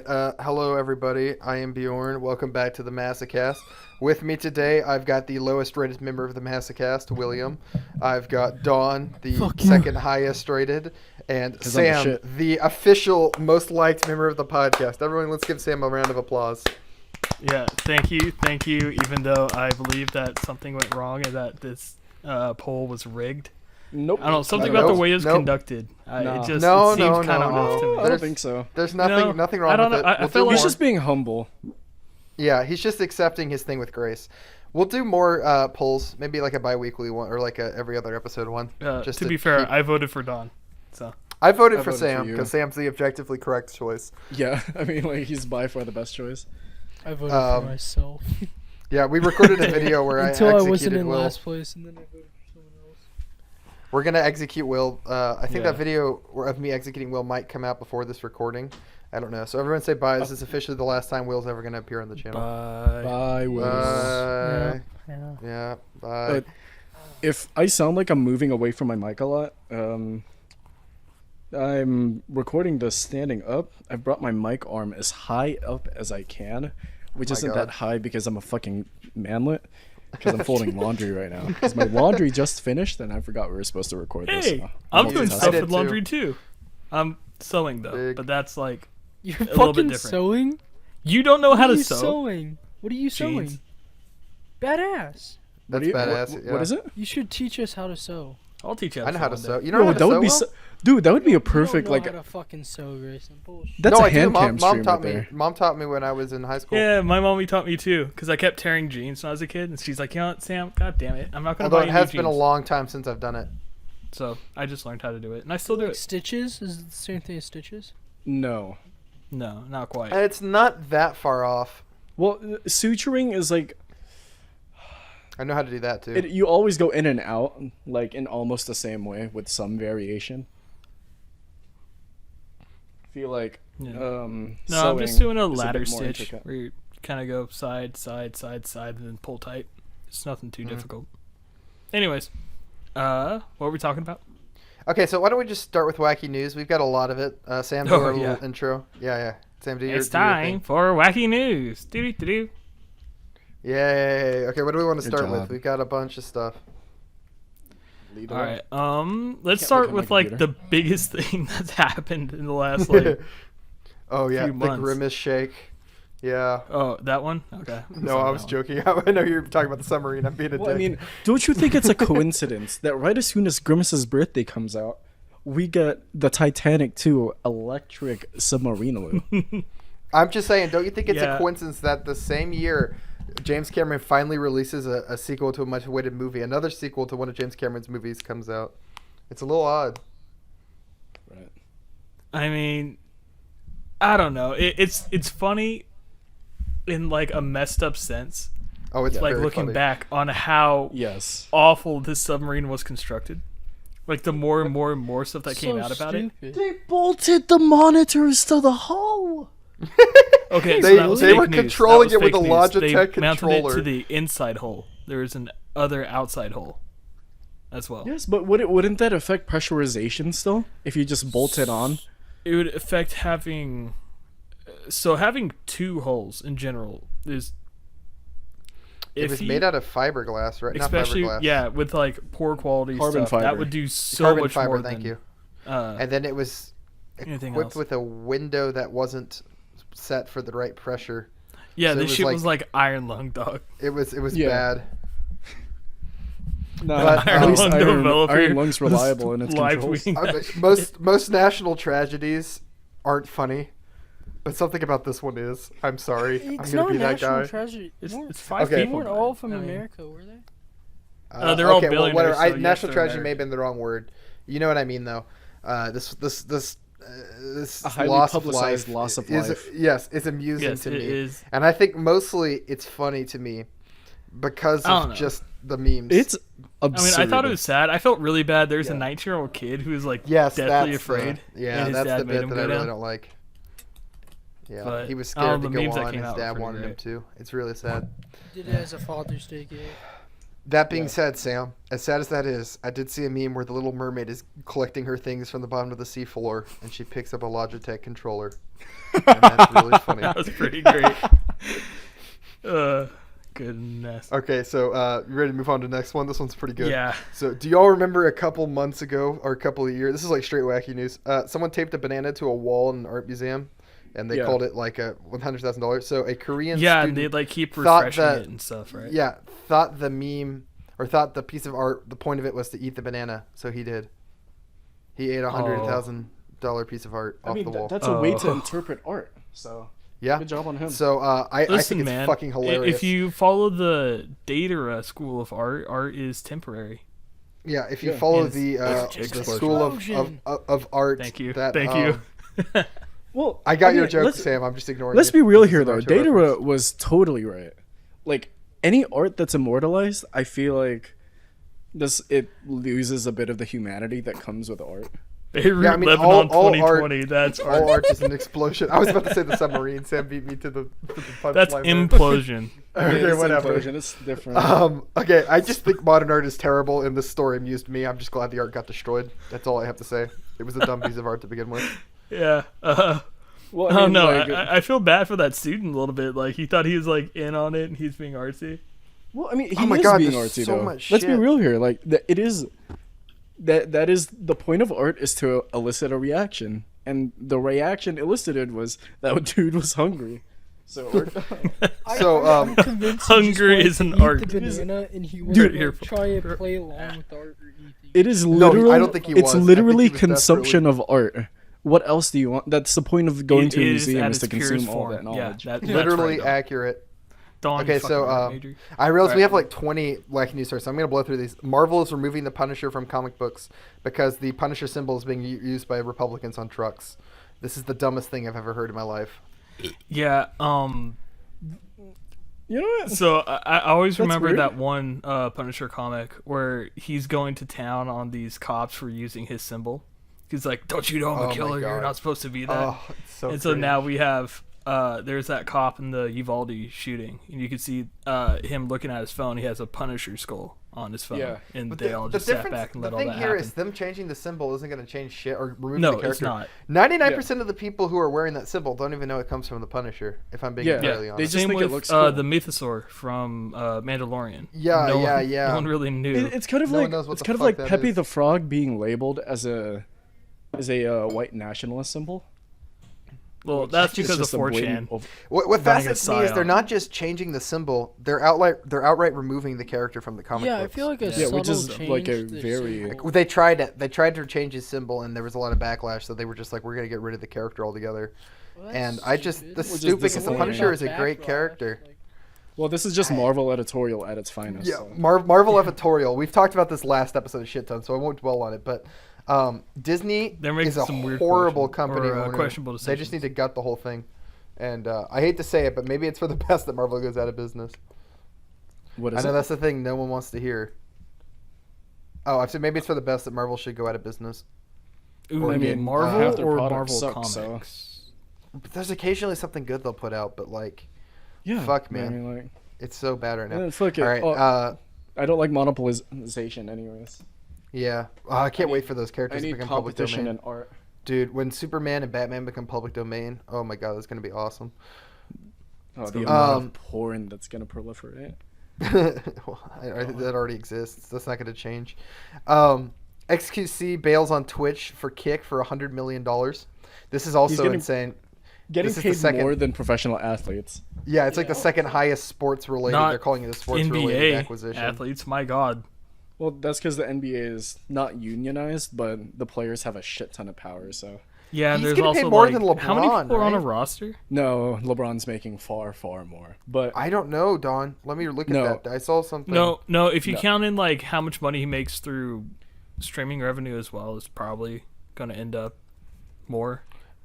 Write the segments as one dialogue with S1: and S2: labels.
S1: right. Hello, everybody. I am Bjorn. Welcome back to the Masocast. With me today, I've got the lowest rated member of the Masocast, William. I've got Dawn, the second highest rated, and Sam, the official most liked member of the podcast. Everyone, let's give Sam a round of applause.
S2: Yeah, thank you. Even though I believe that something went wrong and that this poll was rigged.
S3: Nope.
S2: I don't know, something about the way it was conducted. It seems kind of off to me.
S3: I don't think so.
S1: There's nothing wrong with it.
S2: I feel
S3: he's just being humble.
S1: Yeah, he's just accepting his thing with grace. We'll do more polls, maybe like a bi-weekly one or like a every other episode one.
S2: Just to be fair, I voted for Don. So
S1: I voted for Sam because Sam's the objectively correct choice.
S3: Yeah, I mean, like, he's by far the best choice.
S4: I voted for myself.
S1: Yeah, we recorded a video where
S4: Until
S1: I
S4: I wasn't in
S1: Will.
S4: last place, and then I voted for someone else.
S1: We're gonna execute Will. I think that video of me executing Will might come out before this recording. I don't know. So everyone say bye. This is officially the last time Will's ever gonna appear on the channel.
S3: Bye, Will.
S1: Yeah. Bye.
S3: But if I sound like I'm moving away from my mic a lot, I'm recording this standing up. I've brought my mic arm as high up as I can, which isn't that high because I'm a fucking manlet. Because I'm folding laundry right now. Because my laundry just finished, and I forgot we were supposed to record this.
S2: Hey,
S3: so
S2: I'm doing stuff with laundry too. I'm sewing though, but that's like
S4: You're
S2: a little bit
S4: fucking
S2: different.
S4: sewing?
S2: You don't know how
S4: What are
S2: to
S4: you
S2: sew?
S4: sewing? What are you sewing?
S2: Jeans.
S4: Badass.
S1: That's badass.
S3: What is it?
S4: You should teach us how to sew.
S2: I'll teach you.
S1: I know how to sew. You
S3: No,
S1: know how to
S3: that would
S1: sew?
S3: be,
S1: Will?
S3: dude. That would be a
S4: You
S3: perfect
S4: don't know
S3: like.
S4: how to fucking sew, Grayson. Bullshit.
S3: That's
S1: No,
S3: a
S1: I do.
S3: hand cam
S1: Mom
S3: stream
S1: taught
S3: right
S1: me.
S3: there.
S1: Mom taught me when I was in high school.
S2: Yeah, my mommy taught me too. Because I kept tearing jeans when I was a kid, and she's like, "You know what, Sam? God damn it, I'm not gonna
S1: Although
S2: buy
S1: it
S2: you
S1: has
S2: new
S1: been a
S2: jeans."
S1: long time since I've done it.
S2: So I just learned how to do it, and I still do
S4: Like
S2: it.
S4: stitches? Is it the same thing as stitches?
S3: No.
S2: No, not quite.
S1: It's not that far off.
S3: Well, suturing is like
S1: I know how to do that too.
S3: you always go in and out, like in almost the same way with some variation. Feel like
S2: No, I'm
S3: sewing
S2: just doing a
S3: is
S2: ladder
S3: bit more
S2: stitch
S3: intricate.
S2: where you kind of go side, and then pull tight. It's nothing too difficult. Anyways, what were we talking about?
S1: Okay, so why don't we just start with wacky news? We've got a lot of it. Sam, do our little intro. Yeah. Sam, do your
S2: It's
S1: do your
S2: time
S1: thing.
S2: for wacky news. Do.
S1: Yay. Okay, what do we want to
S3: Good
S1: start with?
S3: job.
S1: We've got a bunch of stuff.
S3: Lead
S2: All
S3: away.
S2: right. Let's
S3: Can't
S2: start
S3: look at my
S2: with like
S3: computer.
S2: the biggest thing that's happened in the last like.
S1: Oh, yeah,
S2: few
S1: the
S2: months.
S1: Grimace shake. Yeah.
S2: Oh, that one. Okay.
S1: No, I was joking. I know you're talking about the submarine. I'm being a
S3: Well, I
S1: dick.
S3: mean, don't you think it's a coincidence that right as soon as Grimace's birthday comes out, we get the Titanic 2 electric submarine?
S1: I'm just saying, don't you think it's a
S2: Yeah.
S1: coincidence that the same year James Cameron finally releases a sequel to a much awaited movie, another sequel to one of James Cameron's movies comes out? It's a little odd.
S3: Right.
S2: I mean, I don't know. It's funny in like a messed up sense.
S1: Oh, it's
S2: Like
S1: very
S2: looking
S1: funny.
S2: back on how
S3: Yes.
S2: awful this submarine was constructed. Like the more and more stuff that came out about it.
S3: They bolted the monitors to the hull.
S2: Okay,
S1: They-
S2: so that was
S1: they
S2: fake
S1: were
S2: news.
S1: controlling
S2: That was
S1: it with
S2: fake
S1: a
S2: news.
S1: Logitech
S2: They mounted
S1: controller.
S2: it to the inside hole. There is an other outside hole as well.
S3: Yes, but wouldn't that affect pressurization still if you just bolt it on?
S2: It would affect having having two holes in general is
S1: It was
S2: iffy,
S1: made out of fiberglass, right?
S2: especially
S1: Not fiberglass.
S2: with like poor quality
S3: Carbon
S2: stuff. That
S3: fiber.
S2: would do so
S1: Carbon
S2: much
S1: fiber,
S2: more
S1: thank
S2: than
S1: you. And then it was
S2: anything
S1: equipped
S2: else.
S1: with a window that wasn't set for the right pressure.
S2: Yeah,
S1: so it
S2: this
S1: was
S2: shit
S1: like-
S2: was like iron lung, dog.
S1: It was
S3: Yeah.
S1: bad.
S3: No,
S1: But,
S3: at least
S2: Lung
S3: Iron,
S2: developer
S3: Iron Lung's
S2: was
S3: reliable in its
S2: live
S3: controls.
S2: tweeting
S1: Most national tragedies aren't funny, but something about this one is. I'm sorry.
S4: It's
S1: I'm
S4: not
S1: gonna
S4: a
S1: be that
S4: national
S1: guy.
S4: tragedy.
S2: It's five
S1: Okay.
S4: They
S2: people.
S4: weren't
S2: died.
S4: all from
S2: I mean,
S4: America, were they?
S2: They're all
S1: okay, well,
S2: billionaires,
S1: whatever.
S2: so yes,
S1: National
S2: they're
S1: tragedy may
S2: American.
S1: have been the wrong word. You know what I mean, though. This
S3: A highly
S1: loss of
S3: publicized
S1: life
S3: loss of
S1: is,
S3: life.
S1: Yes, it's amusing
S2: Yes,
S1: to
S2: it
S1: me,
S2: is.
S1: and I think mostly it's funny to me because
S2: I don't
S1: of
S2: know.
S1: just the memes.
S3: It's
S2: I mean,
S3: absurd.
S2: I thought it was sad. I felt really bad. There's a
S1: Yeah.
S2: 19-year-old kid who was like
S1: yes,
S2: deathly
S1: that's
S2: afraid.
S1: yeah,
S2: and his
S1: that's
S2: dad
S1: the
S2: made
S1: bit
S2: him
S1: that
S2: go
S1: I really
S2: down.
S1: don't like. Yeah,
S2: But,
S1: he was
S2: I don't
S1: scared
S2: know,
S1: to
S2: the
S1: go
S2: memes that
S1: on.
S2: came
S1: His
S2: out were
S1: dad
S2: pretty
S1: wanted him
S2: great.
S1: to. It's really sad.
S4: Did it as a Father's Day gift.
S1: That being
S3: Yeah.
S1: said, Sam, as sad as that is, I did see a meme where the Little Mermaid is collecting her things from the bottom of the seafloor, and she picks up a Logitech controller. And that's really funny.
S2: That was pretty great. Goodness.
S1: Okay, so you ready to move on to the next one? This one's pretty good.
S2: Yeah.
S1: So, do y'all remember a couple months ago, or a couple of years? This is like straight wacky news. Someone taped a banana to a wall in an art museum, and they
S3: Yeah.
S1: called it like a $100,000. So, a Korean
S2: Yeah,
S1: student
S2: and they'd like keep
S1: thought
S2: refreshing
S1: that-
S2: it and stuff, right?
S1: yeah, thought the meme or thought the piece of art, the point of it was to eat the banana. So he did. He ate a $100,000 piece of art
S3: I
S1: off
S3: mean,
S1: the wall.
S3: that's a way to
S2: Oh.
S3: interpret art. So
S1: Yeah.
S3: good job on him.
S1: So I
S2: Listen,
S1: think it's
S2: man,
S1: fucking hilarious.
S2: if you follow the Datara school of art is temporary.
S1: Yeah, if you
S3: Yeah.
S1: follow
S2: Is-
S1: the
S2: Explosion.
S1: school of art.
S2: Thank you.
S1: That,
S2: Thank you.
S3: well,
S1: I got your
S3: mean,
S1: joke,
S3: let's-
S1: Sam. I'm just ignoring.
S3: Let's
S1: it.
S3: be real
S1: This
S3: here,
S1: is an
S3: though.
S1: actual
S3: Datara
S1: reference.
S3: was totally right. Like any art that's immortalized, I feel like it loses a bit of the humanity that comes with art.
S2: Beirut,
S1: Yeah, I mean,
S2: Lebanon,
S1: all
S2: 2020. That's
S1: All
S2: art.
S1: art is an explosion. I was about to say the submarine. Sam beat me to the punchline.
S2: That's
S1: there.
S2: implosion.
S1: Okay,
S3: It's
S1: whatever.
S3: implosion, it's different.
S1: Okay, I just think modern art is terrible, and this story amused me. I'm just glad the art got destroyed. That's all I have to say. It was a dumb piece of art to begin with.
S2: Yeah.
S3: Well,
S2: I don't know.
S3: like,
S2: I feel bad for that student a little bit. Like he thought he was like in on it, and he's being artsy.
S3: well, I mean, he
S1: Oh my
S3: is
S1: God,
S3: being
S1: there's
S3: artsy
S1: so
S3: though.
S1: much
S3: Let's be
S1: shit.
S3: real here. Like it is that is the point of art is to elicit a reaction, and the reaction elicited was that dude was hungry. So art,
S1: So,
S4: I'm convinced he just
S2: Hunger
S4: wanted
S2: is
S4: to
S2: an
S4: eat
S2: art.
S4: The banana, and he would
S2: Dude,
S4: like,
S2: here-
S4: try and play along with the art or eat the
S3: it is
S1: No,
S3: literally.
S1: I don't think he
S3: it's
S1: was. I think
S3: literally
S1: he was
S3: consumption of art. What else do you want? That's the point of going
S2: It
S3: to a
S2: is
S3: museum
S2: at
S3: is to
S2: its purest
S3: consume all
S2: form.
S3: that knowledge.
S2: Yeah, that's
S1: Literally
S2: right, Dawn.
S1: accurate.
S2: Dawn,
S1: Okay,
S2: you
S1: so
S2: fucking art major.
S1: I realize we
S2: Alright.
S1: have like 20 wacky news stories, so I'm gonna blow through these. Marvel is removing the Punisher from comic books because the Punisher symbol is being used by Republicans on trucks. This is the dumbest thing I've ever heard in my life.
S2: Yeah.
S3: You know what?
S2: So I always
S3: That's
S2: remember
S3: weird.
S2: that one Punisher comic where he's going to town on these cops for using his symbol. He's like, "Don't you know I'm
S1: Oh
S2: a
S1: my
S2: killer? You're
S1: God.
S2: not supposed to be that."
S1: Oh, it's so
S2: and so
S1: cringe.
S2: now we have there's that cop in the Uvalde shooting, and you can see him looking at his phone. He has a Punisher skull on his phone,
S3: Yeah.
S2: and
S1: But
S2: they all just sat back and
S1: the
S2: let all
S1: thing
S2: that
S1: here
S2: happen.
S1: is them changing the symbol isn't going to change shit or remove
S2: No,
S1: the character.
S2: it's not.
S1: 99% of the people who are wearing that symbol don't even know it comes from the Punisher. If I'm being
S3: Yeah.
S1: entirely
S2: Yeah,
S1: honest.
S3: just
S2: same
S3: think it
S2: with
S3: looks cool.
S2: the Mythosaur from Mandalorian.
S1: Yeah,
S2: no
S1: yeah,
S2: one,
S1: yeah.
S2: No one really knew.
S3: It's kind of
S1: No one
S3: like
S1: knows what
S3: it's
S1: the
S3: kind of
S1: fuck
S3: like
S1: that
S3: Pepe
S1: is.
S3: the Frog being labeled as a white nationalist symbol.
S2: Well, that's
S3: It's
S2: because of
S3: just a blatant
S2: 4chan.
S3: over-
S1: What
S2: running a
S1: fascinates me is they're
S2: psyop.
S1: not just changing the symbol; they're outright removing the character from the comic
S4: Yeah, I
S1: books.
S4: feel like a
S3: Yeah,
S4: subtle
S3: which is,
S4: change.
S3: like, a
S4: to the
S3: very-
S4: symbol.
S1: They tried it. They tried to change his symbol, and there was a lot of backlash. So they were just like, "We're gonna get rid of the character altogether."
S4: Well,
S1: And
S4: that's
S1: I just
S4: stupid.
S1: the
S3: Which is
S1: stupid because the
S3: disappointing.
S1: Punisher is a
S4: Backlash,
S1: great character.
S4: like-
S3: Well, this is just Marvel editorial at its finest.
S1: Yeah,
S3: so.
S1: Marvel editorial. We've talked about this last episode a shit ton, so I won't dwell on it. But Disney
S2: They're making
S1: is a
S2: some weird
S1: horrible
S2: question-
S1: company
S2: or,
S1: owner.
S2: questionable
S1: They just
S2: decisions.
S1: need to gut the whole thing. And I hate to say it, but maybe it's for the best that Marvel goes out of business.
S3: What
S1: I
S3: is
S1: know
S3: it?
S1: that's the thing no one wants to hear. Oh, I've said maybe it's for the best that Marvel should go out of business.
S2: Ooh,
S3: I mean,
S2: Marvel
S3: half their
S2: or
S3: products
S2: Marvel
S3: suck, so-
S2: Comics.
S1: But there's occasionally something good they'll put out, but like,
S3: Yeah,
S1: fuck,
S3: I
S1: man.
S3: mean, like,
S1: it's so bad right now.
S3: fuck it.
S1: All right,
S3: Oh, I don't like monopolization, anyways.
S1: yeah. I can't wait for those
S3: I
S1: characters to
S3: need
S1: become public
S3: competition
S1: domain.
S3: in art.
S1: Dude, when Superman and Batman become public domain, oh my god, that's gonna be awesome.
S3: Oh, the
S1: Um,
S3: amount of porn that's gonna proliferate.
S1: Well, that already exists. That's not going to change. XQC bails on Twitch for Kick for $100 million. This is also
S3: getting-
S1: insane.
S3: Getting
S1: This is the
S3: paid
S1: second-
S3: more than professional athletes.
S1: Yeah, it's like the second highest sports related.
S2: Not
S1: They're calling it a sports related
S2: NBA
S1: acquisition.
S2: athletes. My God.
S3: Well, that's because the NBA is not unionized, but the players have a shit ton of power. So
S2: Yeah, and
S1: He's
S2: there's
S1: getting
S2: also
S1: paid more
S2: like,
S1: than
S2: how many
S1: LeBron,
S2: people are on a
S1: right?
S2: roster?
S3: no, LeBron's making far, far more. But
S1: I don't know, Don. Let me look at
S3: No.
S1: that. I saw something.
S2: No. If you
S3: No.
S2: count in like how much money he makes through streaming revenue as well, it's probably gonna end up more.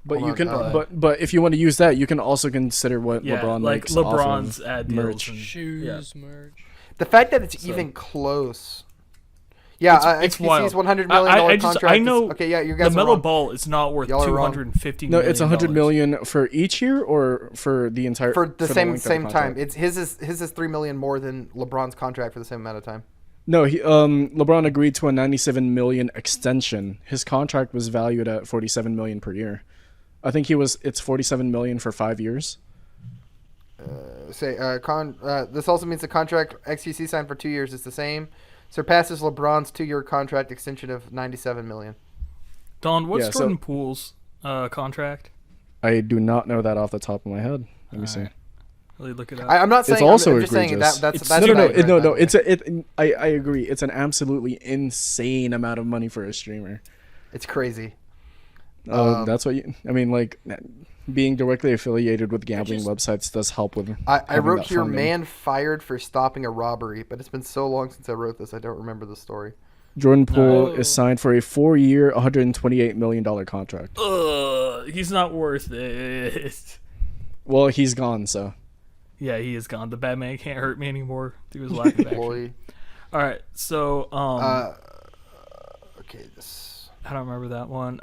S1: Hold
S3: you
S1: on,
S3: can,
S1: uh,
S3: but if you want to use that, you can also consider what
S2: Yeah,
S3: LeBron
S2: like
S3: makes off
S2: LeBron's
S3: of
S2: ad deals
S3: merch.
S2: and
S4: Shoes, merch.
S1: The fact that it's
S2: So-
S1: even close. Yeah,
S2: it's
S1: XQC's
S2: wild.
S1: $100 million contract.
S2: I know.
S1: Okay, yeah, you guys
S2: the
S1: are
S2: Melo
S1: wrong.
S2: Ball is not worth
S1: Y'all are wrong.
S2: $250
S3: No,
S2: million.
S3: it's 100 million for each year or for the entire
S1: For the
S3: length of
S1: same time.
S3: contract?
S1: It's his is $3 million more than LeBron's contract for the same amount of time.
S3: No, LeBron agreed to a 97 million extension. His contract was valued at 47 million per year. I think it's 47 million for 5 years.
S1: This also means the contract XQC signed for 2 years is the same. Surpasses LeBron's 2-year contract extension of $97 million.
S2: Don, what's
S3: Yeah,
S2: Jordan Poole's contract?
S3: I do not know that off the top of my head. Let me see.
S2: Really look it up.
S1: I'm not saying.
S3: It's also
S1: I'm just saying
S3: egregious.
S1: that's
S3: No. I agree. It's an absolutely insane amount of money for a streamer.
S1: It's crazy.
S3: That's what I mean. Like, being directly affiliated with gambling websites does help with.
S1: I
S3: having
S1: wrote
S3: that
S1: here,
S3: funding.
S1: man fired for stopping a robbery, but it's been so long since I wrote this, I don't remember the story.
S3: Jordan Poole
S4: No.
S3: is signed for a 4-year, $128 million contract.
S2: He's not worth it.
S3: Well, he's gone, so.
S2: Yeah, he is gone. The Batman can't hurt me anymore through his lack of action.
S1: Boy.
S2: All right, so
S1: Okay, this.
S2: I don't remember that one.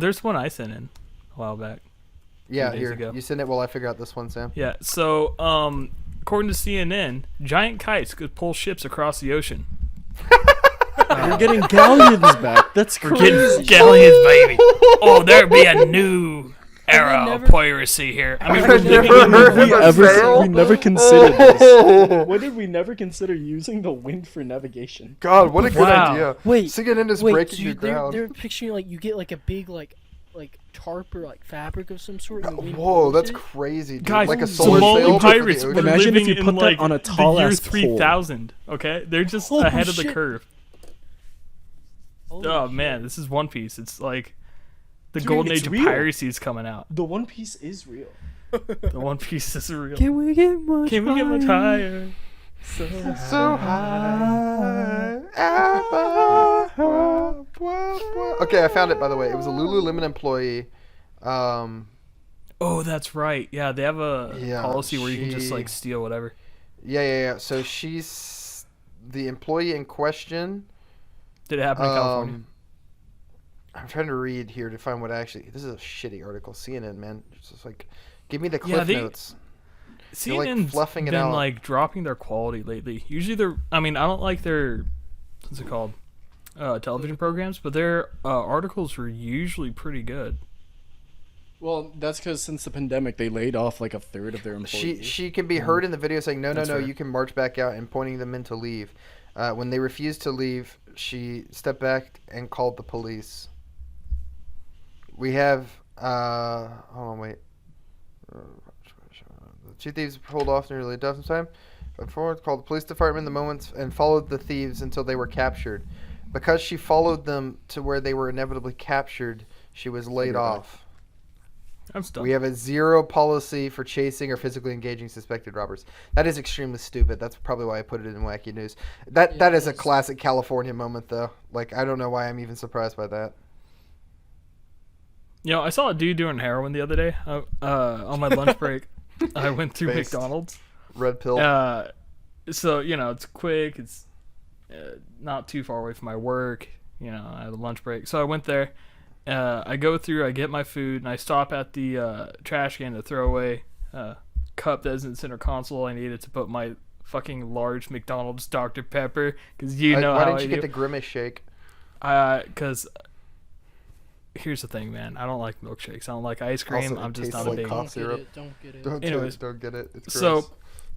S2: There's one I sent in a while back.
S1: Yeah,
S2: days
S1: here.
S2: ago.
S1: You send it while I figure out this one, Sam.
S2: Yeah, so according to CNN, giant kites could pull ships across the ocean.
S3: You're getting galleons back. That's
S2: We're
S3: crazy.
S2: getting galleons, baby. Oh, there'd be a new era
S4: never-
S2: of piracy here. I mean,
S1: I've
S2: we're living
S1: never
S2: in
S1: heard
S3: we
S1: of a
S3: ever
S1: sail.
S3: we never considered this. Why did we never consider using the wind for navigation?
S1: God, what a good
S2: Wow.
S1: idea.
S4: Wait,
S1: CNN is
S4: wait,
S1: breaking
S4: so
S1: new ground.
S4: they're picturing like you get like a big like tarp or like fabric of some sort. And the wind
S1: Whoa,
S4: blows
S1: that's
S4: it?
S1: crazy, dude.
S2: Guys,
S1: like a solar
S2: Somali
S1: sail, but for the
S2: pirates were
S1: ocean.
S3: Imagine if
S2: living
S3: you put
S2: in
S3: that
S2: like
S3: on a
S2: the
S3: tall
S2: year
S3: ass pole.
S2: 3000. Okay, they're just
S4: Holy
S2: ahead of the
S4: shit.
S2: curve.
S4: Holy
S2: Oh
S4: shit.
S2: man, this is One Piece. It's like the
S3: Dude,
S2: golden
S3: it's
S2: age of
S3: real.
S2: piracy is coming out.
S3: The One Piece is real.
S2: The One Piece is real.
S4: Can we get much?
S2: Can we get much higher?
S1: So high. Okay, I found it, by the way. It was a Lululemon employee.
S2: Oh, that's right. Yeah, they have a
S1: Yeah,
S2: policy where you can just
S1: she-
S2: like steal whatever.
S1: Yeah. So she's the employee in question.
S2: Did it happen in California?
S1: I'm trying to read here to find what actually. This is a shitty article. CNN, man. It's just like, give me the
S2: Yeah,
S1: cliff
S2: they-
S1: notes. They're, like,
S2: CNN's
S1: fluffing it
S2: been
S1: out.
S2: like dropping their quality lately. Usually they're. I mean, I don't like their. What's it called? Television programs, but their articles were usually pretty good.
S3: Well, that's because since the pandemic, they laid off like a third of their employees.
S1: She can be heard in the video saying, no,
S3: That's fair.
S1: you can march back out, and pointing them in to leave. When they refused to leave, she stepped back and called the police. We have, hold on, wait. The two thieves pulled off nearly a dozen times. But forward called the police department in the moments and followed the thieves until they were captured. Because she followed them to where they were inevitably captured, she was laid
S3: Figure it out.
S1: off.
S2: I'm stuck.
S1: We have a zero policy for chasing or physically engaging suspected robbers. That is extremely stupid. That's probably why I put it in wacky news. That is a classic California moment, though. Like, I don't know why I'm even surprised by that.
S2: You know, I saw a dude doing heroin the other day. On my lunch break, I went through
S1: Based.
S2: McDonald's.
S1: Red pill.
S2: So you know, it's quick. It's not too far away from my work. You know, I had a lunch break, so I went there. I go through, I get my food, and I stop at the trash can to throw away cup that is in the center console. I needed to put my fucking large McDonald's Dr. Pepper, because you know
S1: why
S2: how
S1: didn't
S2: I
S1: you
S2: do.
S1: get the Grimace shake?
S2: Because here's the thing, man. I don't like milkshakes. I don't like ice cream.
S1: Also, it
S2: I'm just
S1: tastes
S2: not
S1: like
S2: a big.
S1: cough syrup.
S4: Don't get it.
S1: Don't
S2: Anyways.
S1: get it. It's
S2: So,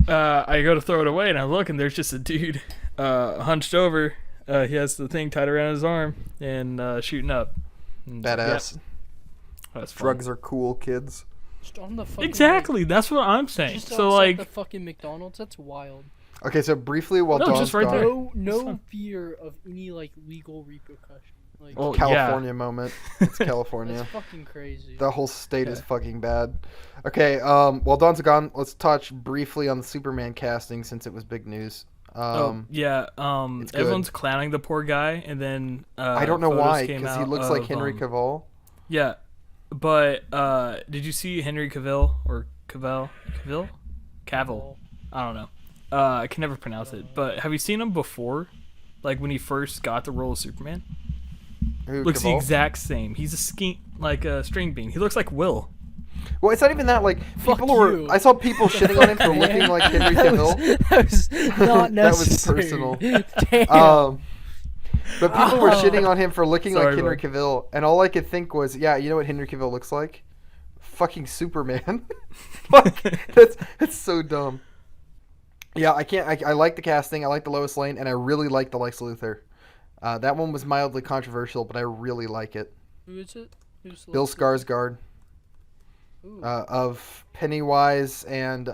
S1: gross.
S2: I go to throw it away, and I look, and there's just a dude hunched over. He has the thing tied around his arm and shooting up. And,
S1: Badass.
S2: yeah, that's fun.
S1: Drugs are cool, kids.
S4: Just on the fucking
S2: Exactly. That's what I'm saying.
S4: Just
S2: So
S4: outside
S2: like,
S4: the fucking McDonald's. That's wild.
S1: Okay, so briefly, while
S2: No,
S1: Dawn's
S2: just right
S1: gone,
S2: there.
S4: No,
S2: It's
S4: no
S2: fine.
S4: fear of any like legal repercussion. Like
S2: Oh,
S1: California moment. It's California.
S4: that's fucking crazy.
S1: The whole state is
S2: Okay.
S1: fucking bad. Okay, while Dawn's gone, let's touch briefly on the Superman casting since it was big news.
S2: yeah.
S1: it's good.
S2: Everyone's clowning the poor guy, and then
S1: I don't know
S2: photos
S1: why,
S2: came
S1: because he
S2: out
S1: looks like
S2: of,
S1: Henry Cavill.
S2: Yeah, but did you see Henry Cavill or Cavill? I don't know. I can never pronounce it. But have you seen him before like when he first got the role of Superman.
S1: Who,
S2: Looks the
S1: Cavill?
S2: exact same. He's a string bean. He looks like Will.
S1: Well, it's not even that. Like
S4: Fuck
S1: people were.
S4: you.
S1: I saw people shitting on him for looking like Henry Cavill.
S4: That was not
S1: That was
S4: necessary.
S1: personal.
S4: Damn.
S1: But people were shitting on him for looking
S2: Sorry,
S1: like Henry
S2: bro.
S1: Cavill, and all I could think was, yeah, you know what Henry Cavill looks like? Fucking Superman. Fuck, that's so dumb. Yeah, I can't. I like the casting. I like the Lois Lane, and I really like the Lex Luthor. That one was mildly controversial, but I really like it.
S4: Who is it? Who's
S1: Bill
S4: Luthor?
S1: Skarsgård
S4: Ooh.
S1: of Pennywise and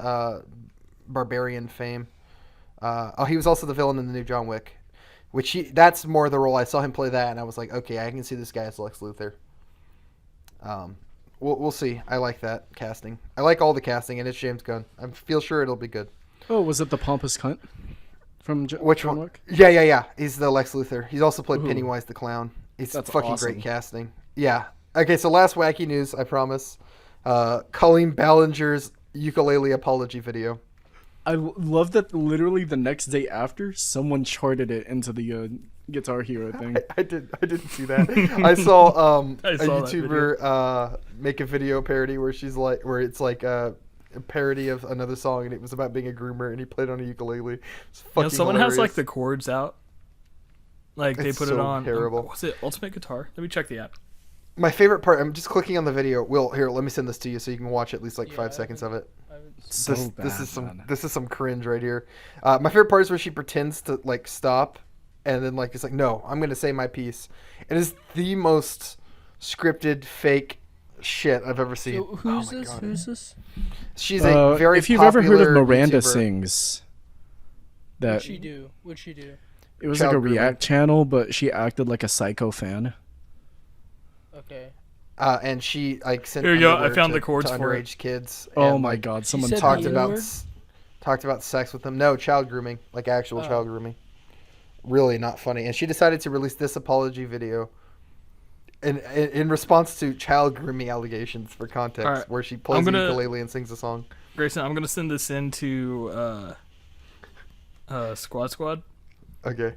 S1: Barbarian fame. He was also the villain in the new John Wick, that's more the role. I saw him play that, and I was like, okay, I can see this guy as Lex Luthor. We'll see. I like that casting. I like all the casting, and it's James Gunn. I feel sure it'll be good.
S3: Oh, was it the pompous cunt from
S1: Which
S3: John
S1: one?
S3: Wick?
S1: Yeah. He's the Lex Luthor. He's also played
S3: Ooh.
S1: Pennywise the Clown. It's
S3: That's
S1: fucking
S3: awesome.
S1: great casting. Yeah. Okay, so last wacky news, I promise. Colleen Ballinger's ukulele apology video.
S3: Love that literally the next day after, someone charted it into the Guitar Hero thing.
S1: I didn't see that. I saw
S2: I
S1: a
S2: saw that
S1: YouTuber make a video parody where it's like a parody of another song, and it was about being a groomer, and he played on a ukulele. It's fucking
S2: Someone has like
S1: hilarious.
S2: the chords out. Like they
S1: It's
S2: put
S1: so
S2: it on.
S1: terrible.
S2: Was it Ultimate Guitar? Let me check the app.
S1: My favorite part. I'm just clicking on the video. Will, here, let me send this to you so you can watch at least like
S4: Yeah,
S1: 5 seconds of it.
S3: So
S1: This is
S3: bad, man.
S1: this is some cringe right here. My favorite part is where she pretends to like stop, and then like it's like, no, I'm gonna say my piece. It is the most scripted fake shit I've ever seen.
S4: So who's
S1: Oh my
S4: this?
S1: God.
S4: Who's this?
S1: She's a very
S3: if you've ever heard of
S1: popular
S3: Miranda
S1: YouTuber.
S3: Sings,
S4: What'd
S3: that
S4: she do? What'd she do?
S3: it was
S1: Child
S3: like a
S1: grooming.
S3: React channel, but she acted like a psycho fan.
S4: Okay.
S1: And she like sent
S2: Here you go, I
S1: underwear
S2: found
S1: to,
S2: the chords
S1: to
S2: for it.
S1: underage kids.
S3: Oh
S1: and,
S3: my
S1: like,
S3: god, someone
S4: said
S1: talked
S4: the
S1: about
S4: N-word?
S1: talked about sex with them. No, child grooming, like actual
S4: Oh.
S1: child grooming. Really not funny. And she decided to release this apology video in response to child grooming allegations for context,
S2: Alright,
S1: where she plays
S2: I'm gonna-
S1: the ukulele and sings a song.
S2: Grayson, I'm gonna send this in to Squad.
S1: Okay.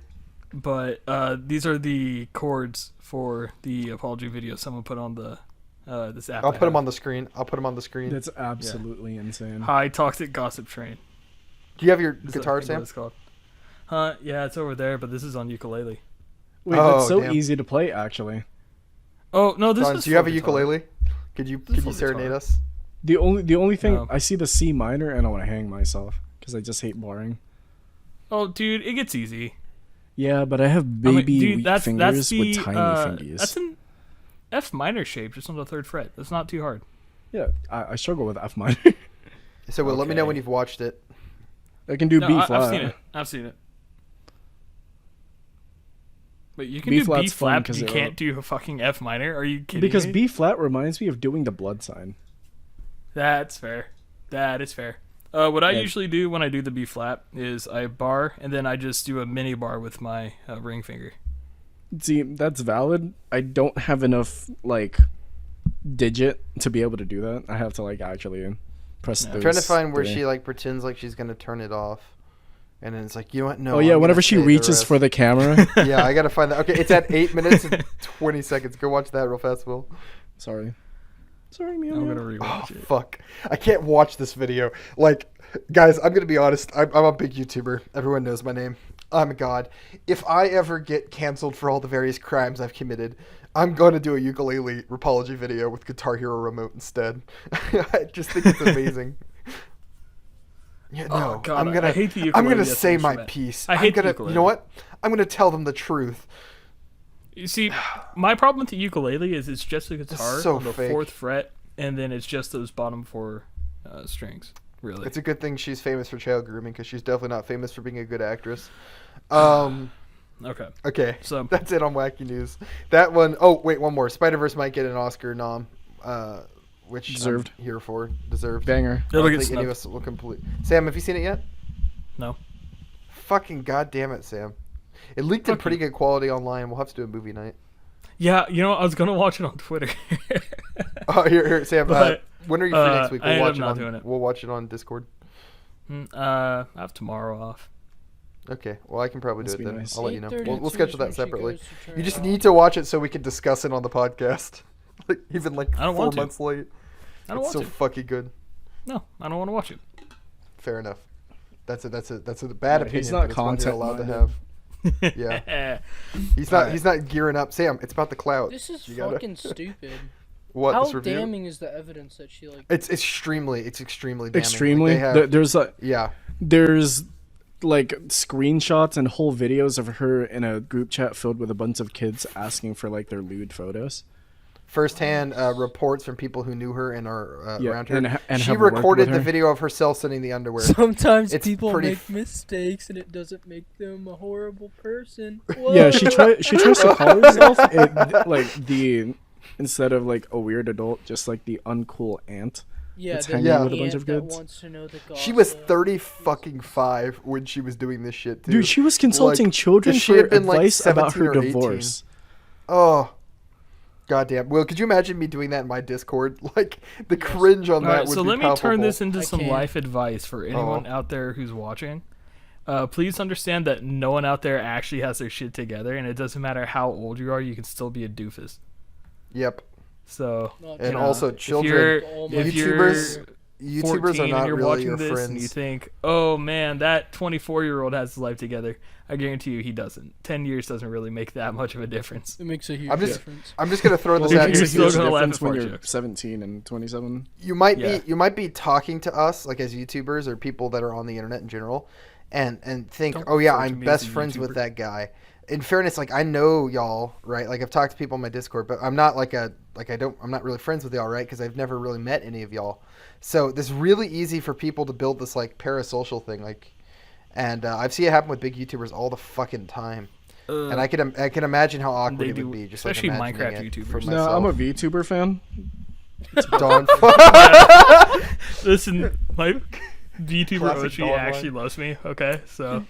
S2: But these are the chords for the apology video someone put on the this app.
S1: I'll put them on the screen.
S3: That's absolutely insane.
S2: High Toxic Gossip Train.
S1: Do you have your
S2: Is that- I
S1: guitar,
S2: think what
S1: Sam?
S2: it's called. Yeah, it's over there, but this is on ukulele.
S3: Wait,
S1: Oh,
S3: that's so
S1: damn.
S3: easy to play, actually.
S2: Oh no, this
S1: Don,
S2: is.
S1: do you have a
S2: full guitar.
S1: ukulele? Could you
S2: full
S1: serenade
S2: guitar.
S1: us?
S3: The only thing
S2: No.
S3: I see the C minor and I want to hang myself because I just hate boring.
S2: Oh, dude, it gets easy.
S3: Yeah, but I have
S2: I mean,
S3: baby
S2: dude,
S3: weak
S2: that's
S3: fingers
S2: the
S3: with tiny fingies.
S2: that's an F minor shape, just on the 3rd fret. That's not too hard.
S3: Yeah, I struggle with F minor.
S1: So, Will, let me know when
S2: Okay.
S1: you've watched it.
S3: I can do
S2: No,
S3: B flat.
S2: I've seen it. But you can
S3: B
S2: do B
S3: flat's fun
S2: flat, but
S3: 'cause
S2: you
S3: it-
S2: can't do a fucking F minor. Are you kidding
S3: Because
S2: me?
S3: B flat reminds me of doing the blood sign.
S2: That's fair. That is fair. What I
S3: Yeah.
S2: usually do when I do the B flat is I bar, and then I just do a mini bar with my ring finger.
S3: See, that's valid. I don't have enough like digit to be able to do that. I have to like actually press
S2: Yeah.
S3: those.
S1: I'm trying to find where
S3: three.
S1: she like pretends like she's gonna turn it off, and then it's like, you know what? No.
S3: Oh yeah,
S1: I'm
S3: whenever
S1: gonna
S3: she
S1: say the
S3: reaches
S1: rest.
S3: for the camera.
S1: Yeah, I gotta find that. Okay, it's at 8 minutes and 20 seconds. Go watch that real fast, Will.
S3: Sorry, Meow.
S2: I'm gonna
S1: Oh
S2: rewatch it.
S1: fuck! I can't watch this video. Like, guys, I'm gonna be honest. I'm a big YouTuber. Everyone knows my name. I'm a god. If I ever get canceled for all the various crimes I've committed, I'm gonna do a ukulele apology video with Guitar Hero remote instead. I just think it's amazing. Yeah, no,
S2: Oh, God,
S1: I'm gonna.
S2: I hate the
S1: I'm
S2: ukulele
S1: gonna
S2: as an
S1: say my
S2: instrument.
S1: piece.
S2: I hate the
S1: I'm gonna.
S2: ukulele.
S1: You know what? I'm gonna tell them the truth.
S2: You see, my problem with the ukulele is it's just a guitar
S1: so
S2: on the
S1: fake.
S2: 4th fret, and then it's just those bottom 4 strings. Really.
S1: It's a good thing she's famous for child grooming, because she's definitely not famous for being a good actress.
S2: Okay.
S1: Okay,
S2: So
S1: that's it on Wacky News. That one, oh wait, one more. Spider-Verse might get an Oscar nom, which
S3: Deserved.
S1: I'm here for. Deserved.
S3: Banger.
S1: I
S2: it'll
S1: don't
S2: get
S1: think any of
S2: snubbed.
S1: us will complete. Sam, have you seen it yet?
S2: No.
S1: Fucking goddamn it, Sam! It leaked in
S2: Fuck
S1: pretty
S2: you.
S1: good quality online. We'll have to do a movie night.
S2: Yeah, you know, I was gonna watch it on Twitter.
S1: Oh, here, Sam.
S2: But,
S1: when are you free next week?
S2: I ended up
S1: watch it
S2: not
S1: on.
S2: doing it.
S1: We'll watch it on Discord.
S2: I have tomorrow off.
S1: Okay, well I can probably do
S3: Must
S1: it
S3: be
S1: then.
S3: nice.
S1: I'll let you know.
S4: 8:32
S1: We'll
S4: is
S1: schedule
S4: when
S1: that
S4: she
S1: separately.
S4: goes to turn
S1: You just
S4: it
S1: need
S4: off.
S1: to watch it so we can discuss it on the podcast. Like even like
S2: I don't
S1: 4
S2: want to.
S1: months late.
S2: I don't
S1: It's
S2: want
S1: so
S2: to.
S1: fucking good.
S2: No, I don't want to watch it.
S1: Fair enough. That's a bad
S3: Yeah,
S1: opinion.
S3: he's not
S1: but it's one you're allowed to have.
S3: content-minded.
S1: Yeah. He's not.
S3: Alright.
S1: He's not gearing up. Sam, it's about the clout.
S4: This is
S1: You gotta-
S4: fucking stupid.
S1: What
S4: How
S1: this review?
S4: damning is the evidence that she like?
S1: It's extremely damning. Like,
S3: Extremely.
S1: they have,
S3: There's like
S1: yeah.
S3: there's like screenshots and whole videos of her in a group chat filled with a bunch of kids asking for like their lewd photos.
S1: First-hand reports from people who knew her and are
S3: Yeah,
S1: around her.
S3: and
S1: She
S3: have worked
S1: recorded
S3: with
S1: the
S3: her.
S1: video of herself sending the underwear.
S4: Sometimes
S1: It's
S4: people
S1: pretty
S4: make
S1: f-
S4: mistakes, and it doesn't make them a horrible person.
S3: Yeah, she
S4: Whoa.
S3: tries to call herself like the instead of like a weird adult, just like the uncool aunt.
S4: Yeah,
S3: It's
S4: the
S3: hanging
S1: Yeah.
S3: with a bunch of
S4: that
S3: kids.
S4: wants to know the
S1: She was
S4: gossip.
S1: 35 when she was doing this shit, dude.
S3: Dude, she was consulting
S1: Like,
S3: children
S1: if she
S3: for
S1: had been, like,
S3: advice about
S1: 17
S3: her
S1: or 18.
S3: divorce.
S1: Oh, goddamn. Will, could you imagine me doing that in my Discord? Like, the
S4: Yes.
S1: cringe on that
S2: Alright,
S1: would
S2: so
S1: be
S2: let me turn
S1: palpable.
S2: this into
S4: I
S2: some
S4: can't.
S2: life advice for anyone out there who's watching. Please understand that no one out there actually has their shit together, and it doesn't matter how old you are, you can still be a doofus.
S1: Yep.
S2: So,
S4: Not
S1: And
S2: know,
S1: also
S2: if
S1: children.
S2: you're-
S4: Oh my
S2: if
S1: YouTubers,
S2: you're
S1: YouTubers
S2: 14
S1: are
S2: and
S1: not
S2: you're
S1: really
S2: watching
S1: your
S2: this
S1: friends.
S2: and you think, oh man, that 24-year-old has his life together. I guarantee you he doesn't. 10 years doesn't really make that much of a difference.
S4: It makes a huge
S1: I'm just-
S4: difference.
S1: I'm just gonna throw this
S2: Well,
S1: out
S2: you're
S1: here.
S2: still
S3: There's a
S2: gonna laugh
S3: difference
S2: at
S3: when
S2: fart
S3: you're
S2: jokes.
S3: 17 and 27.
S1: You might
S2: Yeah.
S1: be talking to us like as YouTubers or people that are on the internet in general, and think,
S2: Don't
S1: oh yeah,
S2: refer to
S1: I'm
S2: me as
S1: best
S2: a
S1: friends with
S2: YouTuber.
S1: that guy. In fairness, like I know y'all, right? Like I've talked to people on my Discord, but I'm not I'm not really friends with y'all, right? Because I've never really met any of y'all. So this is really easy for people to build this like parasocial thing, like, and I've seen it happen with big YouTubers all the fucking time. And I can imagine how awkward
S2: They
S1: it
S2: do,
S1: would be, just
S2: especially
S1: like imagining
S2: Minecraft
S1: it for
S2: YouTubers.
S3: No, I'm a
S1: myself.
S3: VTuber fan.
S1: Dawn.
S2: Listen, my VTuber
S1: Classic
S2: Oshi
S1: dog
S2: actually loves me, okay? So,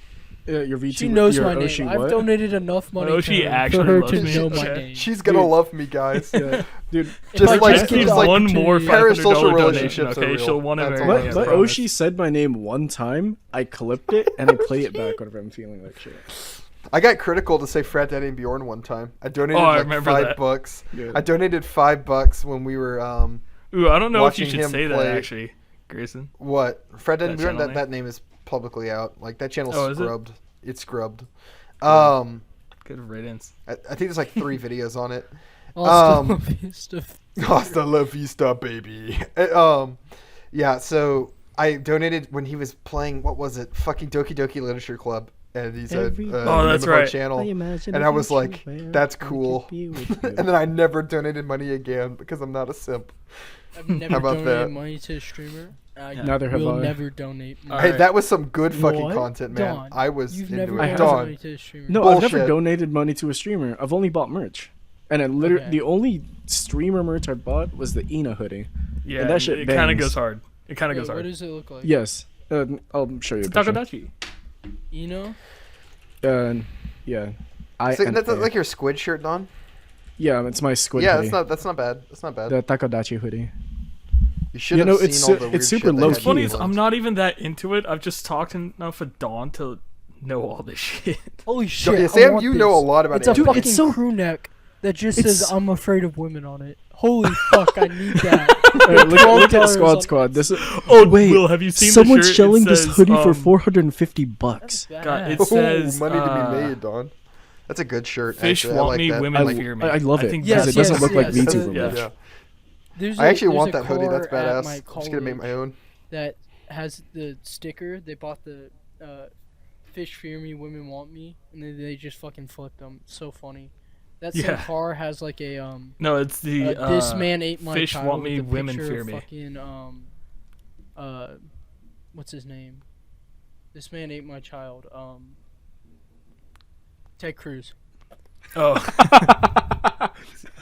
S3: Your VTuber.
S4: She knows
S3: your
S4: my
S3: Oshi
S4: name. I've
S3: what?
S4: donated enough money
S2: Oh,
S4: to
S2: she
S4: her
S2: actually
S4: for her
S2: loves
S4: to
S2: me?
S4: know my
S2: Okay.
S4: name.
S1: She's gonna
S3: Dude.
S1: love me, guys.
S3: Yeah, dude.
S4: If
S1: just
S4: I
S1: like-
S4: just
S2: Just
S1: it's
S2: need
S1: like
S2: one more
S1: parasocial
S2: $500 donation,
S1: relationships are
S2: okay?
S1: real.
S2: She'll want to
S1: That's
S2: marry
S1: all
S2: me,
S1: I'm
S2: I
S3: Let
S1: saying.
S2: promise.
S3: Oshi said my name one time. I clipped it and I play it back whenever I'm feeling like shit.
S1: I got critical to say Frat Daddy and Bjorn one time. I donated
S2: Oh, I
S1: like
S2: remember that.
S1: $5.
S3: Yeah.
S1: I donated $5 when we were
S2: Ooh, I don't know if you
S1: watching
S2: should
S1: him
S2: say that,
S1: play-
S2: actually, Grayson.
S1: what? Frat Daddy and
S2: That
S1: Bjorn,
S2: channel
S1: that name is publicly out. Like that channel's
S2: Oh, is it?
S1: scrubbed. It's scrubbed.
S2: Good riddance.
S1: I think there's like 3 videos on it.
S4: Hasta la vista.
S1: Hasta la vista, baby. Yeah, so I donated when he was playing, what was it? Fucking Doki Doki Literature Club. And he said,
S2: Oh, that's
S1: name of our
S2: right.
S1: channel. And I was like, that's cool. And then I never donated money again because I'm not a simp.
S4: I've never
S1: How about
S4: donated
S1: that?
S4: money to a streamer. I
S3: Neither have
S4: will
S3: I.
S4: never donate money.
S1: Hey,
S2: Alright.
S1: that was some good fucking
S4: What?
S1: content, man.
S4: Dawn,
S1: I was
S4: You've
S1: into
S4: never
S1: it.
S4: donated
S1: Dawn,
S4: money to a streamer.
S3: No, I've never
S1: Bullshit.
S3: donated money to a streamer. I've only bought merch. And I literally,
S4: Okay.
S3: the only streamer merch I bought was the Ina hoodie.
S2: Yeah,
S3: And that shit
S2: it kind of
S3: bangs.
S2: goes hard. It kind of
S4: Wait,
S2: goes
S4: what
S2: hard.
S4: does it look like?
S3: Yes. I'll show you a
S2: It's
S3: picture.
S2: Takadachi.
S4: You know?
S3: Yeah.
S1: That's like your squid shirt, Don.
S3: Yeah, it's my squid
S1: Yeah,
S3: hoodie.
S1: that's not bad. That's not bad.
S3: The Takadachi hoodie.
S1: You should
S3: You
S1: have
S3: know,
S1: seen
S3: it's
S1: all
S3: su-
S1: the
S3: it's
S1: weird
S3: super
S1: shit they
S3: low
S1: had
S2: What's
S3: key.
S2: funny
S1: in
S2: is I'm
S1: England.
S2: not even that into it. I've just talked enough with Dawn to know all this shit.
S4: Holy shit.
S1: Yeah,
S4: I
S1: Sam,
S4: want
S1: you
S4: this.
S1: know a lot about
S4: It's a
S1: anime.
S4: fucking
S3: It's so-
S4: crew neck that just
S3: It's-
S4: says "I'm afraid of women" on it. Holy fuck! I need that.
S3: Alright, look at
S4: $12
S3: Squad
S4: on-
S3: Squad. This is.
S2: Oh,
S3: wait.
S2: Will, have you seen
S3: Someone's
S2: the shirt?
S3: selling
S2: It
S3: this
S2: says,
S3: hoodie for $450.
S4: That's
S2: God, it
S4: badass.
S2: says
S1: money to
S2: uh,
S1: be made, Don. That's a good shirt.
S2: Fish
S1: actually. I
S2: want
S1: like
S2: me,
S1: that.
S2: women
S3: I-
S2: fear me.
S3: I love it
S2: think
S4: Yes,
S3: because it doesn't
S4: yes,
S3: look like
S4: yes.
S3: VTuber
S2: Yeah.
S3: merch.
S1: Yeah.
S4: There's
S1: I actually
S4: there's
S1: want
S4: a
S1: that hoodie. That's
S4: car at
S1: badass.
S4: my
S1: I'm just gonna make my
S4: college
S1: own.
S4: That has the sticker. They bought the "Fish fear me, women want me," and then they just fucking flipped them. So funny. That same
S2: Yeah.
S4: car has like a
S2: No, it's the
S4: this man ate my
S2: fish
S4: child
S2: want
S4: with
S2: me,
S4: the
S2: women
S4: picture
S2: fear
S4: of
S2: me.
S4: Fucking what's his name? This man ate my child. Ted Cruz.
S2: Oh,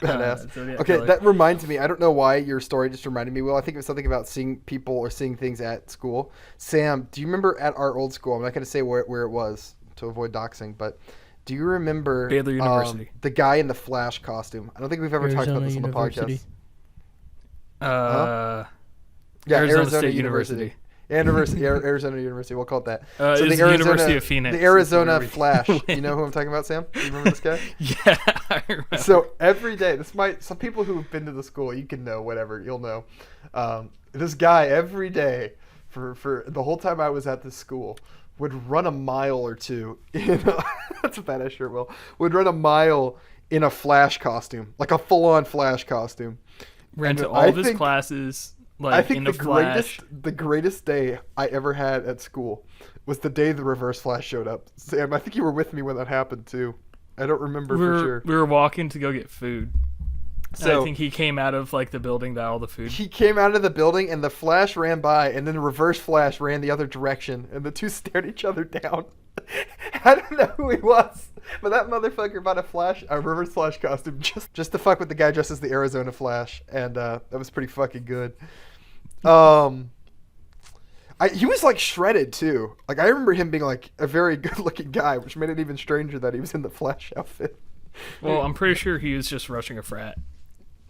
S1: Badass.
S2: Zodiac
S1: Okay,
S2: Killer.
S1: that reminds me. I don't know why your story just reminded me. Well, I think it was something about seeing people or seeing things at school. Sam, do you remember at our old school? I'm not going to say where it was to avoid doxing, but do you remember
S2: Baylor University.
S1: the guy in the Flash costume? I don't think we've ever talked about
S4: Arizona
S1: this on the
S4: University.
S1: podcast. Yeah,
S2: Arizona State University.
S1: Arizona University. We'll call it that.
S2: It was the University of Phoenix.
S1: The Arizona Flash. You know who I'm talking about, Sam? Do you remember this guy?
S2: Yeah, I remember.
S1: So every day, some people who have been to the school, you can know whatever, you'll know. This guy every day for the whole time I was at this school would run a mile or two that's a badass shirt, Will. Would run a mile in a Flash costume, like a full-on Flash costume.
S2: Ran to all of his classes. Like,
S1: I think
S2: in
S1: the greatest day I ever had at school was the day the Reverse Flash showed up. Sam, I think you were with me when that happened too. I don't remember for sure.
S2: We were walking to go get food. So and I think he came out of like the building that all the food.
S1: He came out of the building and the Flash ran by, and then the Reverse Flash ran the other direction, and the two stared each other down. I don't know who he was, but that motherfucker bought a Reverse Flash costume just to fuck with the guy dressed as the Arizona Flash, and that was pretty fucking good. He was like shredded too. Like I remember him being like a very good-looking guy, which made it even stranger that he was in the Flash outfit.
S2: Well, I'm pretty sure he was just rushing a frat.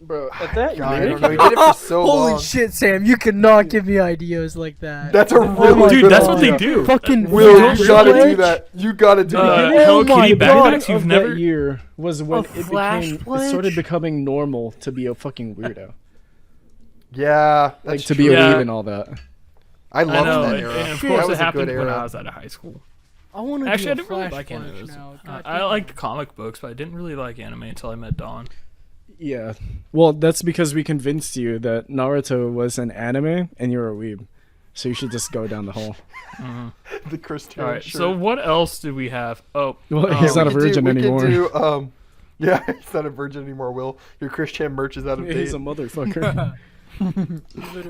S3: Bro, at that
S1: God, I don't know. He did it for so long.
S4: Holy shit, Sam! You cannot give me ideas like that.
S1: That's a really
S2: dude.
S1: good
S2: That's what they
S1: idea.
S2: do.
S4: Fucking
S1: Will, you gotta do that. You gotta do that.
S2: Hello Kitty
S3: God,
S2: backpacks. You've
S3: of
S2: never.
S3: that year was when it started
S4: Flash?
S3: becoming normal to be a fucking weirdo,
S1: Yeah,
S3: like
S1: that's
S3: to be
S1: true.
S3: a
S2: Yeah.
S3: weeb and all that.
S1: I
S2: I
S1: loved
S2: know,
S1: that
S2: and
S1: era.
S2: of
S1: That
S2: course
S1: was
S2: it
S1: a good
S2: happened when
S1: era.
S2: I was out of high school.
S4: I want to
S2: Actually, I
S4: do
S2: didn't really
S4: Flash
S2: like anime.
S4: now. God
S2: I
S4: damn.
S2: liked comic books, but I didn't really like anime until I met Dawn.
S3: Yeah, well, that's because we convinced you that Naruto was an anime and you're a weeb, so you should just go down the hole.
S1: The Christian
S2: All right.
S1: shirt.
S2: So what else do we have? Oh,
S3: Well, he's not a virgin anymore.
S1: Yeah, he's not a virgin anymore, Will. Your Christian merch is out of date.
S3: He's a motherfucker.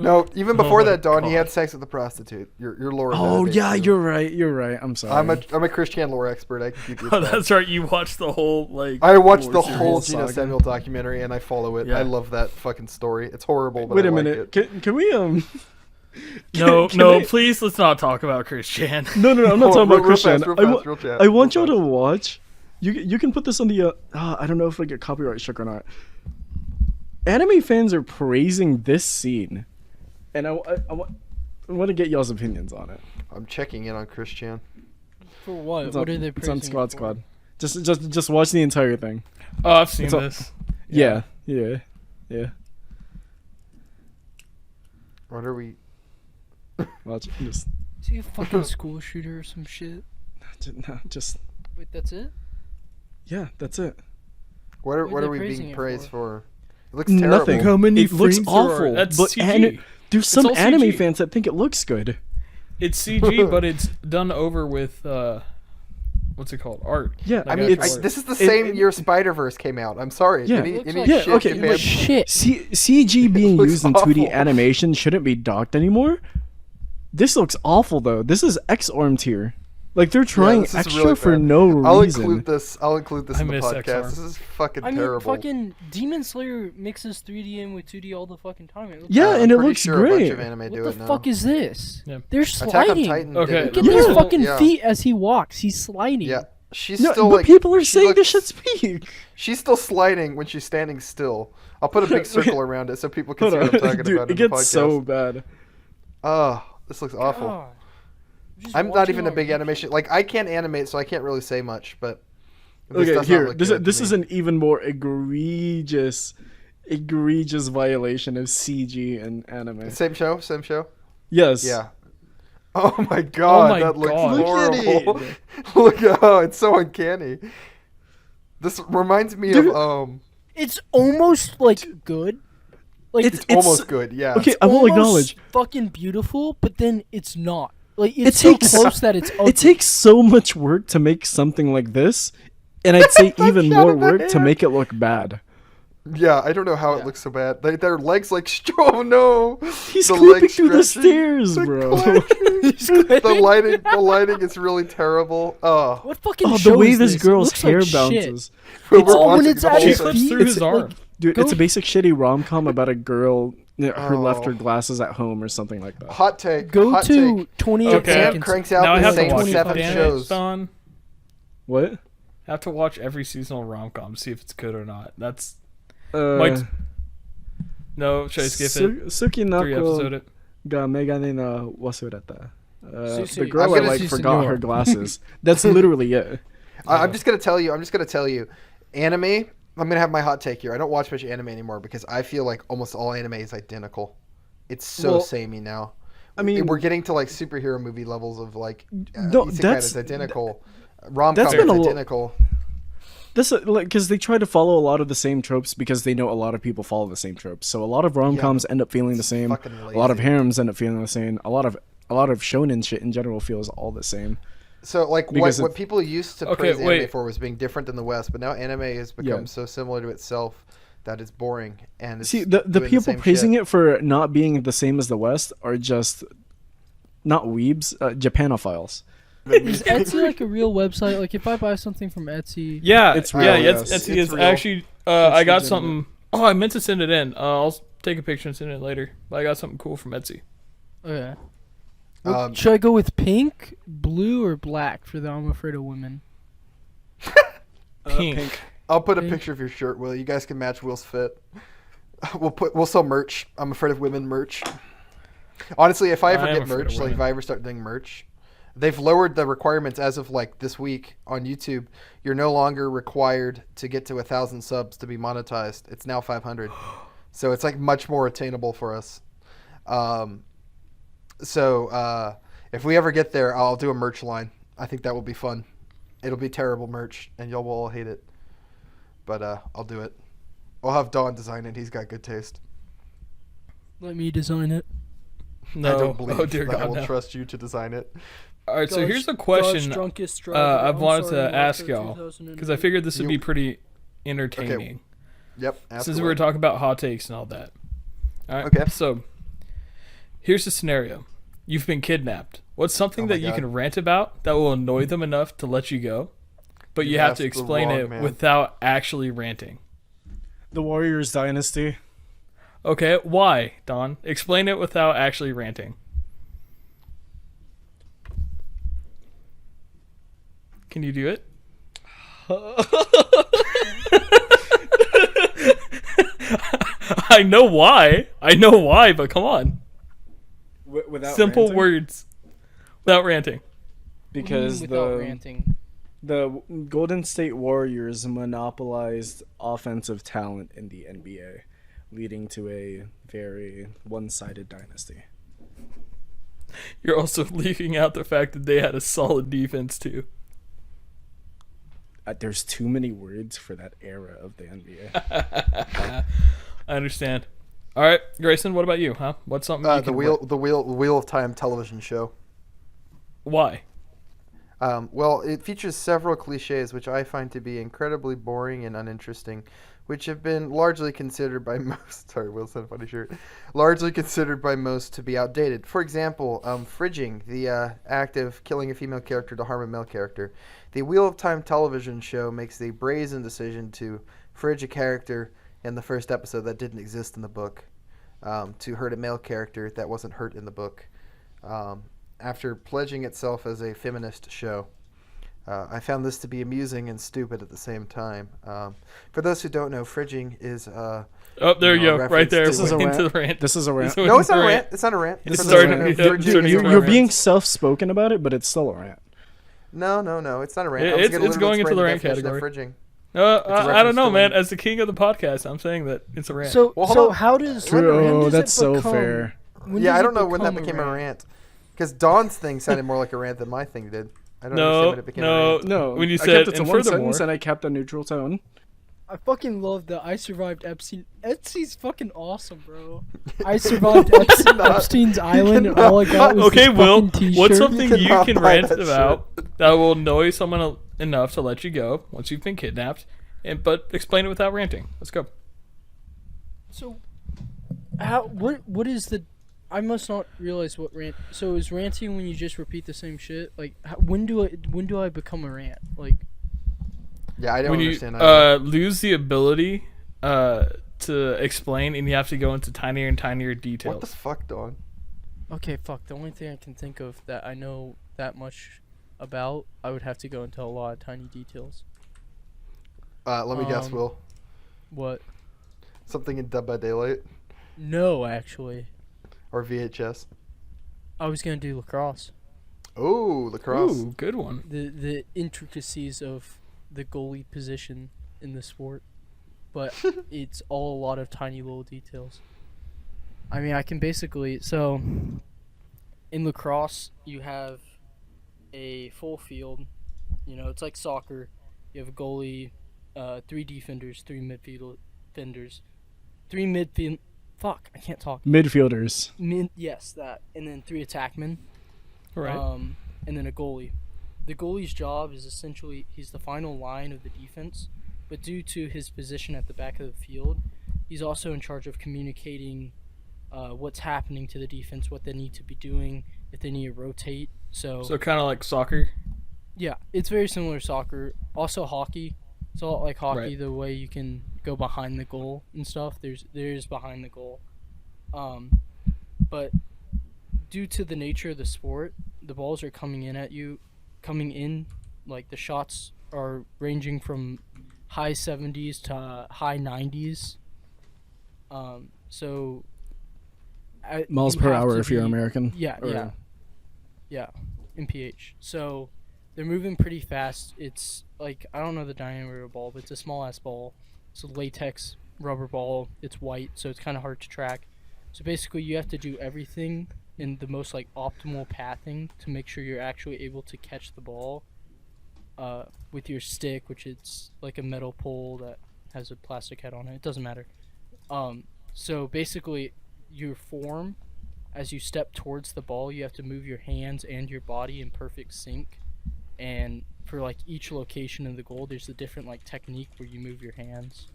S1: No, even before
S2: Oh my
S1: that, Dawn, he
S2: God.
S1: had sex with a prostitute. Your lore is out
S3: Oh
S1: of date,
S3: yeah,
S1: too.
S3: you're right. You're right. I'm sorry.
S1: I'm a Christian lore expert. I can keep you.
S2: Oh, that's right. You watched the whole like.
S1: I watched the
S2: lore
S1: whole
S2: series.
S1: Gina Samuel documentary and I follow it.
S2: Yeah.
S1: I love that fucking story. It's horrible, but
S3: Wait
S1: I
S3: a
S1: like
S3: minute.
S1: it.
S3: Can we
S2: No,
S3: can
S2: no,
S3: I-
S2: please let's not talk about Christian.
S3: No, I'm not
S1: Oh,
S3: talking about
S1: real
S3: Christian.
S1: fast, real
S3: I
S1: fast,
S3: wa-
S1: real chat,
S3: I
S1: real
S3: want y'all
S1: fast.
S3: to watch. You can put this on the. I don't know if I get copyright struck or not. Anime fans are praising this scene, and I want to get y'all's opinions on it.
S1: I'm checking in on Christian.
S4: For what?
S3: It's
S4: What
S3: on,
S4: are they
S3: it's on
S4: praising
S3: Squad
S4: it for?
S3: Squad. Just watch the entire thing.
S2: Oh, I've seen
S3: It's all-
S2: this.
S3: Yeah.
S1: What are we?
S3: Watch. Just
S4: Is he a fucking school shooter or some shit? Wait, that's it?
S3: yeah. That's it.
S1: What are
S4: What are they
S1: we
S4: praising
S1: being
S4: it
S1: praised
S4: for?
S1: for? It looks terrible.
S3: Nothing.
S2: How many
S3: It looks
S2: frames there are?
S3: awful.
S2: That's
S3: but
S2: CG.
S3: there's some
S2: all
S3: anime
S2: CG.
S3: fans that think it looks good.
S2: It's CG, but it's done over with what's it called? Art.
S3: Yeah,
S2: Like
S1: I mean,
S2: actual art.
S1: this is the same
S3: it-
S1: year Spider-Verse came out. I'm sorry.
S3: Yeah.
S1: Any,
S4: It looks
S1: any
S4: like
S3: Yeah,
S1: shit
S3: okay,
S1: compared
S3: like-
S1: to-
S4: Shit.
S3: CG being
S1: looks
S3: used in 2D
S1: awful.
S3: animation shouldn't be docked anymore. This looks awful though. This is X-Arm tier. Like they're trying
S1: this is
S3: extra
S1: really
S3: for
S1: bad.
S3: no
S1: I'll
S3: reason.
S1: include this. I'll include this
S2: I
S1: in the
S2: miss
S1: podcast.
S2: X-Arm.
S1: This is fucking
S4: I mean,
S1: terrible.
S4: fucking Demon Slayer mixes 3D in with 2D all the fucking time. It looks
S3: Yeah,
S1: I'm
S3: and it
S1: pretty
S3: looks
S1: sure A bunch
S3: great.
S1: of anime
S4: What
S1: do
S4: the
S1: it now.
S4: fuck is this?
S2: Yeah.
S4: They're
S1: Attack on
S4: sliding.
S1: Titan.
S2: Okay,
S1: did it
S4: Look at
S1: really
S4: his
S1: well.
S4: fucking
S1: Yeah.
S4: feet as he walks. He's sliding.
S1: Yeah, she's
S3: No,
S1: still
S3: but
S1: like.
S3: people are
S1: she
S3: saying this
S1: looks-
S3: shit's peak.
S1: She's still sliding when she's standing still. I'll put a big circle around it so people can
S3: Hold
S1: see
S3: on,
S1: what I'm talking
S3: dude,
S1: about
S3: it
S1: in the
S3: gets
S1: podcast.
S3: so bad.
S1: Oh, this looks awful.
S4: God. Just
S1: I'm not
S4: watching
S1: even a
S4: on
S1: big
S4: YouTube.
S1: animation. Like I can't animate, so I can't really say much. But this
S3: Okay,
S1: does not
S3: here.
S1: look
S3: This
S1: good to
S3: this
S1: me.
S3: is an even more egregious violation of CG and anime.
S1: Same show. Same show.
S3: Yes.
S1: Yeah. Oh my god,
S2: my
S1: that looks
S2: God.
S3: Look at
S1: horrible. Look at oh, it's so uncanny. This reminds me
S3: Dude.
S1: of
S4: It's almost like good. Like
S3: It's
S1: almost good. Yeah.
S3: Okay, I will
S4: almost
S3: acknowledge.
S4: fucking beautiful, but then it's not. Like it's
S3: It takes-
S4: so close that it's ugly.
S3: It takes so much work to make something like this, and I'd say even
S1: shot
S3: more
S1: in the
S3: work to
S1: hair.
S3: make it look bad.
S1: Yeah, I don't know how it looks so bad. Their legs like oh no.
S3: He's
S1: The
S3: clipping
S1: leg
S3: through the
S1: stretching,
S3: stairs,
S1: the
S3: bro.
S1: clapping. the lighting is really terrible. Oh.
S4: What fucking
S3: Oh,
S4: show
S3: the way
S4: is
S3: this
S4: It
S3: girl's
S4: looks like
S3: hair
S4: shit.
S3: bounces.
S1: We're
S4: Oh, when
S1: watching
S4: it's
S1: the
S4: at
S1: whole
S2: She
S4: his
S1: thing.
S2: flips
S4: feet,
S2: through
S3: it's
S2: his
S3: like-
S2: arm.
S3: Dude,
S4: Go-
S3: it's a basic shitty rom-com about a girl who left her
S1: Oh.
S3: glasses at home or something like that.
S1: Hot take.
S4: Go
S1: hot
S4: to
S1: take.
S4: 28
S2: Okay.
S1: Sam
S4: seconds.
S1: cranks out
S2: Now I
S1: the
S2: have to
S1: same
S2: watch it.
S1: 7
S2: Damn it,
S1: shows.
S2: Don.
S3: What?
S2: I have to watch every seasonal rom-com to see if it's good or not. That's
S3: Uh,
S2: Mike's- no. Should I skip it? 3 episode
S3: Sukinako
S2: it.
S3: meganin wasureta. The
S4: Sushi.
S3: girl
S1: I'm
S3: I
S1: gonna
S3: like
S4: see
S3: forgot
S4: senor.
S3: her glasses. That's literally it.
S1: I'm just gonna tell you, anime. I'm gonna have my hot take here. I don't watch much anime anymore because I feel like almost all anime is identical. It's so
S3: Well,
S1: samey now.
S3: I mean,
S1: we're getting to like superhero movie levels of like
S3: No,
S1: isekai
S3: that's-
S1: is identical. Rom-com
S3: that's
S1: is
S3: been a lo-
S1: identical.
S3: This like because they try to follow a lot of the same tropes because they know a lot of people follow the same tropes. So a lot of rom-coms end up feeling the same.
S1: fucking
S3: A lot of
S1: lazy.
S3: harems end up feeling the same. A lot of shonen shit in general feels all the same.
S1: So like
S3: Because
S1: what people used to
S2: Okay,
S1: praise anime
S2: wait.
S1: for was being different than the West, but now anime has become
S3: Yeah.
S1: so similar to itself that it's boring. And it's
S3: See, the
S1: doing
S3: people
S1: same
S3: praising
S1: shit.
S3: it for not being the same as the West are just not weebs, Japanophiles.
S4: Is Etsy like a real website? Like if I buy something from Etsy,
S2: Yeah,
S3: It's
S2: yeah,
S3: real,
S2: yes.
S3: yes.
S2: Etsy
S1: It's
S2: is
S1: real.
S2: actually. I got
S3: legitimate.
S2: something. Oh, I meant to send it in. I'll take a picture and send it later. But I got something cool from Etsy.
S4: okay.
S1: Um,
S4: Should I go with pink, blue, or black for the I'm Afraid of Women?
S2: Pink.
S1: I'll put a
S4: Pink.
S1: picture of your shirt, Will. You guys can match Will's fit. We'll sell merch. I'm afraid of women merch. Honestly, if I ever
S2: I am
S1: get
S2: afraid of
S1: merch, like if
S2: women.
S1: I ever start doing merch, they've lowered the requirements as of like this week on YouTube. You're no longer required to get to 1,000 subs to be monetized. It's now 500, so it's like much more attainable for us. So if we ever get there, I'll do a merch line. I think that will be fun. It'll be terrible merch, and y'all will all hate it. But I'll do it. I'll have Don design it. He's got good taste.
S4: Let me design it.
S2: No.
S1: I don't believe
S2: Oh dear
S1: that I
S2: God,
S1: will
S2: no.
S1: trust you to design it.
S2: All right, so
S4: God's-
S2: here's a
S4: God's
S2: question
S4: drunkest driver.
S2: I've
S4: I'm
S2: wanted
S4: sorry,
S2: to
S4: Martha,
S2: ask y'all because I
S4: 2008.
S2: figured this would be
S1: You-
S2: pretty entertaining.
S1: Yep. ask
S2: Since we
S1: away.
S2: were talking about hot takes and all that. All right.
S1: Okay.
S2: So here's the scenario: you've been kidnapped. What's something
S1: Oh my
S2: that you
S1: God.
S2: can rant about that will annoy them enough to let you go, but you
S1: You
S2: have
S1: asked
S2: to
S1: the
S2: explain
S1: wrong
S2: it
S1: man.
S2: without actually ranting?
S3: The Warriors dynasty.
S2: Okay, why, Don? Explain it without actually ranting. Can you do it? I know why, but come on.
S3: Without
S2: Simple
S3: ranting?
S2: words. Without ranting.
S3: Because
S4: without
S3: the
S4: ranting.
S3: the Golden State Warriors monopolized offensive talent in the NBA, leading to a very one-sided dynasty.
S2: You're also leaving out the fact that they had a solid defense too.
S3: There's too many words for that era of the NBA.
S2: I understand. All right, Grayson, what about you? Huh? What's something you
S1: The
S2: can
S1: Wheel of Time television show.
S2: Why?
S1: Well, it features several cliches which I find to be incredibly boring and uninteresting, which have been largely considered by most. Sorry, Will sent a funny shirt. Largely considered by most to be outdated. For example, fridging, the act of killing a female character to harm a male character. The Wheel of Time television show makes the brazen decision to fridge a character in the first episode that didn't exist in the book, to hurt a male character that wasn't hurt in the book. After pledging itself as a feminist show. I found this to be amusing and stupid at the same time. For those who don't know, fridging is...
S2: Oh, there
S1: You
S2: you
S1: know,
S2: go.
S1: reference
S2: Right there.
S3: This is a
S2: Went into
S3: rant.
S2: the rant.
S3: This is a rant.
S2: This
S1: no, it's not
S2: went
S1: a
S2: into
S1: rant. It's not a rant.
S2: This
S1: For
S2: is
S1: those who
S2: starting-
S1: don't know,
S2: yeah,
S1: fridging
S2: starting
S1: is
S2: to
S1: a
S2: rant.
S3: You're
S1: reference-
S3: being self-spoken about it, but it's still a rant.
S1: No. It's not a rant.
S2: It-
S1: I was
S2: it's-
S1: gonna
S2: it's
S1: literally
S2: going into
S1: explain
S2: the rant
S1: definition of
S2: category.
S1: Fridging.
S2: I don't know,
S1: reference
S2: man.
S1: to
S2: As the king of the podcast, I'm saying that it's a rant.
S4: So,
S1: Well, hold
S4: so
S1: on.
S4: how does when
S3: True,
S4: does
S3: that's
S4: it
S3: so
S4: become-
S3: fair.
S4: when
S1: Yeah,
S4: does
S1: I
S4: it
S1: don't know when that
S4: become
S1: became a rant. Because Don's thing sounded more like a rant than my thing did. I don't understand
S2: no,
S1: when it became a
S2: no.
S1: rant.
S3: No,
S2: When you
S3: I
S2: said,
S3: kept it to
S2: and
S3: one
S2: furthermore,
S3: sentence and I kept a neutral tone.
S4: I fucking love that I survived Epstein. Etsy's fucking awesome, bro. I survived Epstein's island, and all I got was
S2: okay,
S4: this
S2: Will,
S4: fucking t-shirt.
S2: what's something you
S1: cannot
S2: can
S1: buy
S2: rant
S1: that
S2: about that will annoy someone enough to let you go once you've been kidnapped? But explain it without ranting. Let's go.
S4: So, what is the? I must not realize what rant. So is ranting when you just repeat the same shit? Like, when do I become a rant? Like,
S1: Yeah, I don't
S2: When you
S1: understand either.
S2: lose the ability to explain, and you have to go into tinier and tinier details.
S1: What the fuck, Don?
S4: okay, fuck. The only thing I can think of that I know that much about, I would have to go into a lot of tiny details.
S1: Let me guess, Will.
S4: What?
S1: Something in Dead by Daylight
S4: No, actually.
S1: or VHS.
S4: I was gonna do lacrosse.
S1: Oh, lacrosse.
S2: Ooh, good one.
S4: The intricacies of the goalie position in the sport, but it's all a lot of tiny little details. I mean, I can basically in lacrosse you have a full field. You know, it's like soccer. You have a goalie, 3 defenders, 3 midfielders, 3 midfield. Fuck, I can't talk.
S3: Midfielders.
S4: Yes, that, and then 3 attackmen.
S2: Right.
S4: And then a goalie. The goalie's job is essentially he's the final line of the defense, but due to his position at the back of the field, he's also in charge of communicating what's happening to the defense, what they need to be doing, if they need to rotate. So
S2: kind of like soccer.
S4: Yeah, it's very similar to soccer. Also hockey. It's a lot like hockey,
S2: Right.
S4: the way you can go behind the goal and stuff. There's behind the goal. But due to the nature of the sport, the balls are coming in, like the shots are ranging from high 70s to high 90s. So
S3: Miles
S4: you
S3: per
S4: have
S3: hour
S4: to
S3: if you're
S4: be-
S3: American.
S4: Yeah, MPH. So they're moving pretty fast. It's like, I don't know the diameter of the ball, but it's a small ass ball. It's a latex rubber ball. It's white, so it's kind of hard to track. So basically, you have to do everything in the most like optimal pathing to make sure you're actually able to catch the ball with your stick, which is like a metal pole that has a plastic head on it. It doesn't matter. So basically, your form, as you step towards the ball, you have to move your hands and your body in perfect sync. And for like each location of the goal, there's a different like technique where you move your hands.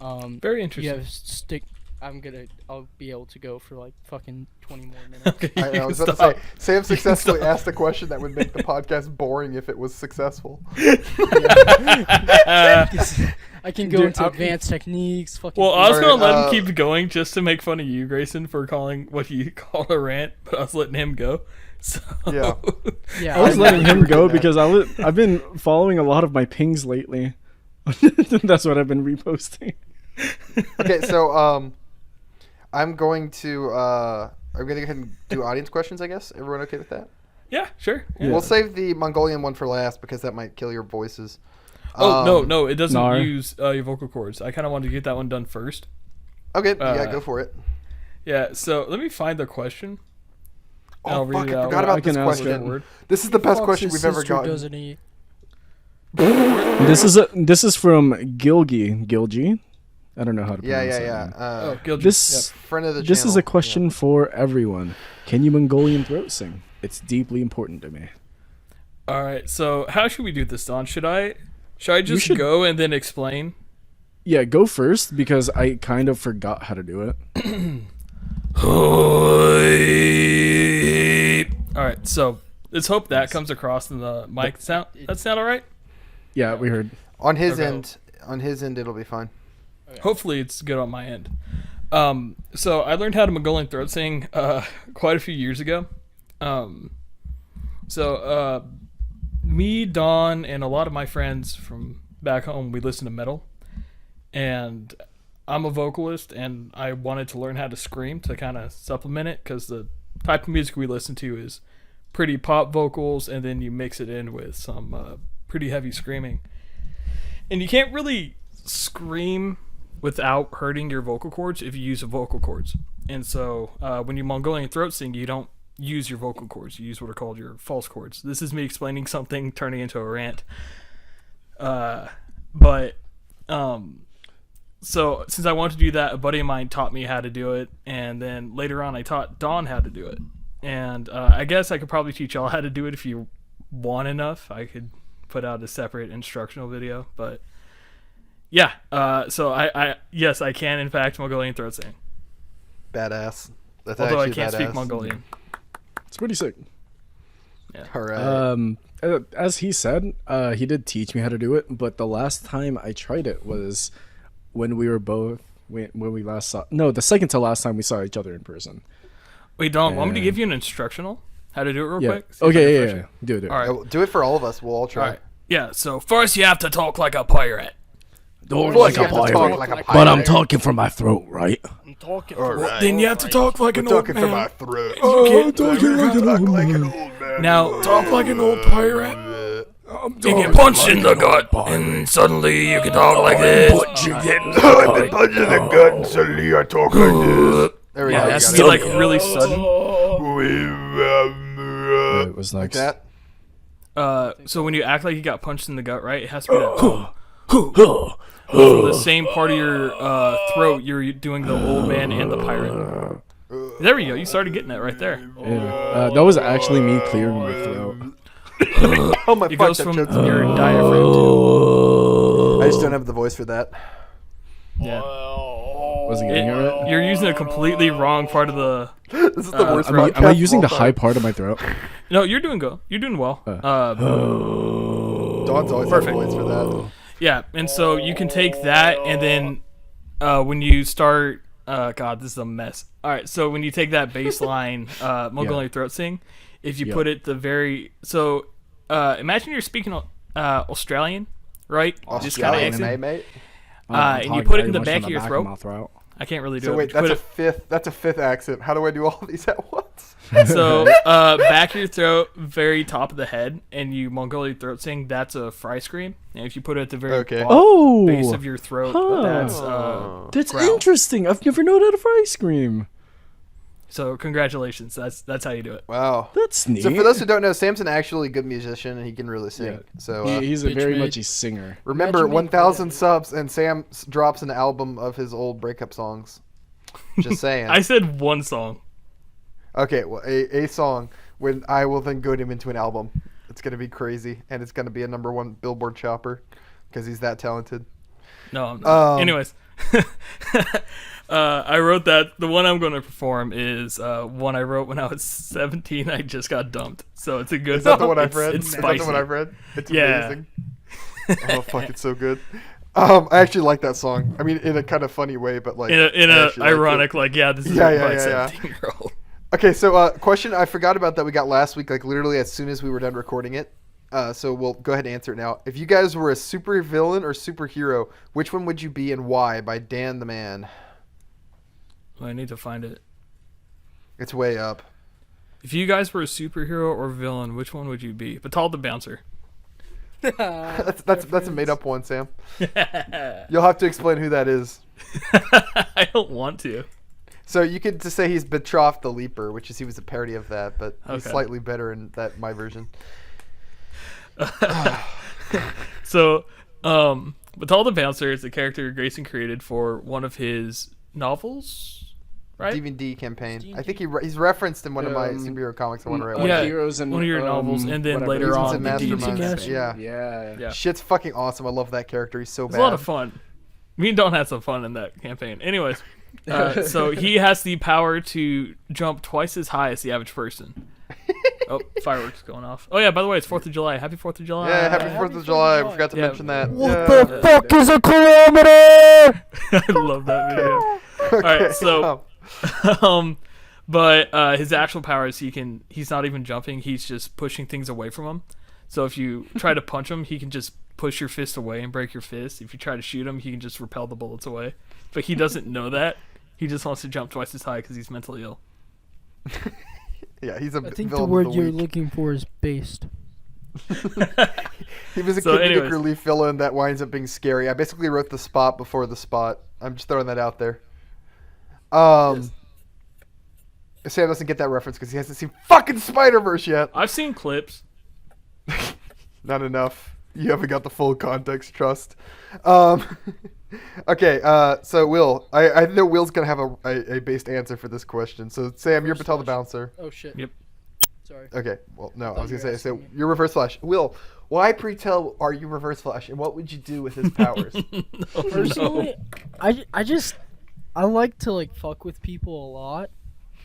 S2: Very interesting.
S4: You have stick. I'll be able to go for like fucking 20 more minutes.
S2: Okay,
S1: I was about to say, Sam successfully asked a question that would make the podcast boring if it was successful.
S4: I can go into advanced techniques. Fucking.
S2: Well, I was
S1: Alright,
S2: gonna let him keep going just to make fun of you, Grayson, for calling what you call a rant, but I was letting him go. So
S1: Yeah.
S4: Yeah,
S3: I was
S1: I'm
S3: letting
S1: not
S3: him go
S1: that.
S3: because I've been following a lot of my pings lately. That's what I've been reposting.
S1: Okay, so I'm going to go ahead and do audience questions, I guess. Everyone okay with that?
S2: yeah, sure. Yeah.
S1: We'll save the Mongolian one for last because that might kill your voices.
S2: Oh no, it doesn't
S3: Nar.
S2: use your vocal cords. I kind of wanted to get that one done first.
S1: Okay, yeah, go for it.
S2: Yeah, so let me find the question.
S1: Oh,
S2: I'll read
S1: fuck,
S2: it
S1: I
S2: out.
S1: forgot
S3: I
S1: about this
S3: can ask
S1: question.
S2: Word.
S1: This is the best
S4: Fuck's
S1: question
S4: his
S1: we've ever
S4: sister
S1: gotten.
S4: doesn't eat.
S3: This is from Gilgy. I don't know how to pronounce that
S1: Yeah.
S3: name.
S2: Oh, Gilgy.
S3: This
S1: Friend of the
S3: this is
S1: channel.
S3: a question for everyone. Can you Mongolian throat sing? It's deeply important to me.
S2: All right, so how should we do this, Don? Should I just
S3: should-
S2: go and then explain?
S3: Yeah, go first because I kind of forgot how to do it.
S2: All right, so let's hope that comes across in the mic sound. That sound all right?
S3: Yeah, we heard.
S1: On his
S2: Okay.
S1: end, it'll be fine.
S2: Hopefully it's good on my end. So I learned how to Mongolian throat sing quite a few years ago. Me, Don, and a lot of my friends from back home, we listen to metal. And I'm a vocalist, and I wanted to learn how to scream to kind of supplement it, because the type of music we listen to is pretty pop vocals, and then you mix it in with some pretty heavy screaming. And you can't really scream without hurting your vocal cords if you use the vocal cords. And so when you Mongolian throat sing, you don't use your vocal cords. You use what are called your false cords. This is me explaining something, turning into a rant. So since I wanted to do that, a buddy of mine taught me how to do it, and then later on I taught Dawn how to do it. And I guess I could probably teach y'all how to do it if you want enough. I could put out a separate instructional video, but yeah. So I yes, I can in fact Mongolian throat sing,
S1: Badass. That's
S2: although I
S1: actually
S2: can't speak
S1: badass.
S2: Mongolian.
S3: It's pretty sick.
S1: All right.
S3: As he said, he did teach me how to do it, but the last time I tried it was when we were both when we last saw. No, the second to last time we saw each other in person.
S2: Wait, Dawn, want me to give you an instructional how to do it real
S3: Yeah.
S2: quick? See if I
S3: Okay.
S2: can
S3: Yeah.
S2: refresh
S3: Yeah.
S2: it.
S3: Do it.
S2: All right.
S1: Do it for all of us. We'll all try.
S2: All right. Yeah. So first you have to talk like a pirate.
S3: Talk
S1: Well,
S3: like
S1: you
S3: a
S1: have to talk
S3: pirate.
S1: like a
S3: But I'm
S1: pirate.
S3: talking from my throat, right?
S4: I'm talking.
S1: Alright.
S2: Then you have to talk like an
S1: We're
S2: old
S1: talking from our
S2: man.
S1: throat.
S3: Oh, talking like an old
S1: like an
S3: man.
S1: old man.
S2: Now
S5: Talk like an old pirate.
S3: I'm
S5: You
S3: talking
S5: get punched
S3: like
S5: in the
S3: an old
S5: gut,
S3: pirate.
S5: and suddenly you can talk like this.
S3: Punch you get in the
S1: I've been
S3: gut.
S1: punched in the gut and suddenly I talk like this. There we
S2: Yeah,
S1: go.
S2: it
S1: you
S2: has
S1: got
S2: to be
S1: it.
S2: like really sudden.
S3: It was
S1: Like
S3: next.
S1: that.
S2: So when you act like you got punched in the gut, right? It has to be that. From the same part of your throat, you're doing the old man and the pirate. There we go. You started getting it right there.
S3: Yeah. That was actually me clearing my throat.
S1: Oh my
S2: It
S1: fuck,
S2: goes
S1: that
S2: from
S1: choked
S2: your
S1: me.
S2: diaphragm too.
S1: I just don't have the voice for that.
S2: Yeah.
S3: Wasn't getting it right.
S2: You're using a completely wrong part of the.
S1: This is the worst
S3: Am I
S1: podcast
S3: using the
S1: of all
S3: high
S1: time.
S3: part of my throat?
S2: No, you're doing good. You're doing well.
S1: Dawn's always had the voice for that.
S2: Yeah, and so you can take that, and then when you start, God, this is a mess. All right, so when you take that bass line, Mongolian throat sing, if you put it imagine you're speaking Australian, right? Just kind of
S1: Australian,
S2: accent.
S1: mate.
S2: And you put it in the back of your throat.
S3: throat.
S2: I can't really do
S1: So
S2: it.
S1: wait,
S2: but you
S1: that's
S2: put
S1: a fifth. That's a fifth accent. How do I do all these at once?
S2: So, back of your throat, very top of the head, and you Mongolian throat sing, that's a fry scream. And if you put it at the very base of your throat, that's
S3: That's
S2: growl.
S3: interesting. I've never known how to fry scream.
S2: So, congratulations. That's how you do it.
S1: Wow.
S3: That's neat.
S1: So for those who don't know, Sam's an actually good musician and he can really sing.
S3: Yeah.
S1: So
S3: He's a very much a singer.
S1: remember,
S4: Imagine me
S1: 1,000
S4: playing.
S1: subs and Sam drops an album of his old breakup songs. Just saying.
S2: I said one song.
S1: Okay, well, a song when I will then goad him into an album. It's gonna be crazy, and it's gonna be a #1 Billboard chopper because he's that talented.
S2: No, I'm not.
S1: Um,
S2: Anyways. I wrote that. The one I'm going to perform is one I wrote when I was 17. I just got dumped. So it's a good
S1: Is that the
S2: one.
S1: one I've read?
S2: It's
S1: Is that
S2: spicy.
S1: the one I've read? It's
S2: Yeah.
S1: amazing. Oh fuck, it's so good. I actually like that song. I mean, in a kind of funny way, but like
S2: In
S1: I
S2: a
S1: actually like
S2: ironic,
S1: it.
S2: like, yeah, this is
S1: Yeah,
S2: written by
S1: yeah,
S2: a
S1: yeah.
S2: 17-year-old.
S1: Okay, so question I forgot about that we got last week, like literally as soon as we were done recording it. So we'll go ahead and answer it now. If you guys were a super villain or superhero, which one would you be and why? By Dan the Man.
S2: Well, I need to find it.
S1: It's way up.
S2: If you guys were a superhero or villain, which one would you be? Batal the Bouncer.
S1: That's a made up one, Sam. You'll have to explain who that is.
S2: I don't want to.
S1: So you could just say he's Betroth the Leaper, which is he was a parody of that, but he's
S2: Okay.
S1: slightly better in that my version.
S2: So, Batal the Bouncer is the character Grayson created for one of his novels, right?
S1: D&D campaign. I think he's referenced in one of my superhero comics. I want to write.
S2: Yeah,
S3: Heroes and
S2: one of your novels, and then
S3: whatever.
S2: later
S1: Reasons
S2: on,
S1: and
S2: the D&D
S1: Masterminds.
S2: campaign.
S1: Yeah.
S3: Yeah.
S1: Shit's fucking awesome. I love that character. He's so
S2: It's
S1: bad.
S2: a lot of fun. Me and Don had some fun in that campaign. Anyways, so he has the power to jump twice as high as the average person. Oh, fireworks going off. Oh yeah, by the way, it's 4th of July. Happy 4th of July.
S1: Yeah, happy
S4: Happy
S1: 4th of
S4: 4th of
S1: July. I
S4: July.
S1: forgot to
S2: Yeah.
S1: mention that.
S4: What
S1: Yeah.
S4: the fuck is a kilometer?
S2: I love that video.
S1: Okay,
S2: Alright, so but his actual power is he's not even jumping, he's just pushing things away from him. So if you try to punch him, he can just push your fist away and break your fist. If you try to shoot him, he can just repel the bullets away. But he doesn't know that. He just wants to jump twice as high because he's mentally ill.
S1: Yeah, he's a
S4: I think the
S1: villain
S4: word
S1: of the
S4: you're
S1: week.
S4: looking for is based.
S1: He was a
S2: So
S1: comedic
S2: anyways.
S1: relief villain that winds up being scary. I basically wrote the spot before the spot. I'm just throwing that out there. Sam doesn't get that reference because he hasn't seen fucking Spider-Verse yet.
S2: I've seen clips.
S1: Not enough. You haven't got the full context, trust. Okay, so Will, I know Will's gonna have a based answer for this question. So Sam, you're
S4: Reverse
S1: Batal the
S4: Flash.
S1: Bouncer.
S4: Oh shit.
S2: Yep.
S4: Sorry.
S1: Okay, well no, I
S4: thought
S1: was
S4: you
S1: gonna
S4: were
S1: say, so
S4: asking me.
S1: you're Reverse Flash. Will, why pre-tell are you Reverse Flash, and what would you do with his powers?
S4: Personally, I like to like fuck with people a lot.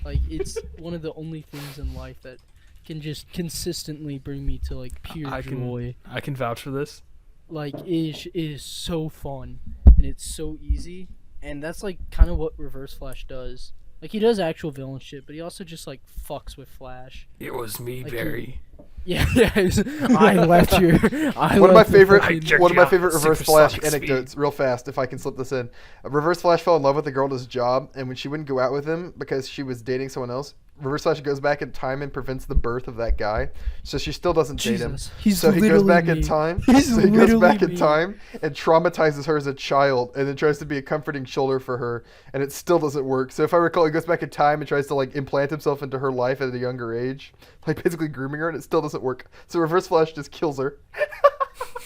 S4: Like it's one of the only things in life that can just consistently bring me to like pure joy.
S2: I can vouch for this.
S4: Like it is so fun and it's so easy, and that's like kind of what Reverse Flash does. Like he does actual villain shit, but he also just like fucks with Flash.
S2: It was me,
S4: Like
S2: Barry.
S4: Yeah, I left here.
S1: One of my favorite
S2: jerked
S1: one of my
S2: you
S1: favorite
S2: off.
S1: Reverse Flash
S2: Supersonic
S1: anecdotes, real fast, if I can slip this in. Reverse Flash fell in love with a girl at his job, and when she wouldn't go out with him because she was dating someone else, Reverse Flash goes back in time and prevents the birth of that guy, so she still doesn't date him.
S4: He's
S1: So he goes
S4: literally
S1: back in
S4: me.
S1: time.
S4: He's
S1: So he goes
S4: literally
S1: back in
S4: me.
S1: time and traumatizes her as a child, and then tries to be a comforting shoulder for her, and it still doesn't work. So if I recall, he goes back in time and tries to like implant himself into her life at a younger age, like basically grooming her, and it still doesn't work. So Reverse Flash just kills her.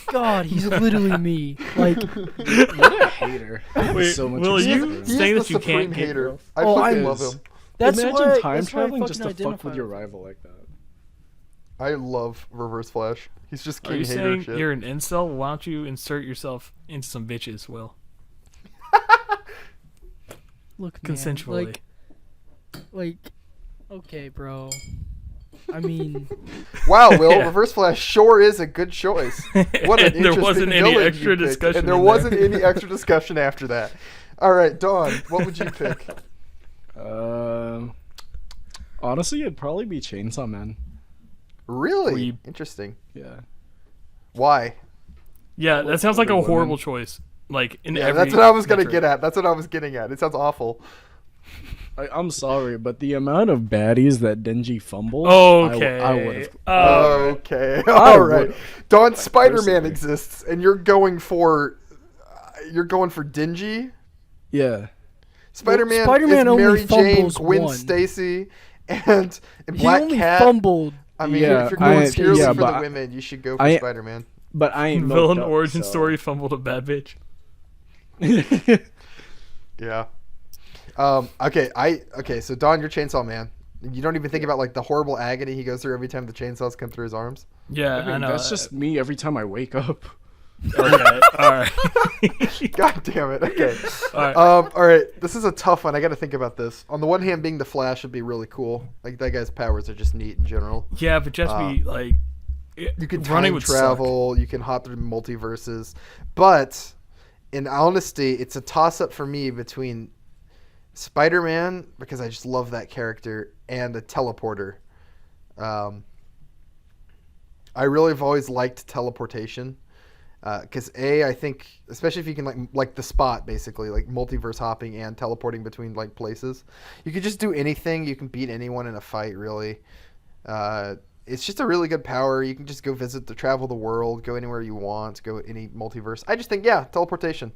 S4: God, he's literally me. Like,
S3: What a hater. I have
S2: Wait,
S3: so much
S2: Will,
S3: respect
S2: you
S3: for him.
S1: He is
S2: saying
S1: the
S2: that you can't
S1: supreme
S2: get
S1: hater.
S2: girls?
S1: I
S4: Oh,
S1: fucking
S3: I-
S1: love him.
S4: that's
S3: Imagine
S4: why,
S3: time
S4: that's why I
S3: traveling just to
S4: fucking
S3: fuck with
S4: identify
S3: your
S4: with him.
S3: rival like that.
S1: I love Reverse Flash. He's just
S2: Are
S1: king
S2: you
S1: hater
S2: saying
S1: shit.
S2: you're an incel? Why don't you insert yourself into some bitches, Will?
S4: Look, man,
S2: Consensually.
S4: like, okay, bro. I mean,
S1: Wow, Will,
S2: Yeah.
S1: Reverse Flash sure is a good choice. What an
S2: And there
S1: interesting
S2: wasn't any
S1: villain
S2: extra
S1: you picked.
S2: discussion
S1: And there
S2: in
S1: wasn't
S2: there.
S1: any extra discussion after that. All right, Dawn, what would you pick?
S3: Honestly, it'd probably be Chainsaw Man.
S1: Really?
S2: Weeb.
S1: Interesting.
S3: Yeah.
S1: Why?
S2: Yeah, that sounds like a
S3: Wonder
S2: horrible
S3: Woman.
S2: choice. Like in
S1: Yeah,
S2: every
S1: that's what I was gonna
S2: metric.
S1: get at. That's what I was getting at. It sounds awful.
S3: I'm sorry, but the amount of baddies that Denji fumbled,
S2: Okay.
S3: I would have.
S1: Okay. All right.
S3: would-
S1: Dawn, Spider-Man
S3: personally.
S1: exists, and you're going for Dingy.
S3: Yeah.
S1: Spider-Man,
S4: Spider-Man
S1: is
S4: only
S1: Mary Jane,
S4: fumbles
S1: Gwen
S4: one.
S1: Stacy, and
S4: he
S1: Black
S4: only
S1: Cat.
S4: fumbled.
S1: I mean,
S3: Yeah,
S1: if you're going
S3: I-
S1: purely
S3: yeah,
S1: for the
S3: but
S1: women, you should go for
S3: I-
S1: Spider-Man.
S3: But I ain't
S2: Villain
S3: milked up,
S2: origin
S3: so-
S2: story fumbled a bad bitch.
S1: Yeah. Okay. So Don, you're Chainsaw Man. You don't even think about like the horrible agony he goes through every time the chainsaws come through his arms.
S2: Yeah,
S3: I mean,
S2: know.
S3: that's just me every time I wake up.
S2: Okay. All right.
S1: God damn it. Okay.
S2: All right.
S1: All right. This is a tough one. I got to think about this. On the one hand, being the Flash would be really cool. Like that guy's powers are just neat in general.
S2: Yeah, but just be like
S1: You can
S2: running
S1: time
S2: would
S1: travel. You can hop through multiverses. But in honesty, it's a toss-up for me between Spider-Man, because I just love that character, and a teleporter. I really have always liked teleportation. Because I think, especially if you can like the Spot, basically like multiverse hopping and teleporting between like places, you can just do anything. You can beat anyone in a fight, really. It's just a really good power. You can just go travel the world, go anywhere you want, go any multiverse. I just think, yeah, teleportation.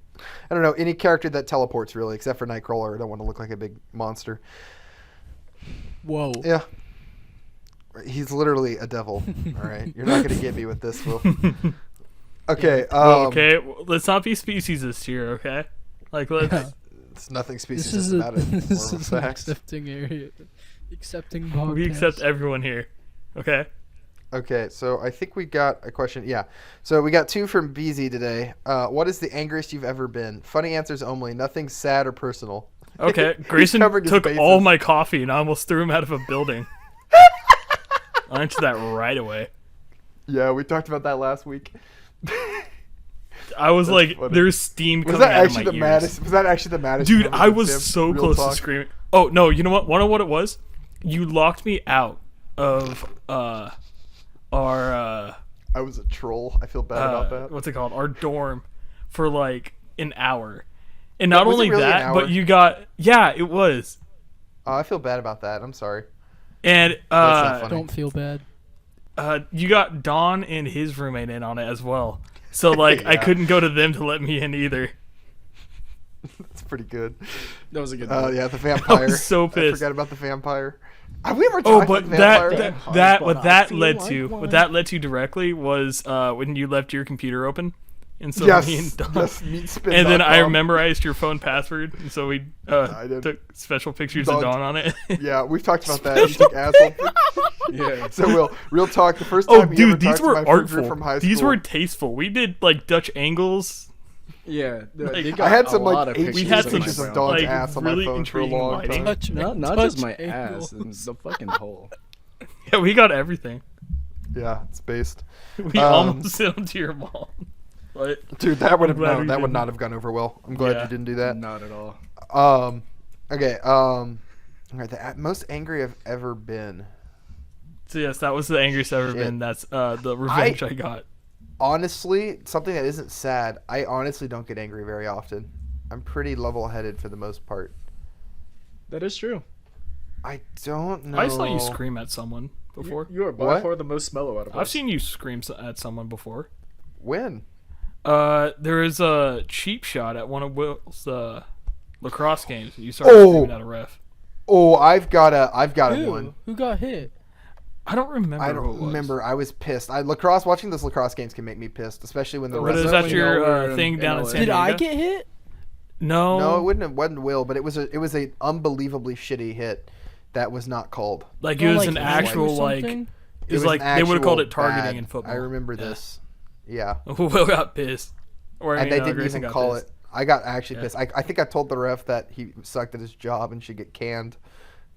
S1: I don't know any character that teleports really, except for Nightcrawler. I don't want to look like a big monster.
S4: Whoa.
S1: Yeah, he's literally a devil. All right, you're not gonna get me with this, Will. Okay.
S2: okay, well, let's not be speciesist here, okay? Like let's
S1: It's nothing
S4: This
S1: species
S4: is
S1: about it.
S4: this
S1: More
S4: is an
S1: fact.
S4: accepting area. Accepting
S2: we
S4: podcast.
S2: accept everyone here. Okay?
S1: Okay, so I think we got a question. Yeah. So we got two from BZ today. What is the angriest you've ever been? Funny answers only. Nothing sad or personal.
S2: Okay.
S1: He's
S2: Grayson
S1: covering his
S2: took
S1: bases.
S2: all my coffee and I almost threw him out of a building. I answered that right away.
S1: Yeah, we talked about that last week.
S2: I was like,
S1: funny.
S2: there's steam
S1: Was
S2: coming
S1: that
S2: out
S1: actually
S2: of
S1: the
S2: my ears.
S1: maddest? Was that actually the maddest?
S2: Dude,
S1: moment
S2: I
S1: with
S2: was
S1: Tim?
S2: so
S1: Real
S2: close
S1: talk?
S2: to screaming. Oh no, you know what? Wanna know what it was? You locked me out of our
S1: I was a troll. I feel bad about that.
S2: what's it called? Our dorm for like an hour. And not
S1: Was it
S2: only
S1: really an
S2: that,
S1: hour?
S2: but you got it was.
S1: Oh, I feel bad about that. I'm sorry.
S2: And
S1: That's not funny.
S4: Don't feel bad.
S2: you got Don and his roommate in on it as well. So like I
S1: Yeah.
S2: couldn't go to them to let me in either.
S1: That's pretty good.
S3: That was a good.
S1: Yeah, the vampire.
S2: so
S1: I
S2: pissed.
S1: forgot about the vampire. Have we ever
S2: Oh,
S1: talked
S2: but
S1: about the vampire?
S2: that
S3: but
S2: what
S3: I
S2: that
S3: feel
S2: led
S3: like
S2: to
S3: one.
S2: what that led to directly was when you left your computer open, and so
S1: Yes.
S2: me and Don,
S1: Yes. Meatspin.com.
S2: and then I memorized your phone password, and so we
S1: I did.
S2: took special pictures
S1: Don-
S2: of Dawn on it.
S1: Yeah, we've talked about that. You took asshole.
S3: Yeah.
S1: So, Will, real talk. The first time
S2: Oh,
S1: you ever
S2: dude, these
S1: talked to
S2: were
S1: my friend group
S2: artful.
S1: from high school.
S2: These were tasteful. We did like Dutch angles.
S3: Yeah.
S2: Like,
S3: they
S2: I
S3: got
S1: had some,
S3: a
S1: like,
S3: lot of
S1: eight
S3: pictures
S2: We had
S3: of
S2: some
S3: my
S1: pictures of
S3: brown
S1: Dawn's
S2: like
S3: hair.
S1: ass on my
S2: really
S1: phone for a
S2: intriguing
S1: long
S2: lighting.
S1: time.
S4: Touch,
S3: Not
S4: touch
S3: just my
S4: angles.
S3: ass and the fucking hole.
S2: Yeah, we got everything.
S1: Yeah, it's based.
S2: We almost sent them to your mom. But
S1: Dude, that would have
S2: glad
S1: no,
S2: we
S1: that would
S2: didn't.
S1: not have gone over well. I'm glad
S2: Yeah.
S1: you didn't do that.
S3: Not at all.
S1: Okay. All right. The most angry I've ever been.
S2: So yes, that was the angriest I've ever
S1: Shit.
S2: been. That's the revenge I got.
S1: Honestly, something that isn't sad. I honestly don't get angry very often. I'm pretty level-headed for the most part.
S3: That is true.
S1: I don't know.
S2: I saw you scream at someone before.
S3: You are by
S1: What?
S3: far the most mellow out of us.
S2: I've seen you scream at someone before.
S1: When?
S2: There is a cheap shot at one of Will's lacrosse games. You started screaming at a ref.
S1: Oh, I've got
S4: Ew,
S1: one.
S4: who got hit?
S2: I don't remember.
S1: I
S2: who it
S1: don't
S2: was.
S1: remember. I was pissed. Watching those lacrosse games can make me pissed, especially when the
S2: But
S1: refs.
S2: is
S3: that
S2: that
S3: when
S2: your
S3: y'all were
S2: thing
S3: in
S2: down in
S3: LA?
S2: San
S4: Did
S2: Diego?
S4: I get hit?
S2: No.
S1: No, it wasn't Will, but it was a unbelievably shitty hit that was not called.
S2: Like it was
S4: Like
S2: an
S4: hit or
S2: actual like.
S4: something?
S2: It was
S1: an
S2: like they would have called
S1: actual
S2: it targeting
S1: bad.
S2: in football.
S1: I remember
S2: Yeah.
S1: this. Yeah.
S2: Will got pissed. Or,
S1: And
S2: you
S1: they
S2: know,
S1: didn't
S2: Grayson
S1: even
S2: got
S1: call
S2: pissed.
S1: it. I got actually
S2: Yeah.
S1: pissed. I think I told the ref that he sucked at his job and should get canned.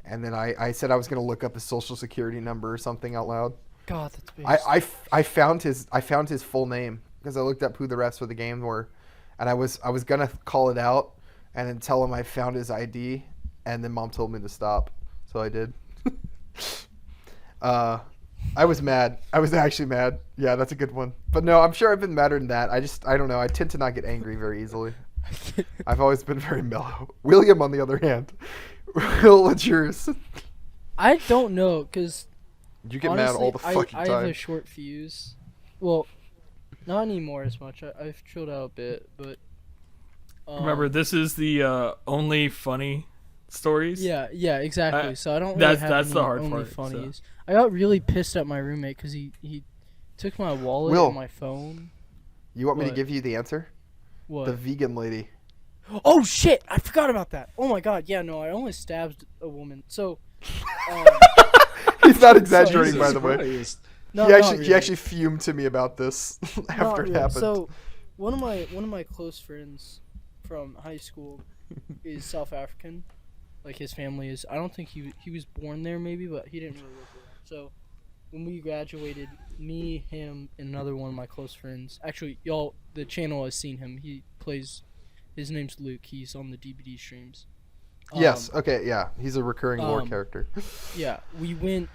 S1: And then I said I was going to look up his social security number or something out loud.
S4: God, that's big.
S1: I found his full name because I looked up who the refs for the game were, and I was gonna call it out and then tell him I found his ID, and then Mom told me to stop, so I did. I was mad. I was actually mad. Yeah, that's a good one. But no, I'm sure I've been madder than that. I don't know. I tend to not get angry very easily. I've always been very mellow. William, on the other hand, Will, what's yours?
S4: I don't know, because
S1: You get
S4: honestly,
S1: mad all the fucking
S4: I have a
S1: time.
S4: short fuse. Well, not anymore as much. I've chilled out a bit, but
S2: Remember, this is the only funny stories.
S4: Yeah, exactly. So I don't really
S2: that's-
S4: have
S2: that's
S4: any
S2: the hard
S4: only
S2: part, so.
S4: funnies. I got really pissed at my roommate because he took my wallet
S1: Will.
S4: and my phone.
S1: You want me to
S4: What?
S1: give you the answer?
S4: What?
S1: The vegan lady.
S4: Oh shit! I forgot about that. Oh my god. Yeah, no, I almost stabbed a woman. So,
S1: He's not exaggerating, by
S3: Jesus
S1: the way.
S3: Christ.
S4: no,
S1: he
S4: not
S1: actually
S4: really.
S1: fumed to me about this
S4: Not
S1: after it
S4: really.
S1: happened.
S4: So, one of my close friends from high school is South African. Like his family is. I don't think he was born there, maybe, but he didn't really live there. So, when we graduated, me, him, and another one of my close friends. Actually, y'all, the channel has seen him. He plays. His name's Luke. He's on the DBD streams.
S1: Yes. Okay. Yeah. He's a recurring lore character.
S4: Yeah, we went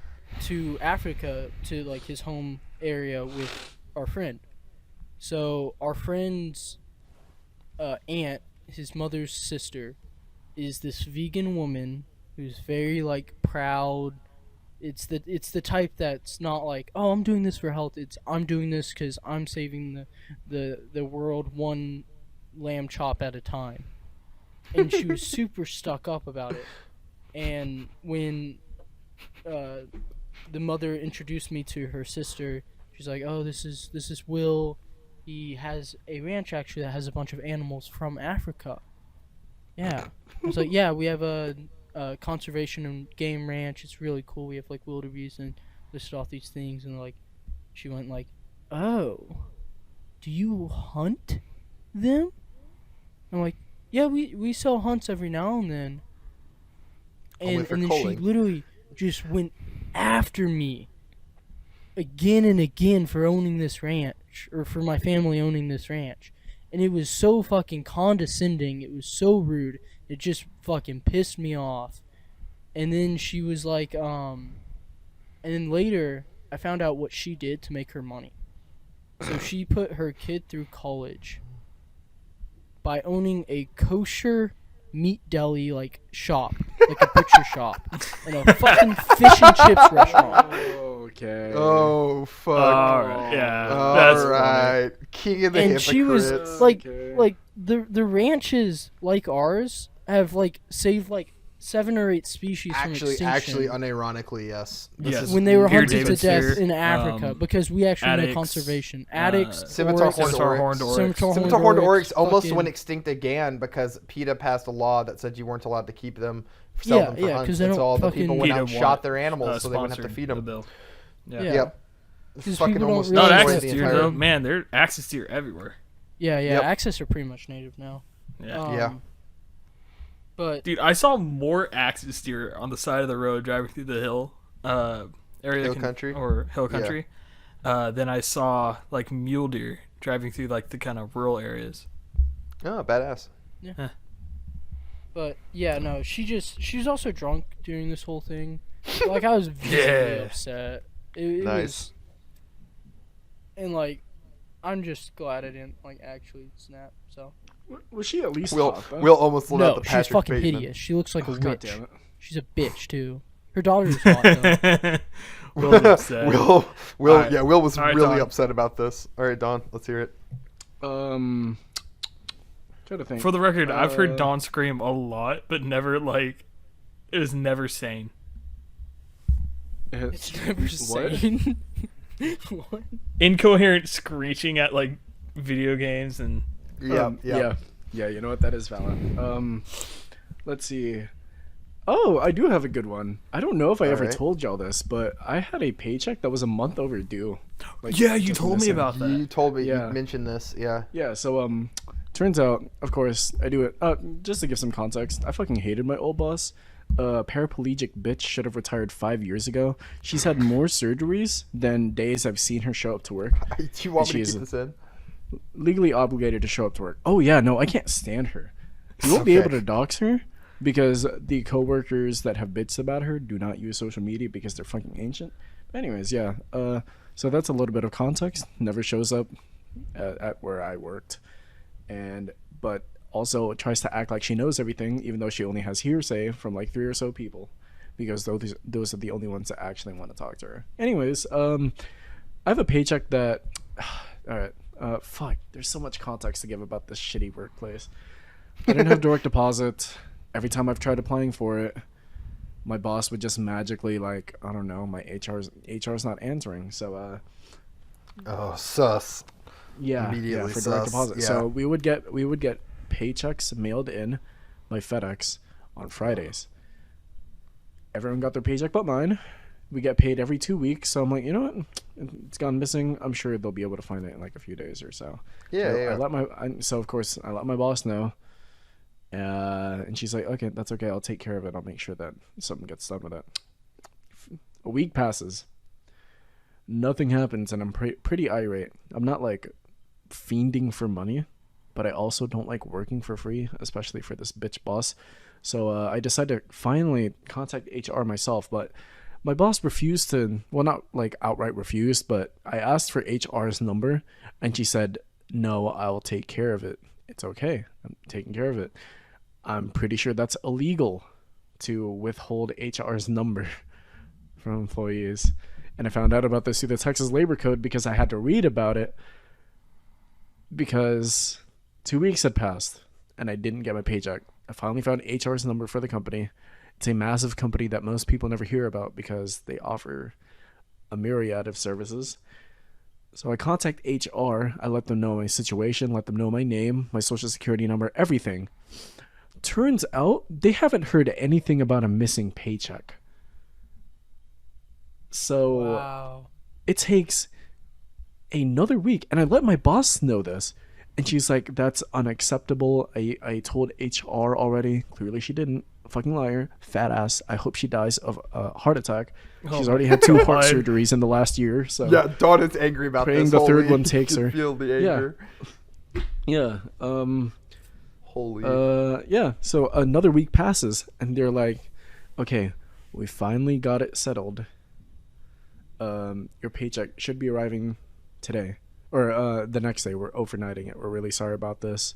S4: to Africa to like his home area with our friend. So our friend's aunt, his mother's sister, is this vegan woman who's very like proud. It's the type that's not like, oh, I'm doing this for health. It's I'm doing this because I'm saving the world one lamb chop at a time. And she was super stuck up about it. And when the mother introduced me to her sister, she's like, "Oh, this is Will. He has a ranch actually that has a bunch of animals from Africa." Yeah, I was like, "Yeah, we have a conservation and game ranch. It's really cool. We have like wildebeest and listed off these things." And like, she went like, "Oh, do you hunt them?" I'm like, "Yeah, we sell hunts every now and then."
S1: Only
S4: And
S1: for
S4: then
S1: culling.
S4: she literally just went after me again and again for owning this ranch, or for my family owning this ranch. And it was so fucking condescending. It was so rude. It just fucking pissed me off. And then she was like, and then later I found out what she did to make her money. So she put her kid through college by owning a kosher meat deli like shop, like a butcher shop, and a fucking fish and chips restaurant.
S3: Okay.
S1: Oh fuck!
S2: Alright, yeah. That's
S1: All right, king of the
S4: And
S1: hypocrites.
S4: she was like,
S3: Okay.
S4: the ranches like ours have like saved like 7 or 8 species from extinction.
S1: actually, unironically, yes. This
S2: Yes.
S1: is
S4: when they were
S2: Deer
S4: hunted to
S2: David's
S4: death
S2: here,
S4: in Africa, because we actually know
S2: addicts,
S4: conservation. Addicts,
S1: Scimitar
S4: oryx,
S1: horned
S2: Scimitar
S1: oryx.
S2: horned oryx.
S4: Scimitar
S1: Scimitar horned oryx almost
S4: fucking-
S1: went extinct again because PETA passed a law that said you weren't allowed to keep them, sell them for
S4: yeah,
S1: hunts.
S4: 'cause they
S1: And so
S4: don't
S1: all the
S4: fucking-
S1: people went out and
S2: PETA
S1: shot
S2: want,
S1: their animals so they wouldn't have to
S2: sponsored
S1: feed
S2: the
S1: them.
S2: bill. Yeah.
S4: Yeah.
S1: Yep.
S4: 'Cause
S1: Fucking
S4: people don't
S1: almost
S2: Not
S4: realize
S1: destroyed
S2: axis
S1: the
S2: deer
S1: entire-
S2: though. Man, they're axis deer everywhere.
S4: Yeah,
S1: Yep.
S4: Axis are pretty much native now.
S2: Yeah.
S1: Yeah.
S4: But
S2: Dude, I saw more axis deer on the side of the road driving through the hill area
S1: Hill country?
S2: or hill country than I saw like mule deer driving through like the kind of rural areas.
S1: Oh, badass.
S4: But yeah, no, she was also drunk during this whole thing. Like I was visibly
S2: Yeah.
S4: upset. It
S1: Nice.
S4: was, and like, I'm just glad I didn't like actually snap. So
S3: Was she at least
S1: Will
S3: hot, though?
S1: Will almost pulled out
S4: no,
S1: the
S4: she's
S1: Patrick
S4: fucking
S1: Bateman.
S4: hideous. She looks like a
S3: Oh, God
S4: witch.
S3: damn it.
S4: She's a bitch too. Her daughter is hot though.
S2: Will's upset.
S1: Will
S2: Alright.
S1: yeah, Will was
S2: Alright,
S1: really
S2: Don.
S1: upset about this. All right, Don, let's hear it.
S3: Trying to think.
S2: For the record, I've heard
S3: Uh,
S2: Dawn scream a lot, but never like it was never sane.
S4: It's never
S3: What?
S4: sane. What?
S2: Incoherent screeching at like video games and
S1: Yeah,
S3: Yeah, you know what? That is valid. Let's see. Oh, I do have a good one. I don't know if I ever
S1: Alright.
S3: told y'all this, but I had a paycheck that was a month overdue. Like,
S2: yeah, you
S3: just
S2: told me
S3: missing.
S2: about that.
S1: You told me
S3: Yeah.
S1: you mentioned this. Yeah.
S3: Yeah, so turns out, of course, I do it. Just to give some context, I fucking hated my old boss. Paraplegic bitch should have retired 5 years ago. She's had more surgeries than days I've seen her show up to work.
S1: Do you want me to
S3: She's-
S1: keep this in?
S3: Legally obligated to show up to work. Oh yeah, no, I can't stand her. You won't be
S1: Okay.
S3: able to dox her because the coworkers that have bits about her do not use social media because they're fucking ancient. But anyways, yeah. So that's a little bit of context. Never shows up at where I worked, but also tries to act like she knows everything, even though she only has hearsay from like 3 or so people, because those are the only ones that actually want to talk to her. Anyways, I have a paycheck that. All right. Fuck. There's so much context to give about this shitty workplace. I didn't have direct deposit. Every time I've tried applying for it, my boss would just magically like, I don't know, my HR's not answering. So
S1: Oh, sus.
S3: yeah,
S1: Immediately
S3: for direct
S1: sus,
S3: deposit.
S1: yeah.
S3: So we would get paychecks mailed in by FedEx on Fridays. Everyone got their paycheck but mine. We get paid every 2 weeks, so I'm like, you know what? It's gone missing. I'm sure they'll be able to find it in like a few days or so.
S1: Yeah,
S3: So
S1: yeah.
S3: so of course I let my boss know, and she's like, okay, that's okay. I'll take care of it. I'll make sure that something gets done with it. A week passes. Nothing happens, and I'm pretty irate. I'm not like fiending for money, but I also don't like working for free, especially for this bitch boss. So I decided to finally contact HR myself, but my boss refused to, well, not like outright refused, but I asked for HR's number, and she said, no, I'll take care of it. It's okay. I'm taking care of it. I'm pretty sure that's illegal to withhold HR's number from employees. And I found out about this through the Texas Labor Code because I had to read about it, because 2 weeks had passed and I didn't get my paycheck. I finally found HR's number for the company. It's a massive company that most people never hear about because they offer a myriad of services. So I contact HR. I let them know my situation, let them know my name, my social security number, everything. Turns out they haven't heard anything about a missing paycheck. So
S4: Wow.
S3: it takes another week, and I let my boss know this, and she's like, that's unacceptable. I told HR already. Clearly she didn't. Fucking liar. Fat ass. I hope she dies of a heart attack. She's
S2: Oh
S3: already
S2: my
S3: had 2 heart
S2: God.
S3: surgeries in the last year, so
S1: Yeah, Dawn is angry about
S3: Praying
S1: this.
S3: the third
S1: Holy,
S3: one
S1: you
S3: takes
S1: can
S3: her.
S1: Feel the
S3: Yeah.
S1: anger.
S3: yeah.
S1: Holy.
S3: Yeah, so another week passes, and they're like, okay, we finally got it settled. Your paycheck should be arriving today, or the next day. We're overnighting it. We're really sorry about this.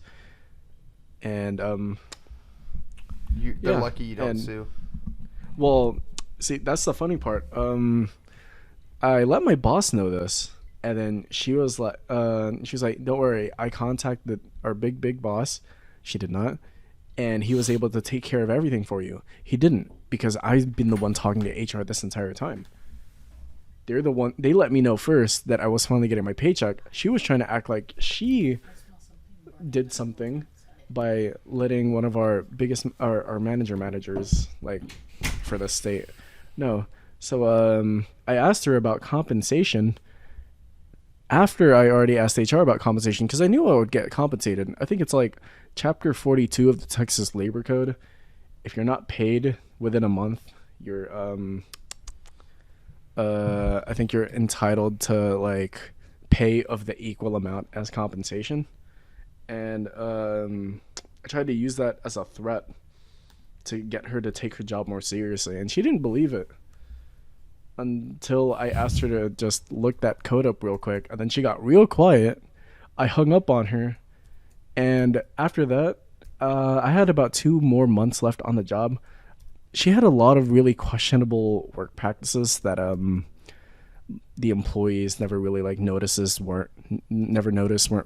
S3: And
S1: They're
S3: yeah,
S1: lucky you don't
S3: and-
S1: sue.
S3: well, see, that's the funny part. I let my boss know this, and then she was like, don't worry, I contacted our big boss. She did not, and he was able to take care of everything for you. He didn't, because I've been the one talking to HR this entire time. They let me know first that I was finally getting my paycheck. She was trying to act like she did something by letting one of our our managers like for the state. No. So I asked her about compensation after I already asked HR about compensation, because I knew I would get compensated. I think it's like chapter 42 of the Texas Labor Code. If you're not paid within a month, you're I think you're entitled to like pay of the equal amount as compensation. And I tried to use that as a threat to get her to take her job more seriously, and she didn't believe it. until I asked her to just look that code up real quick, and then she got real quiet. I hung up on her, and after that, I had about 2 more months left on the job. She had a lot of really questionable work practices that the employees never really noticed weren't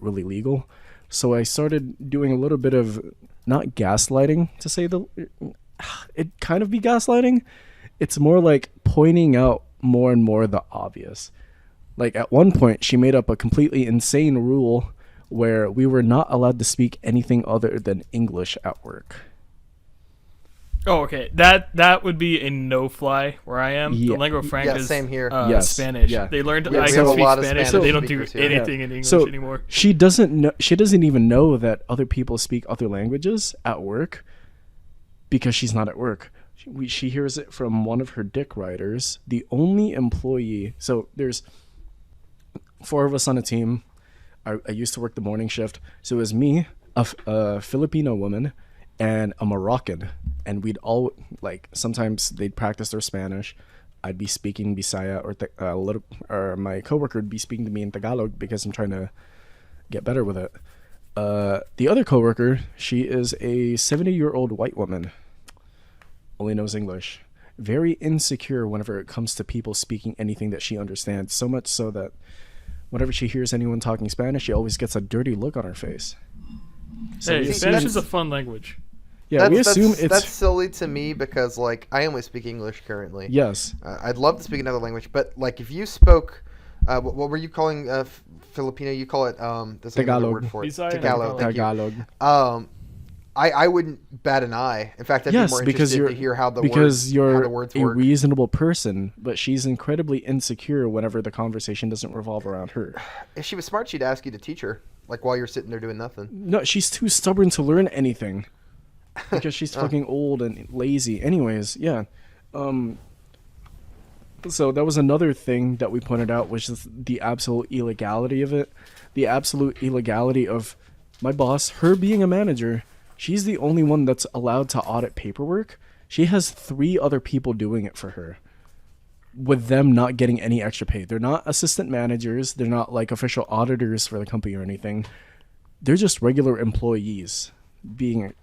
S3: really legal. So I started doing a little bit of, not gaslighting to say it kind of be gaslighting. It's more like pointing out more and more the obvious. Like at one point she made up a completely insane rule where we were not allowed to speak anything other than English at work.
S2: Oh, okay. That would be a no-fly where I am.
S3: Yeah.
S2: The lingua franca
S1: Yeah,
S2: is
S1: same here.
S3: Yes.
S2: Spanish.
S3: Yeah.
S2: They learned
S1: Yeah,
S2: I
S1: we
S2: can
S1: have a
S2: speak
S1: lot of
S2: Spanish,
S1: Spanish
S2: but they don't do
S1: speakers here.
S2: anything in English
S3: So
S2: anymore.
S3: she doesn't know. She doesn't even know that other people speak other languages at work because she's not at work. She hears it from one of her dick riders, the only employee. So there's 4 of us on a team. I used to work the morning shift, so it was me, a Filipino woman, and a Moroccan, and we'd all sometimes they'd practice their Spanish. I'd be speaking Bisaya or my coworker would be speaking to me in Tagalog because I'm trying to get better with it. The other coworker, she is a 70-year-old white woman, only knows English, very insecure whenever it comes to people speaking anything that she understands, so much so that whenever she hears anyone talking Spanish, she always gets a dirty look on her face. So
S2: Hey,
S3: we
S2: Spanish
S3: assume-
S2: is a fun language.
S3: yeah, we assume
S1: that's
S3: it's
S1: silly to me because I only speak English currently.
S3: yes.
S1: I'd love to speak another language, but if you spoke, what were you calling Filipino? You call it there's another
S3: Tagalog.
S1: word for it.
S2: Bisaya and
S1: Tagalog. Thank you.
S3: Tagalog.
S1: I wouldn't bat an eye. In fact, I'd be
S3: Yes,
S1: more
S3: because
S1: interested
S3: you're
S1: to hear how the
S3: you're
S1: words
S3: a
S1: work.
S3: reasonable person, but she's incredibly insecure whenever the conversation doesn't revolve around her.
S1: If she was smart, she'd ask you to teach her, while you're sitting there doing nothing.
S3: No, she's too stubborn to learn anything because she's fucking old and lazy. Anyways, yeah. So that was another thing that we pointed out, which is the absolute illegality of it. The absolute illegality of my boss, her being a manager. She's the only one that's allowed to audit paperwork. She has 3 other people doing it for her, with them not getting any extra pay. They're not assistant managers. They're not official auditors for the company or anything. They're just regular employees being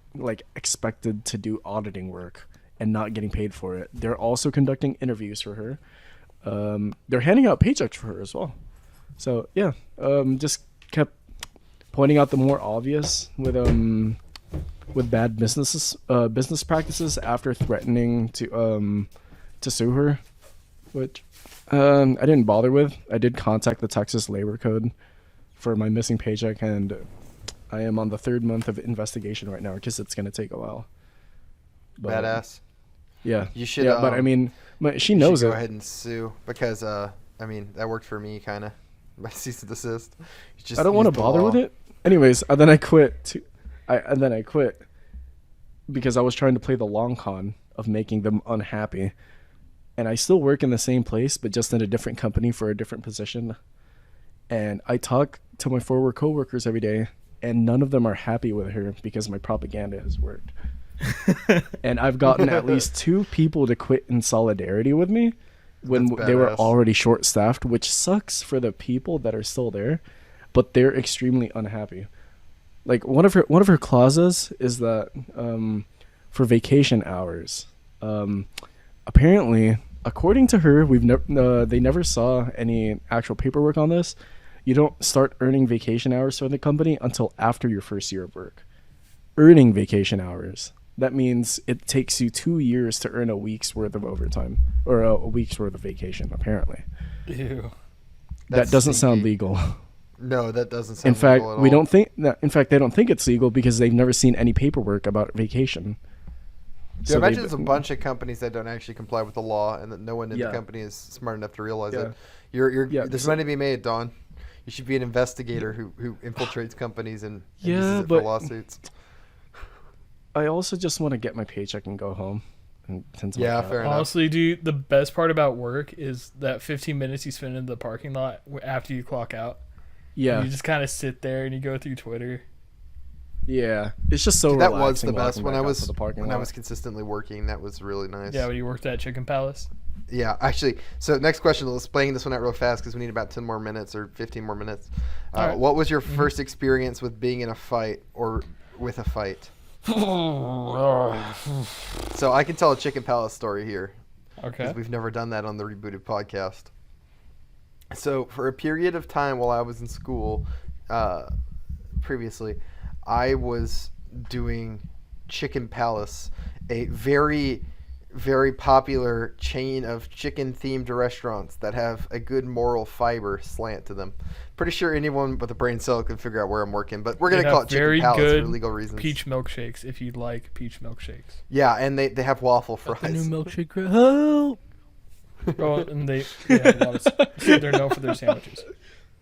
S3: expected to do auditing work and not getting paid for it. They're also conducting interviews for her. They're handing out paychecks for her as well. So yeah, just kept pointing out the more obvious with bad business practices after threatening to sue her, which I didn't bother with. I did contact the Texas Labor Code for my missing paycheck, and I am on the 3rd month of investigation right now because it's going to take a while. But,
S1: Badass.
S3: Yeah.
S1: You should.
S3: Yeah, but I mean, she
S1: you
S3: knows
S1: should
S3: it.
S1: go ahead and sue because that worked for me kind of. My cease and desist. Just
S3: I don't want to
S1: use the
S3: bother
S1: law.
S3: with it. Anyways, and then I quit. I quit because I was trying to play the long con of making them unhappy. And I still work in the same place, but just in a different company for a different position. And I talk to my former coworkers every day, and none of them are happy with her because my propaganda has worked. And I've gotten at least 2 people to quit in solidarity with me when
S1: That's
S3: they were
S1: badass.
S3: already short-staffed, which sucks for the people that are still there, but they're extremely unhappy. One of her clauses is that for vacation hours, apparently, according to her, they never saw any actual paperwork on this. You don't start earning vacation hours for the company until after your first year of work. Earning vacation hours. That means it takes you 2 years to earn a week's worth of overtime or a week's worth of vacation, apparently.
S2: Ew.
S3: That
S1: That's
S3: doesn't sound
S1: stinky.
S3: legal.
S1: No, that doesn't sound
S3: In fact,
S1: legal at
S3: we
S1: all.
S3: don't think that. In fact, they don't think it's legal because they've never seen any paperwork about vacation.
S1: Dude, I imagine
S3: they've-
S1: there's a bunch of companies that don't actually comply with the law, and that no one in
S3: Yeah.
S1: the company is smart enough to realize
S3: Yeah.
S1: it. You're
S3: Yeah,
S1: there's
S3: so-
S1: money to be made, Don. You should be an investigator who infiltrates companies and
S3: Yeah,
S1: uses it
S3: but-
S1: for lawsuits.
S3: I also just want to get my paycheck and go home. And tend to my
S1: Yeah,
S3: cat.
S1: fair enough.
S2: Honestly, dude, the best part about work is that 15 minutes you spend in the parking lot after you clock out.
S3: Yeah,
S2: You just kind of sit there and you go through Twitter.
S3: yeah. It's just so
S1: Dude, that was
S3: relaxing
S1: the best
S3: walking
S1: when
S3: back
S1: I
S3: out
S1: was
S3: to the parking
S1: when I
S3: lot.
S1: was consistently working. That was really nice.
S2: Yeah, when you worked at Chicken Palace.
S1: Yeah, actually. So next question. Let's playing this one out real fast because we need about 10 more minutes or 15 more minutes.
S2: All right.
S1: What was your first experience with being in a fight or with a fight? So I can tell a Chicken Palace story here
S2: Okay.
S1: because we've never done that on the Rebooted podcast. So for a period of time while I was in school, previously, I was doing Chicken Palace, a very, very popular chain of chicken-themed restaurants that have a good moral fiber slant to them. Pretty sure anyone with a brain cell can figure out where I'm working, but we're
S2: They
S1: gonna call
S2: have
S1: it Chicken
S2: very
S1: Palace
S2: good
S1: for legal reasons.
S2: peach milkshakes if you like peach milkshakes.
S1: Yeah, and they have waffle
S4: The new
S1: fries.
S4: milkshake. Help!
S2: Oh, and they have a lot of. They're known for their sandwiches.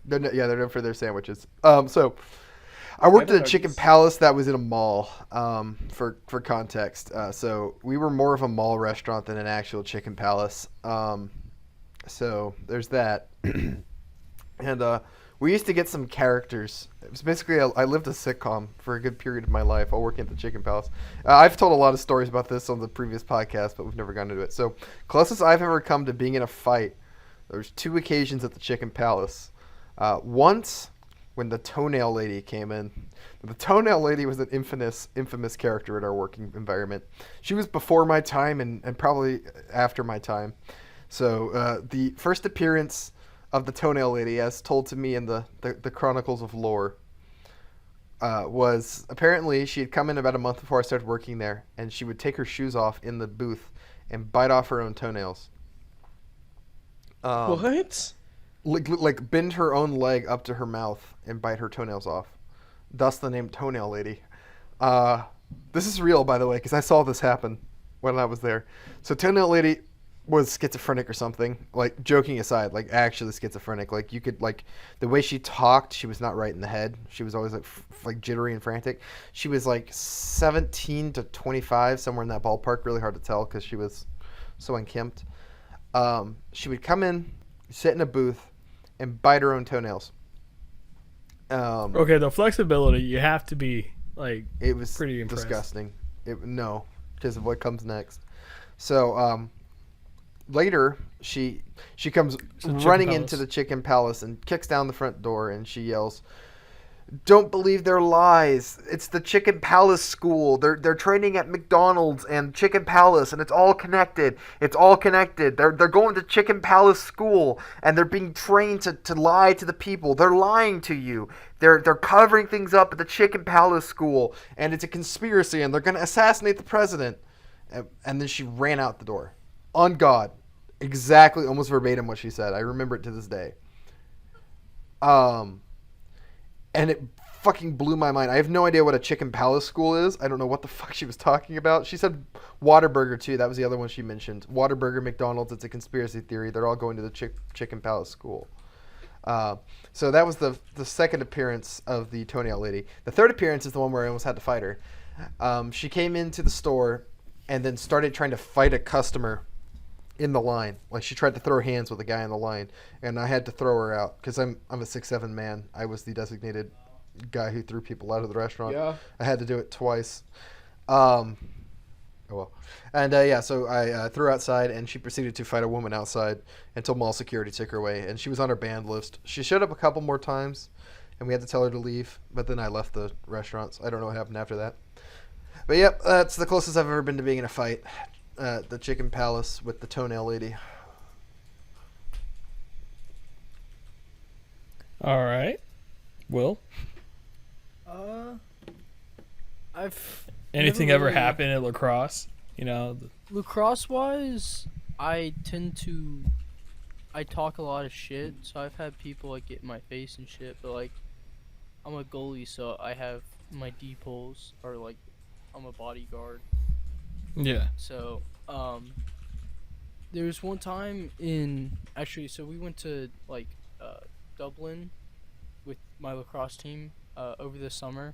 S1: They're known for their sandwiches. So I worked at a Chicken Palace that was in a mall. For context, so we were more of a mall restaurant than an actual Chicken Palace. So there's that. And we used to get some characters. It was basically I lived a sitcom for a good period of my life while working at the Chicken Palace. I've told a lot of stories about this on the previous podcast, but we've never gone into it. So closest I've ever come to being in a fight, there's 2 occasions at the Chicken Palace. Once when the Toenail Lady came in. The Toenail Lady was an infamous character in our working environment. She was before my time and probably after my time. So the first appearance of the Toenail Lady, as told to me in the Chronicles of Lore, was apparently she had come in about a month before I started working there, and she would take her shoes off in the booth and bite off her own toenails.
S3: What?
S1: Like bend her own leg up to her mouth and bite her toenails off. Thus the name Toenail Lady. This is real, by the way, because I saw this happen when I was there. So Toenail Lady was schizophrenic or something. Like, joking aside, like actually schizophrenic. Like, you could, like, the way she talked, she was not right in the head. She was always like jittery and frantic. She was like 17 to 25, somewhere in that ballpark. Really hard to tell because she was so unkempt. She would come in, sit in a booth, and bite her own toenails.
S2: Okay, the flexibility, you have to be like
S1: It was
S2: pretty impressed.
S1: disgusting. No, because of what comes next. So later, she comes running
S2: Palace.
S1: into the Chicken Palace and kicks down the front door and she yells, "Don't believe their lies. It's the Chicken Palace school. They're training at McDonald's and Chicken Palace, and it's all connected. It's all connected. They're going to Chicken Palace school, and they're being trained to lie to the people. They're lying to you. They're covering things up at the Chicken Palace school, and it's a conspiracy, and they're going to assassinate the president." And then she ran out the door. On God. Exactly, almost verbatim what she said. I remember it to this day. And it fucking blew my mind. I have no idea what a Chicken Palace school is. I don't know what the fuck she was talking about. She said Whataburger too. That was the other one she mentioned. Whataburger, McDonald's. It's a conspiracy theory. They're all going to the Chicken Palace school. So that was the second appearance of the Toenail Lady. The third appearance is the one where I almost had to fight her. She came into the store and then started trying to fight a customer in the line. Like, she tried to throw hands with a guy in the line, and I had to throw her out because I'm a 6'7" man. I was the designated guy who threw people out of the restaurant.
S3: Yeah.
S1: I had to do it twice. Oh well. And so I threw her outside, and she proceeded to fight a woman outside until mall security took her away, and she was on our banned list. She showed up a couple more times, and we had to tell her to leave, but then I left the restaurant, so I don't know what happened after that. But yep, that's the closest I've ever been to being in a fight. The Chicken Palace with the Toenail Lady.
S2: All right. Will,
S4: I've
S2: anything
S4: never
S2: ever
S4: really-
S2: happen at lacrosse? You know,
S4: lacrosse wise, I talk a lot of shit, so I've had people like get in my face and shit, but like I'm a goalie, so I have my D poles are like I'm a bodyguard.
S2: yeah.
S4: So, there was one time so we went to like Dublin with my lacrosse team over the summer,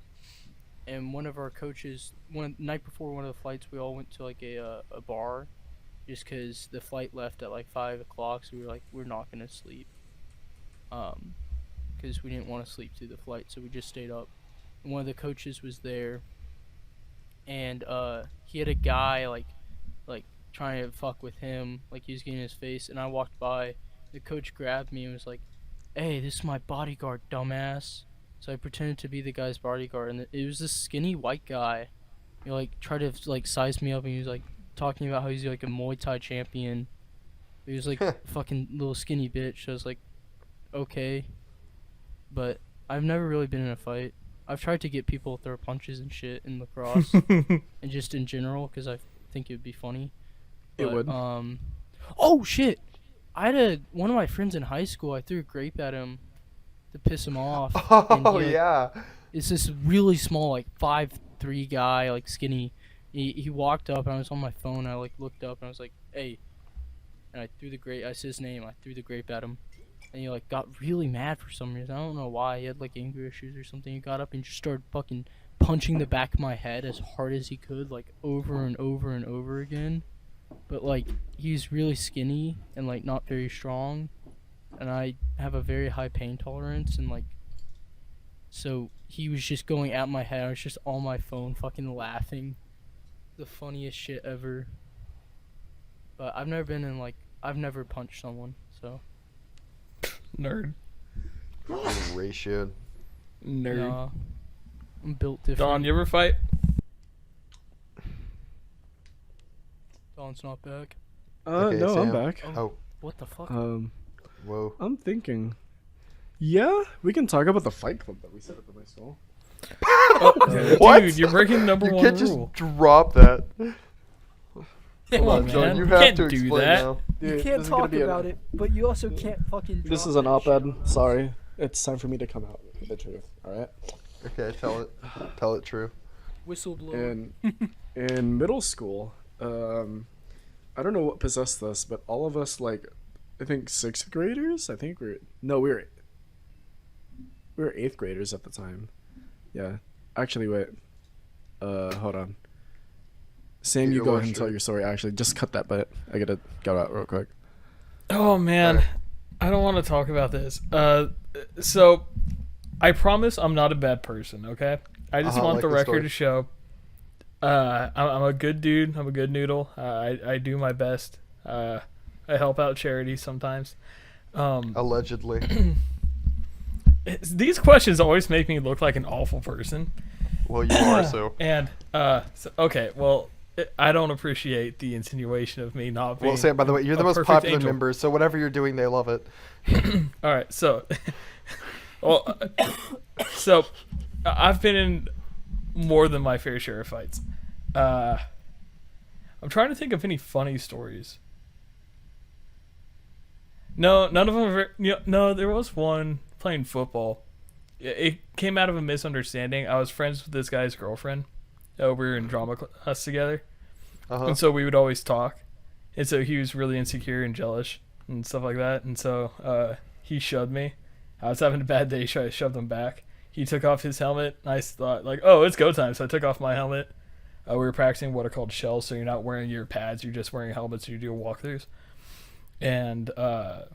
S4: and one of our coaches, night before one of the flights, we all went to like a bar, just because the flight left at like 5 o'clock, so we were like, we're not gonna sleep, because we didn't want to sleep through the flight, so we just stayed up. And one of the coaches was there, and he had a guy like trying to fuck with him, like he was getting his face, and I walked by. The coach grabbed me and was like, "Hey, this is my bodyguard, dumbass." So I pretended to be the guy's bodyguard, and it was this skinny white guy. He like tried to like size me up, and he was like talking about how he's like a Muay Thai champion. He was like fucking little skinny bitch. So I was like, okay, but I've never really been in a fight. I've tried to get people to throw punches and shit in lacrosse, and just in general, because I think it would be funny.
S3: It
S4: But,
S3: would.
S4: Oh shit! I had one of my friends in high school. I threw a grape at him to piss him off. and
S1: Oh,
S4: he, like,
S1: yeah.
S4: It's this really small, like 5'3" guy, like skinny. He walked up and I was on my phone. I like looked up and I was like, "Hey," and I threw the grape. I said his name. I threw the grape at him, and he like got really mad for some reason. I don't know why. He had like anger issues or something. He got up and just started fucking punching the back of my head as hard as he could, like over and over and over again. But like he's really skinny and like not very strong, and I have a very high pain tolerance, and like so he was just going at my head. I was just on my phone fucking laughing. The funniest shit ever. But I've never punched someone, so
S2: Nerd.
S1: Ratio.
S2: Nerd.
S4: nah, I'm built different.
S2: Don, you ever fight?
S4: Don's not back.
S1: Okay,
S3: No, I'm
S1: Sam.
S3: back.
S1: Oh,
S4: What the fuck?
S1: whoa.
S3: I'm thinking. Yeah, we can talk about the fight club that we set up at my school.
S1: What?
S2: Dude, you're breaking number
S1: You
S2: one
S1: can't just
S2: rule.
S1: drop that.
S2: Come
S1: Hold
S2: on,
S1: on, John.
S2: man.
S1: You
S2: You
S1: have
S2: can't
S1: to
S2: do
S1: explain
S2: that.
S1: now.
S3: Dude,
S6: You
S3: this
S6: can't
S3: is gonna
S6: talk
S3: be
S6: about it, but you also can't fucking.
S3: This
S6: drop
S3: is an
S6: that
S3: op-ed.
S6: shit.
S3: Sorry, it's time for me to come out with the truth. All right.
S1: Okay, tell it true.
S4: Whistleblower.
S3: In middle school, I don't know what possessed us, but all of us, like, I think sixth graders. We were eighth graders at the time. Yeah. Actually, wait. Hold on. Sam, you go ahead and tell your story. Actually, just cut that bit. I gotta go out real quick.
S2: Oh man, I don't want to talk about this. So I promise I'm not a bad person. Okay, I just want
S1: like
S2: the
S1: the
S2: record
S1: story.
S2: to show. I'm a good dude. I'm a good noodle. I do my best. I help out charities sometimes.
S1: Allegedly.
S2: These questions always make me look like an awful person.
S1: Well, you are so.
S2: And okay, well, I don't appreciate the insinuation of me not being.
S1: Well, Sam, by the way, you're the
S2: a
S1: most
S2: perfect
S1: popular
S2: angel.
S1: member, so whatever you're doing, they love it.
S2: All right, so, well, so I've been in more than my fair share of fights. I'm trying to think of any funny stories. No, none of them are. No, there was one playing football. It came out of a misunderstanding. I was friends with this guy's girlfriend. We were in drama class together, and so we would always talk. And so he was really insecure and jealous and stuff like that. And so he shoved me. I was having a bad day, so I shoved him back. He took off his helmet. And I thought, like, oh, it's go time. So I took off my helmet. We were practicing what are called shells, so you're not wearing your pads. You're just wearing helmets. You do walkthroughs. And, it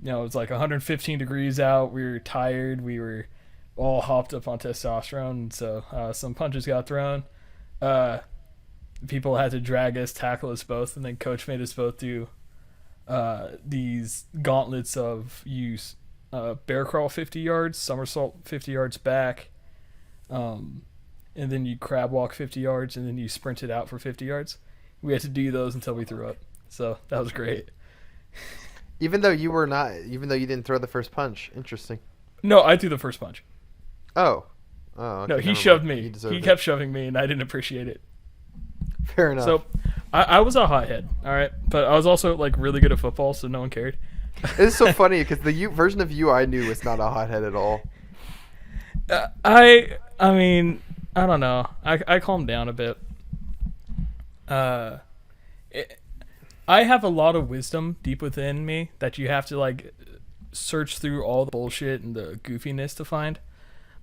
S2: was like 115 degrees out. We were tired. We were all hopped up on testosterone. And so some punches got thrown. People had to drag us, tackle us both, and then coach made us both do these gauntlets of use bear crawl 50 yards, somersault 50 yards back, and then you crab walk 50 yards, and then you sprint it out for 50 yards. We had to do those until we threw up. So that was great.
S1: Even though you didn't throw the first punch. Interesting.
S2: No, I threw the first punch.
S1: Oh. Okay,
S2: No, he
S1: never
S2: shoved
S1: mind.
S2: me.
S1: deserved
S2: He
S1: it.
S2: kept shoving me, and I didn't appreciate it.
S1: Fair enough.
S2: So I was a hothead, all right? But I was also, like, really good at football, so no one cared.
S1: It's so funny because the version of you I knew was not a hothead at all.
S2: I mean, I don't know. I calmed down a bit. I have a lot of wisdom deep within me that you have to, like, search through all the bullshit and the goofiness to find.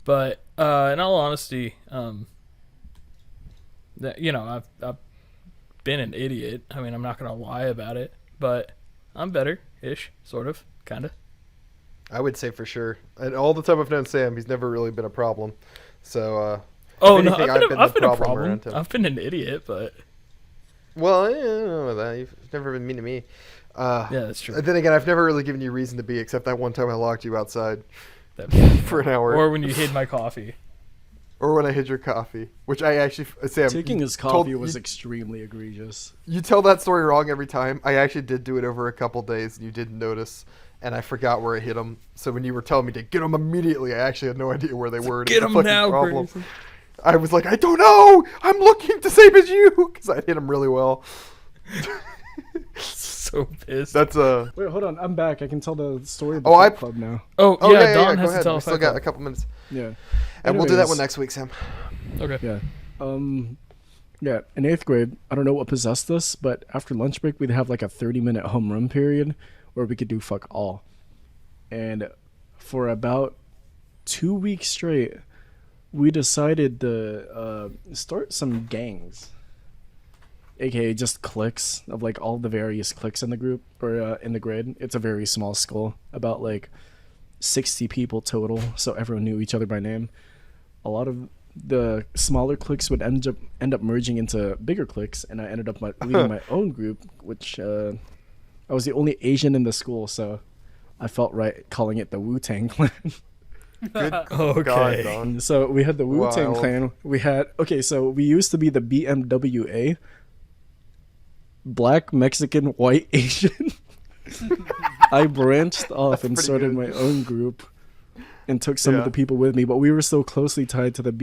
S2: But in all honesty, I've been an idiot. I mean, I'm not gonna lie about it, but I'm better-ish, sort of, kind of.
S1: I would say for sure. And all the time I've known Sam, he's never really been a problem. So,
S2: Oh
S1: if
S2: no,
S1: anything,
S2: I've been a
S1: the
S2: problem.
S1: around him.
S2: I've been an idiot, but
S1: Well, I don't know that. You've never been mean to me.
S2: Yeah, that's true.
S1: Then again, I've never really given you reason to be, except that one time I locked you outside for an hour.
S2: Or when you hid my coffee.
S1: Or when I hid your coffee, which I actually, Sam,
S3: Taking his coffee was extremely egregious.
S1: You tell that story wrong every time. I actually did do it over a couple days, and you didn't notice, and I forgot where I hid them. So when you were telling me to get them immediately, I actually had no idea where they were.
S2: Get them now,
S1: Grayson. I was like, I don't know. I'm looking the same as you, because I hit them really well.
S2: So pissed.
S1: That's
S3: Wait, hold on. I'm back. I can tell the story of the
S1: Oh,
S3: Fight Club now.
S2: Oh,
S1: Oh
S2: yeah, Don
S1: go
S2: has to
S1: ahead.
S2: tell
S1: We
S2: us.
S1: still got a couple minutes,
S3: Yeah.
S1: and we'll do that
S3: Anyways.
S1: one next week, Sam.
S2: Okay.
S3: Yeah. Yeah, in 8th grade, I don't know what possessed us, but after lunch break, we'd have like a 30-minute home run period where we could do fuck all. And for about 2 weeks straight, we decided to start some gangs. AKA just cliques of like all the various cliques in the group or in the grade. It's a very small school, about like 60 people total, so everyone knew each other by name. A lot of the smaller cliques would end up merging into bigger cliques, and I ended up leading my own group, which I was the only Asian in the school, so I felt right calling it the Wu-Tang Clan.
S1: Good
S2: Okay.
S1: God, Don.
S3: So we had the Wu-Tang
S1: Wild.
S3: Clan. So we used to be the BMWA, Black, Mexican, White, Asian. I branched off
S1: That's
S3: and
S1: pretty
S3: started
S1: good.
S3: my own group and took some of
S1: Yeah.
S3: the people with me, but we were so closely tied to the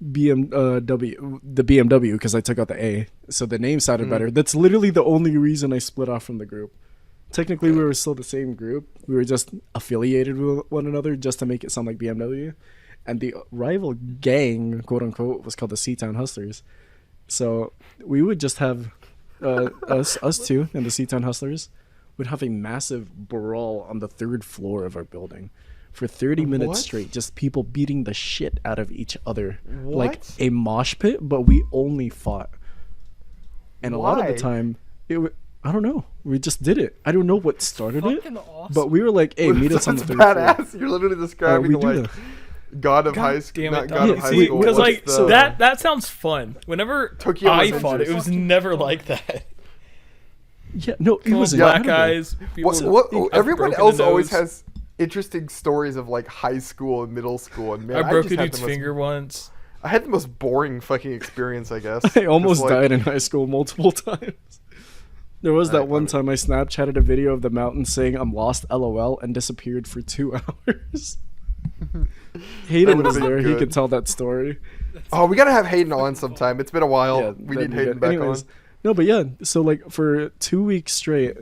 S3: BMW because I took out the A, so the name sounded better. That's literally the only reason I split off from the group. Technically, we were still the same group. We were just affiliated with one another just to make it sound like BMW. And the rival gang, quote unquote, was called the Seatown Hustlers. So we would just have us two and the Seatown Hustlers would have a massive brawl on the 3rd floor of our building for 30 minutes
S1: What?
S3: straight. Just people beating the shit out of each other. Like
S1: What?
S3: a mosh pit, but we only fought. And a lot of
S1: Why?
S3: the time, I don't know. We just did it. I don't know what started it,
S6: Fucking awesome.
S3: but we were like, "Hey, meet us on the
S1: That's
S3: 3rd floor."
S1: badass. You're literally describing
S3: we do
S1: like God of
S2: God
S1: high school,
S2: damn
S1: not
S2: it,
S1: God
S2: Don.
S1: of high
S2: See,
S1: school.
S2: because
S1: what's
S2: like
S1: the-
S2: that sounds fun. Whenever
S1: Tokyo
S2: I
S1: Revengers.
S2: fought, it was never like that.
S3: Yeah, no, it was
S2: Black
S3: incredible.
S2: eyes. People
S1: Everyone
S2: broken
S1: else
S2: the
S1: always
S2: nose.
S1: has interesting stories of like high school and middle school, and man,
S2: I broke
S1: just
S2: a
S1: had
S2: dude's
S1: the most-
S2: finger once.
S1: I had the most boring fucking experience, I guess.
S3: I almost
S1: Just, like,
S3: died in high school multiple times. There was that one time I Snapchatted a video of the mountain saying "I'm lost, LOL," and disappeared for 2 hours. Hayden
S1: would've
S3: was
S1: been
S3: there; he
S1: good.
S3: could tell that story.
S1: Oh, we gotta have Hayden on sometime. It's been a while.
S3: Yeah,
S1: We
S3: that'd
S1: need
S3: be
S1: Hayden
S3: good.
S1: back
S3: Anyways,
S1: on.
S3: No, but yeah, so like for 2 weeks straight,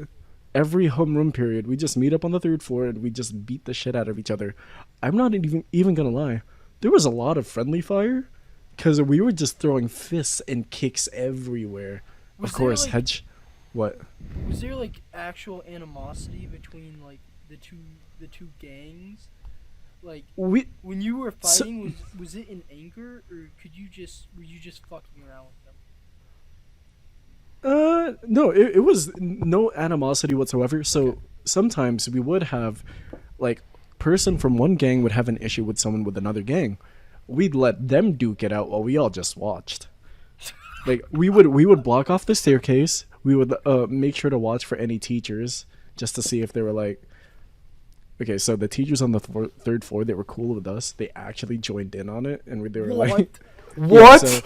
S3: every homeroom period, we just meet up on the 3rd floor and we just beat the shit out of each other. I'm not even gonna lie, there was a lot of friendly fire, because we were just throwing fists and kicks everywhere.
S6: Was
S3: Of
S6: there,
S3: course,
S6: like-
S3: What?
S6: Was there like actual animosity between like the two gangs? Like
S3: We
S6: when you were
S3: So-
S6: fighting, was it in anger or were you just fucking around with them?
S3: No, it was no animosity whatsoever. So sometimes we would have, like, person from one gang would have an issue with someone with another gang. We'd let them duke it out while we all just watched. Like we would block off the staircase. We would make sure to watch for any teachers just to see if they were like. Okay, so the teachers on the 3rd floor, they were cool with us. They actually joined in on it, and they were like,
S1: What?
S3: Yeah, so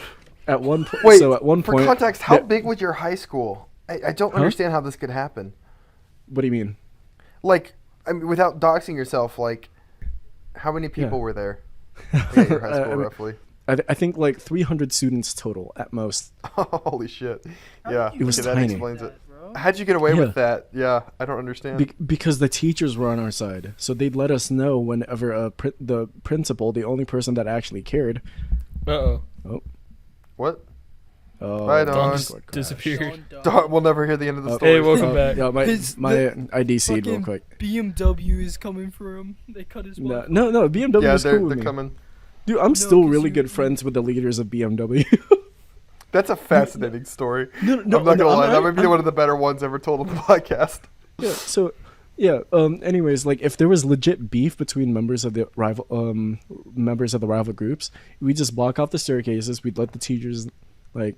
S3: at one point,
S1: Wait,
S3: so at one
S1: for
S3: point,
S1: context, how
S3: the-
S1: big was your high school? I don't understand how this could happen.
S3: What do you mean?
S1: Like, I mean, without doxing yourself, like, how many people
S3: Yeah.
S1: were there at your high school,
S3: I mean-
S1: roughly?
S3: I think like 300 students total at most.
S1: Holy shit. Yeah,
S6: It
S3: was
S1: okay, that
S3: tiny.
S1: explains it.
S6: That, bro?
S1: How'd you get away
S3: Yeah.
S1: with that? Yeah, I don't understand.
S3: Because the teachers were on our side, so they'd let us know whenever the principal, the only person that actually cared.
S2: Uh-oh.
S1: What?
S3: Oh,
S1: Right
S2: Don
S1: on.
S2: just
S3: Discord crash.
S2: disappeared.
S6: Sean
S1: Don't- We'll never hear the end of the
S3: Oh,
S1: story.
S2: Hey, welcome back.
S3: Yeah,
S6: His-
S3: my
S6: the
S3: ID seed real
S6: Fucking
S3: quick.
S6: BMW is coming for him. They cut his
S3: No,
S6: mouth.
S3: no, BMW
S1: Yeah,
S3: is
S1: they're,
S3: cool with
S1: they're
S3: me.
S1: coming.
S3: Dude, I'm
S6: No,
S3: still
S6: 'cause
S3: really
S6: you-
S3: good friends with the leaders of BMW.
S1: That's a fascinating story.
S3: No,
S1: I'm not gonna
S3: no,
S1: lie, that
S3: I'm-
S1: might be one of the better ones ever told on the podcast.
S3: Yeah, so yeah, anyways, like if there was legit beef between members of the rival groups, we just block off the staircases, we'd let the teachers like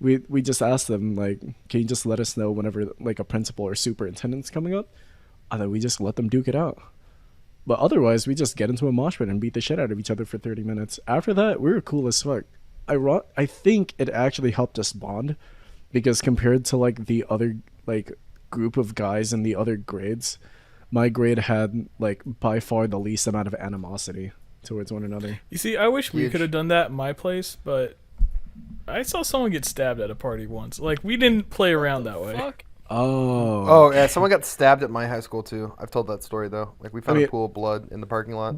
S3: we just asked them like, can you just let us know whenever like a principal or superintendent's coming up, and then we just let them duke it out. But otherwise, we just get into a mosh pit and beat the shit out of each other for 30 minutes. After that, we were cool as fuck. I think it actually helped us bond, because compared to like the other like group of guys in the other grades, my grade had like by far the least amount of animosity towards one another.
S2: You see, I wish we
S1: Huge.
S2: could have done that in my place, but I saw someone get stabbed at a party once. Like, we didn't play around that way.
S4: Fuck.
S1: Oh yeah, someone got stabbed at my high school too. I've told that story though. Like we found
S3: I mean-
S1: a pool of blood in the parking lot.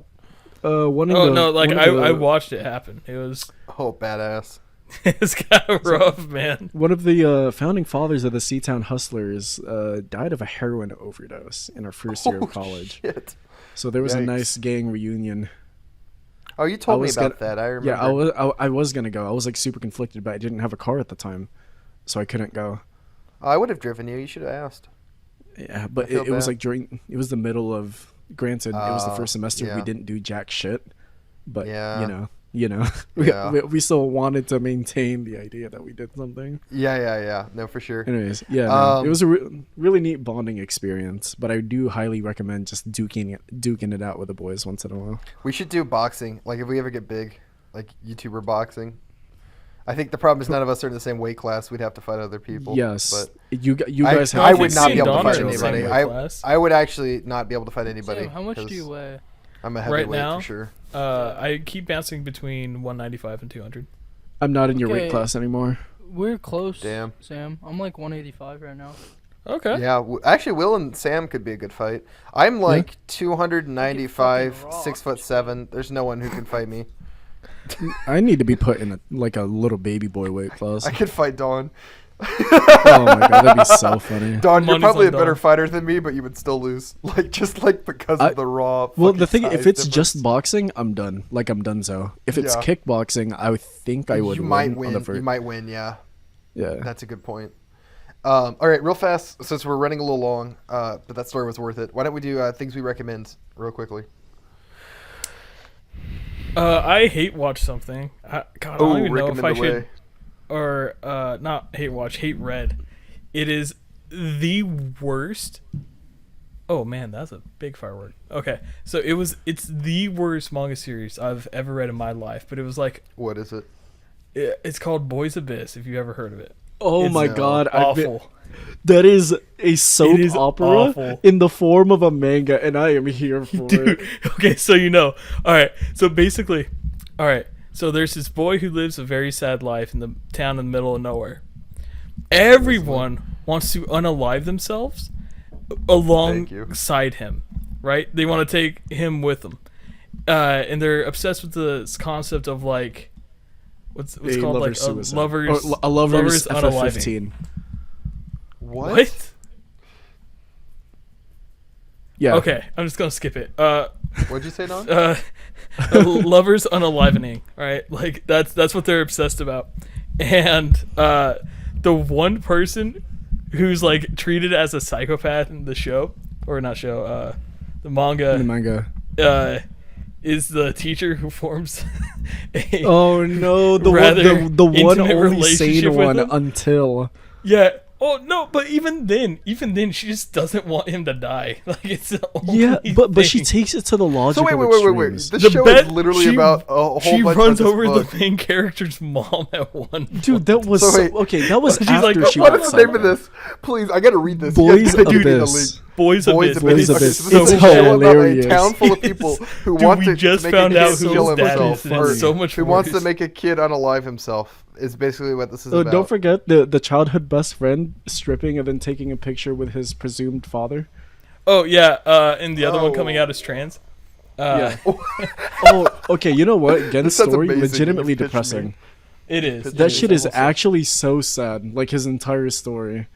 S3: One of
S2: Oh
S3: the,
S2: no, like
S3: one of the-
S2: I watched it happen. It was
S1: Oh, badass.
S2: it's kind of rough, man.
S3: One of the founding fathers of the Seatown Hustlers died of a heroin overdose in our first year of college.
S1: Shit.
S3: So there was a
S1: Yikes.
S3: nice gang reunion.
S1: Oh, you told me
S3: was
S1: about
S3: gonna-
S1: that. I remember.
S3: Yeah, I was gonna go. I was like super conflicted, but I didn't have a car at the time, so I couldn't go.
S1: I would have driven you. You should have asked.
S3: Yeah, but
S1: I feel
S3: it was
S1: bad.
S3: like it was the middle of. Granted, it was the first semester.
S1: yeah.
S3: We didn't do jack shit, but
S1: Yeah.
S3: you know,
S1: Yeah.
S3: we still wanted to maintain the idea that we did something.
S1: Yeah. No, for sure.
S3: Anyways, yeah, no, it was a really neat bonding experience. But I do highly recommend just duking it out with the boys once in a while.
S1: We should do boxing. Like if we ever get big, like YouTuber boxing. I think the problem is none of us are in the same weight class. We'd have to fight other people.
S3: Yes,
S1: but
S3: you guys have.
S1: I
S3: to
S1: would
S3: be
S1: not be
S3: seen
S1: able to
S3: on
S1: fight
S3: each other.
S1: anybody.
S2: Same weight class.
S1: I would actually not be able to fight anybody.
S4: Sam, how much do
S1: 'cause
S4: you weigh?
S1: I'm a
S2: Right
S1: heavyweight
S2: now?
S1: for sure.
S2: I keep bouncing between 195 and 200.
S3: I'm not in your weight
S4: Okay.
S3: class anymore.
S4: We're close.
S1: Damn.
S4: Sam. I'm like 185 right now.
S2: Okay.
S1: Yeah, actually, Will and Sam could be a good fight. I'm like
S4: You
S1: 295,
S4: can fucking
S1: 6'7". There's no one who can fight me.
S3: I need to be put in a little baby boy weight class.
S1: I could fight Dawn.
S3: Oh my god, that'd be so funny.
S1: Dawn, you're
S2: Money's
S1: probably a
S2: on
S1: better
S2: Dawn.
S1: fighter than me, but you would still lose. Like just like because of the raw.
S3: Well,
S1: fucking
S3: the thing, if
S1: size
S3: it's
S1: difference.
S3: just boxing, I'm done. Like I'm donezo. If it's
S1: Yeah.
S3: kickboxing, I would think I would
S1: you might
S3: win. On the
S1: You might win. Yeah,
S3: yeah.
S1: that's a good point. All right, real fast, since we're running a little long, but that story was worth it. Why don't we do things we recommend real quickly?
S2: I hate watch something. God, I don't even know if I
S1: recommend
S2: should.
S1: away.
S2: Or not hate watch, hate read. It is the worst. Oh man, that's a big firework. Okay, so it's the worst manga series I've ever read in my life. But it was like
S1: What is it?
S2: it's called Boys Abyss. If you ever heard of it.
S3: Oh
S2: It's
S3: my god,
S2: awful.
S3: that is a soap
S2: is
S3: opera
S2: awful.
S3: in the form of a manga, and I am here for
S2: Dude,
S3: it.
S2: okay, so you know. All right, so basically, all right, so there's this boy who lives a very sad life in the town in the middle of nowhere. Everyone wants to unalive themselves alongside him, right? They want to take him with them, and they're obsessed with this concept of like, what's
S3: A
S2: called like
S3: lover's suicide.
S2: lovers,
S3: Or a lover's
S2: unaliving.
S3: FF15.
S2: What?
S3: Yeah.
S2: Okay, I'm just gonna skip it.
S1: What'd you say, Don?
S2: Lovers unalivening, right? Like that's what they're obsessed about. And the one person who's like treated as a psychopath in the show, or not show, the manga,
S3: In the manga.
S2: is the teacher who forms a
S3: Oh no, the
S2: rather
S3: one, the one
S2: intimate
S3: only
S2: relationship
S3: sane
S2: with
S3: one
S2: him.
S3: until.
S2: Yeah. Oh no, but even then, she just doesn't want him to die. Like it's the only
S3: Yeah, but she
S2: thing.
S3: takes it to the logical
S1: So wait.
S3: extremes.
S1: This
S2: The
S1: show
S2: bet-
S1: is literally
S2: she-
S1: about a whole
S2: She
S1: bunch
S2: runs
S1: of this
S2: over
S1: book.
S2: the main character's mom at one.
S3: Dude, that was
S1: So wait.
S3: okay. That was
S2: She's
S3: after
S2: like,
S3: she
S1: What
S3: got
S1: is the name of
S3: psycho.
S1: this? Please, I gotta read this.
S3: Boys
S1: You gotta do it in the
S3: Abyss.
S1: link.
S2: Boys
S1: Boys
S2: Abyss.
S3: Boys
S1: Abyss. Okay,
S3: Abyss.
S1: so this is a
S3: It's
S1: show about a
S3: hilarious.
S1: town full of people who
S2: Dude,
S1: want
S2: we
S1: to
S2: just
S1: make
S2: found
S1: a
S2: out
S1: kid
S2: who
S1: kill
S2: his dad
S1: himself,
S2: is, and it's so much
S1: who wants to
S2: worse.
S1: make a kid unalive himself. Is basically what this is about.
S3: Don't forget the childhood best friend stripping and then taking a picture with his presumed father.
S2: Oh yeah, and the other one coming out as trans.
S3: Yeah. Oh, okay. You know what? Gen's
S1: This sounds
S3: story
S1: amazing.
S3: legitimately
S1: You've pitched
S3: depressing.
S1: me.
S2: It is.
S3: That shit is
S1: awesome.
S3: actually so sad. Like his entire story.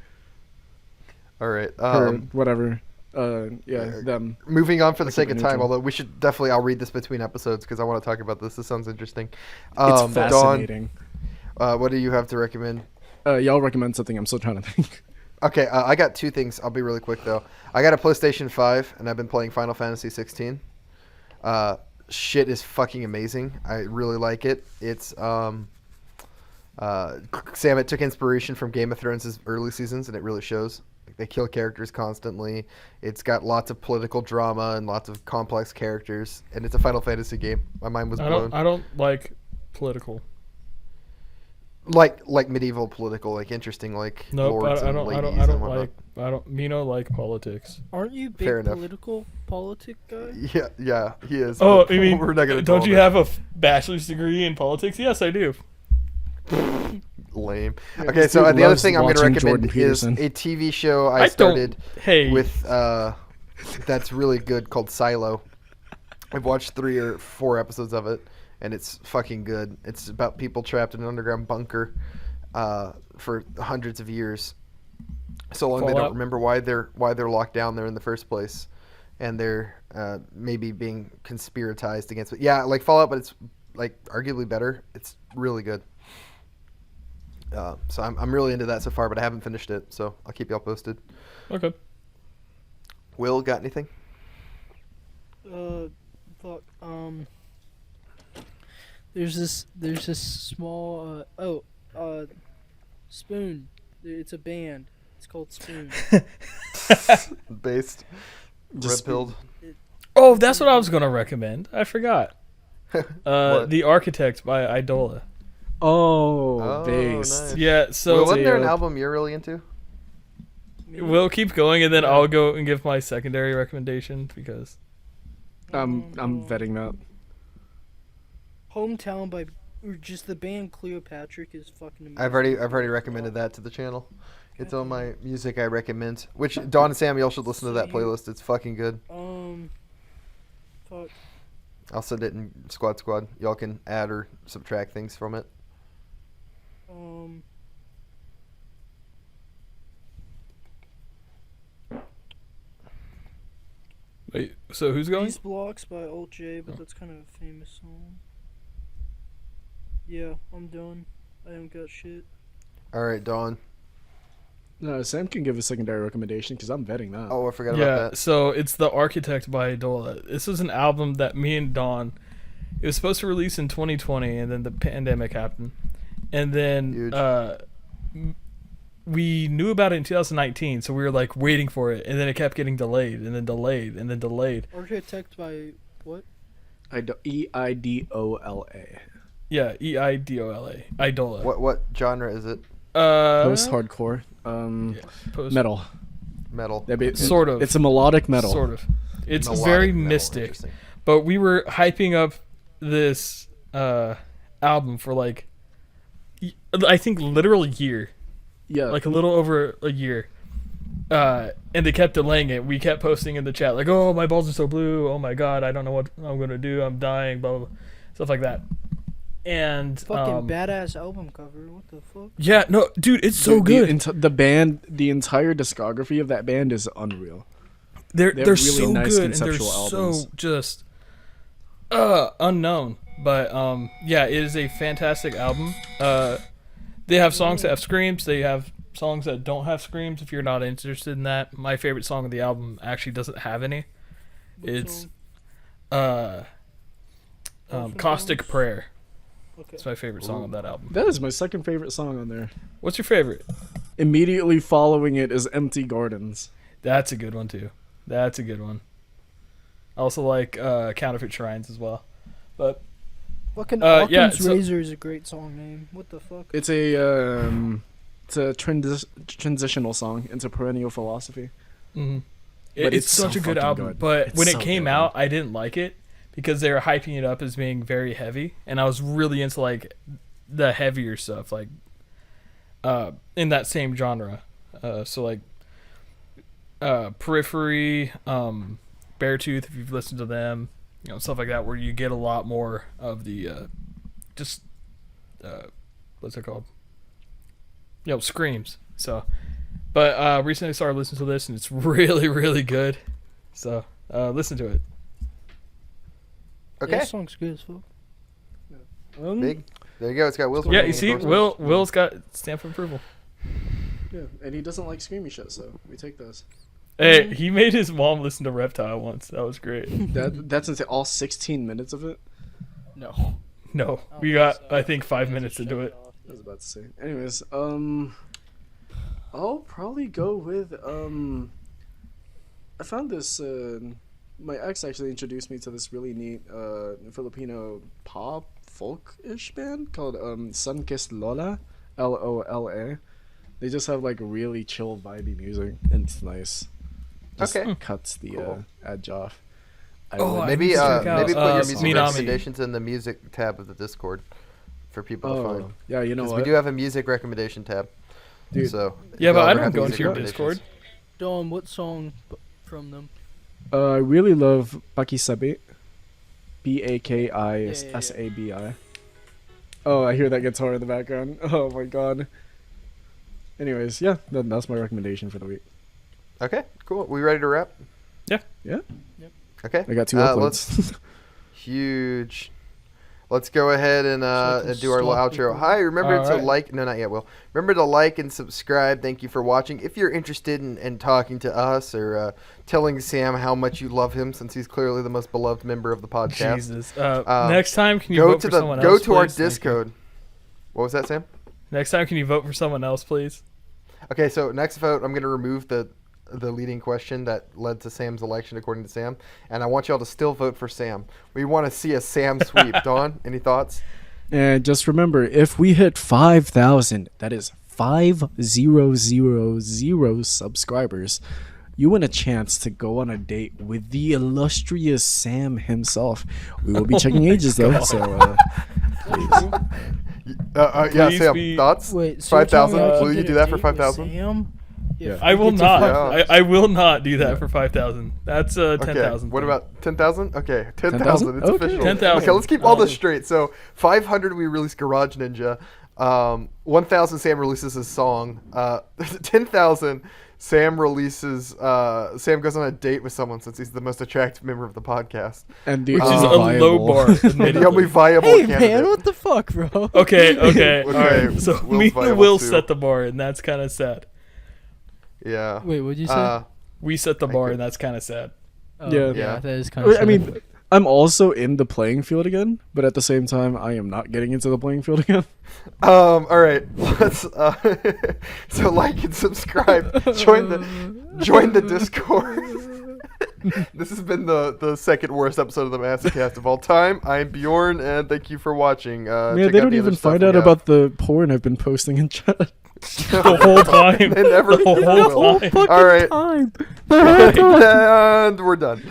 S1: All right.
S3: Or whatever. Yeah, them.
S1: Moving on for the
S3: Like
S1: sake of
S3: neutral.
S1: time, although we should definitely, I'll read this between episodes because I want to talk about this. This sounds interesting.
S3: It's
S1: Dawn,
S3: fascinating.
S1: what do you have to recommend?
S3: Y'all recommend something? I'm still trying to think.
S1: Okay, I got two things. I'll be really quick though. I got a PlayStation 5 and I've been playing Final Fantasy 16. Shit is fucking amazing. I really like it. It's Sam, it took inspiration from Game of Thrones' early seasons, and it really shows. Like, they kill characters constantly. It's got lots of political drama and lots of complex characters, and it's a Final Fantasy game. My mind was blown.
S2: I don't like political.
S1: Like medieval political, like interesting, like
S2: Nope,
S1: lords
S2: I
S1: and
S2: don't
S1: ladies
S2: I don't
S1: and whatnot.
S2: like Mino like politics.
S6: Aren't you big
S1: Fair enough.
S6: political politic guy?
S1: Yeah, he is.
S2: Oh,
S1: but
S2: I mean,
S1: we're not gonna
S2: don't
S1: dwell
S2: you
S1: on
S2: have a bachelor's degree in politics? Yes, I do.
S1: that. Lame?
S3: Yeah,
S1: Okay,
S3: this
S1: so
S3: dude
S1: the other
S3: loves
S1: thing I'm going to
S3: watching
S1: recommend
S3: Jordan
S1: is
S3: Peterson.
S1: a TV show I
S2: I
S1: started
S2: don't. Hey,
S1: with that's really good called Silo. I've watched 3 or 4 episodes of it, and it's fucking good. It's about people trapped in an underground bunker for hundreds of years, so long they
S2: Fallout?
S1: don't remember why they're locked down there in the first place, and they're maybe being conspiratized against it. Yeah, like Fallout, but it's like arguably better. It's really good. So I'm really into that so far, but I haven't finished it, so I'll keep y'all posted.
S2: okay.
S1: Will, got anything?
S6: Fuck. There's this small Spoon. It's a band. It's called Spoon.
S1: Based.
S3: Just-
S1: Red pilled.
S2: Oh, that's what I was gonna recommend. I forgot.
S1: What?
S2: The Architect by Idola.
S3: Oh, based.
S1: nice.
S2: Yeah, so
S1: Well, wasn't there an
S3: a-
S1: album you're really into?
S2: we'll keep going, and then I'll go and give my secondary recommendation because
S3: I'm vetting that.
S6: Hometown by or just the band Cleopatra is fucking amazing.
S1: I've already recommended that to the channel. It's on my music I recommend. Which Don and Sam, y'all should listen to that playlist. It's fucking good.
S6: Fuck.
S1: I'll send it in Squad. Y'all can add or subtract things from it.
S2: wait. So who's going?
S6: These Blocks by Alt J, but that's kind of a famous song. Yeah, I'm done. I don't got shit.
S1: All right, Don.
S3: No, Sam can give a secondary recommendation because I'm vetting that.
S1: Oh, I forgot
S2: Yeah,
S1: about that.
S2: so it's The Architect by Idola. This was an album that me and Dawn, it was supposed to release in 2020, and then the pandemic happened. And then
S1: Huge.
S2: we knew about it in 2019, so we were like waiting for it, and then it kept getting delayed, and then delayed, and then delayed.
S6: Architect by what?
S3: EIDOLA.
S2: Yeah, EIDOLA. Idola.
S1: What genre is it?
S3: Post hardcore.
S2: Post-
S3: Metal.
S1: Metal.
S3: That'd be-
S2: Sort of.
S3: It's a melodic metal.
S2: Sort of. It's
S1: Melodic
S2: very
S1: metal,
S2: mystic.
S1: interesting.
S2: But we were hyping up this album for like, I think literal year,
S3: Yeah.
S2: like a little over a year. And they kept delaying it. We kept posting in the chat like, "Oh, my balls are so blue. Oh my god, I don't know what I'm gonna do. I'm dying." Blah blah, blah. Stuff like that. And
S6: Fucking badass album cover. What the fuck?
S2: yeah, no, dude, it's so
S3: Dude,
S2: good.
S3: The band, the entire discography of that band is unreal.
S2: They're
S3: really
S2: so
S3: nice
S2: good, and they're
S3: conceptual albums.
S2: so just unknown. But yeah, it is a fantastic album. They have songs that have screams. They have songs that don't have screams. If you're not interested in that, my favorite song of the album actually doesn't have any.
S6: What
S2: It's
S6: song?
S2: Caustic
S6: Songs?
S2: Prayer.
S6: Okay.
S2: It's my favorite song of that album.
S3: That is my second favorite song on there.
S2: What's your favorite?
S3: Immediately following it is Empty Gardens.
S2: That's a good one too. That's a good one. I also like Counterfeit Shrines as well. But
S6: Fucking
S2: yeah,
S6: Occam's
S2: so-
S6: Razor is a great song name. What the fuck?
S3: It's a transitional song into perennial philosophy.
S2: mhm.
S3: But
S2: It's
S3: it's
S2: such
S3: so
S2: a good
S3: fucking
S2: album.
S3: good.
S2: But
S3: It's
S2: when
S3: so
S2: it came
S3: good.
S2: out, I didn't like it because they were hyping it up as being very heavy, and I was really into like the heavier stuff, like in that same genre. So like Periphery, Beartooth, if you've listened to them, you know, stuff like that, where you get a lot more of the just what's it called? You know, screams. So, but recently I started listening to this, and it's really, really good. So, listen to it.
S1: Okay.
S6: That song's good as fuck.
S1: Big. There you go. It's got Will's.
S2: Yeah,
S1: name
S2: you see,
S1: endorsement.
S2: Will's got stamp of approval.
S3: Yeah, and he doesn't like screamy shit, so we take those.
S2: Hey, he made his mom listen to Reptile once. That was great.
S3: That's into all 16 minutes of it.
S6: No.
S2: No, we got I think 5 minutes into it.
S3: I was about to say. Anyways, I'll probably go with I found this. My ex actually introduced me to this really neat Filipino pop folk-ish band called Sunkissed Lola, Lola. They just have like really chill, vibey music, and it's nice. Just
S1: Okay.
S3: cuts the
S1: Cool.
S3: edge off.
S1: Maybe
S2: check out,
S1: maybe put your music
S2: Minami.
S1: recommendations in the music tab of the Discord for people to
S3: Oh,
S1: find.
S3: yeah, you know
S1: 'Cause
S3: what?
S1: we do have a music recommendation tab.
S3: Dude.
S1: So
S2: Yeah,
S1: if
S2: but
S1: y'all
S2: I
S1: ever
S2: don't
S1: have
S2: go
S1: music
S2: into your
S1: recommendations-
S2: Discord.
S6: Dawn, what song from them?
S3: I really love Pakisabi. Pakisabi. Oh, I hear that guitar in the background. Oh my god. Anyways, yeah, that's my recommendation for the week.
S1: Okay, cool. We ready to wrap?
S2: Yeah.
S3: Yeah.
S1: Okay.
S3: I got 2 uploads.
S1: Let's huge. Let's go ahead and
S6: can
S1: do our little
S6: stalk
S1: outro.
S6: people.
S1: Hi, remember to
S2: Alright.
S1: like. No, not yet. Will remember to like and subscribe. Thank you for watching. If you're interested in talking to us or telling Sam how much you love him, since he's clearly the most beloved member of the podcast,
S2: Jesus. Next time, can you
S1: go
S2: vote
S1: to
S2: for someone
S1: go
S2: else,
S1: to our
S2: please? Thank you.
S1: Discord. What was that, Sam?
S2: Next time, can you vote for someone else, please?
S1: Okay, so next vote, I'm going to remove the leading question that led to Sam's election, according to Sam, and I want y'all to still vote for Sam. We want to see a Sam sweep. Dawn, any thoughts?
S3: And just remember, if we hit 5,000, that is 5,000 subscribers, you win a chance to go on a date with the illustrious Sam himself. We will be checking ages though, so please.
S1: Yeah,
S2: Please
S1: Sam,
S2: be-
S1: thoughts?
S6: Wait, so you're
S1: 5,000?
S6: telling me I can
S1: Will you
S6: get
S1: do
S6: a
S1: that for
S6: date with
S1: 5,000?
S6: Sam?
S3: Yeah.
S2: I will
S6: Get to
S2: not.
S1: five-
S2: I will not do that for 5,000. That's 10,000.
S1: Okay, what about 10,000? Okay, 10,000.
S3: 10,000?
S1: It's
S3: Okay.
S1: official.
S2: 10,000.
S1: Okay, let's keep all this straight. So 500, we release Garage Ninja. 1,000, Sam releases his song. 10,000, Sam releases. Sam goes on a date with someone since he's the most attractive member of the podcast.
S3: And the
S2: Which is
S3: only
S2: a low
S3: viable-
S2: bar.
S1: The only
S2: admittedly.
S1: viable
S6: Hey
S1: candidate.
S6: man, what the fuck, bro?
S2: Okay.
S1: Okay,
S2: All right. So
S1: Will's
S2: me
S1: viable
S2: and Will
S1: too.
S2: set the bar, and that's kind of sad.
S1: Yeah.
S6: Wait, what'd you say?
S2: We set the
S1: I
S2: bar,
S1: agree.
S2: and that's kind of sad.
S6: Oh,
S3: yeah.
S1: Yeah.
S6: that is kind of.
S3: I mean, I'm also in the playing field again, but at the same time, I am not getting into the playing field again.
S1: All right. Let's. So like and subscribe. Join the Discord. This has been the second worst episode of the Masocast of all time. I'm Bjorn, and thank you for watching.
S3: Man,
S1: check
S3: they
S1: out
S3: don't
S1: the
S3: even
S1: other stuff
S3: find
S1: we
S3: out
S1: have.
S3: about the porn I've been posting in chat.
S2: The whole time.
S1: They never
S2: The whole
S1: will.
S2: time.
S1: All right.
S6: time.
S1: And we're done.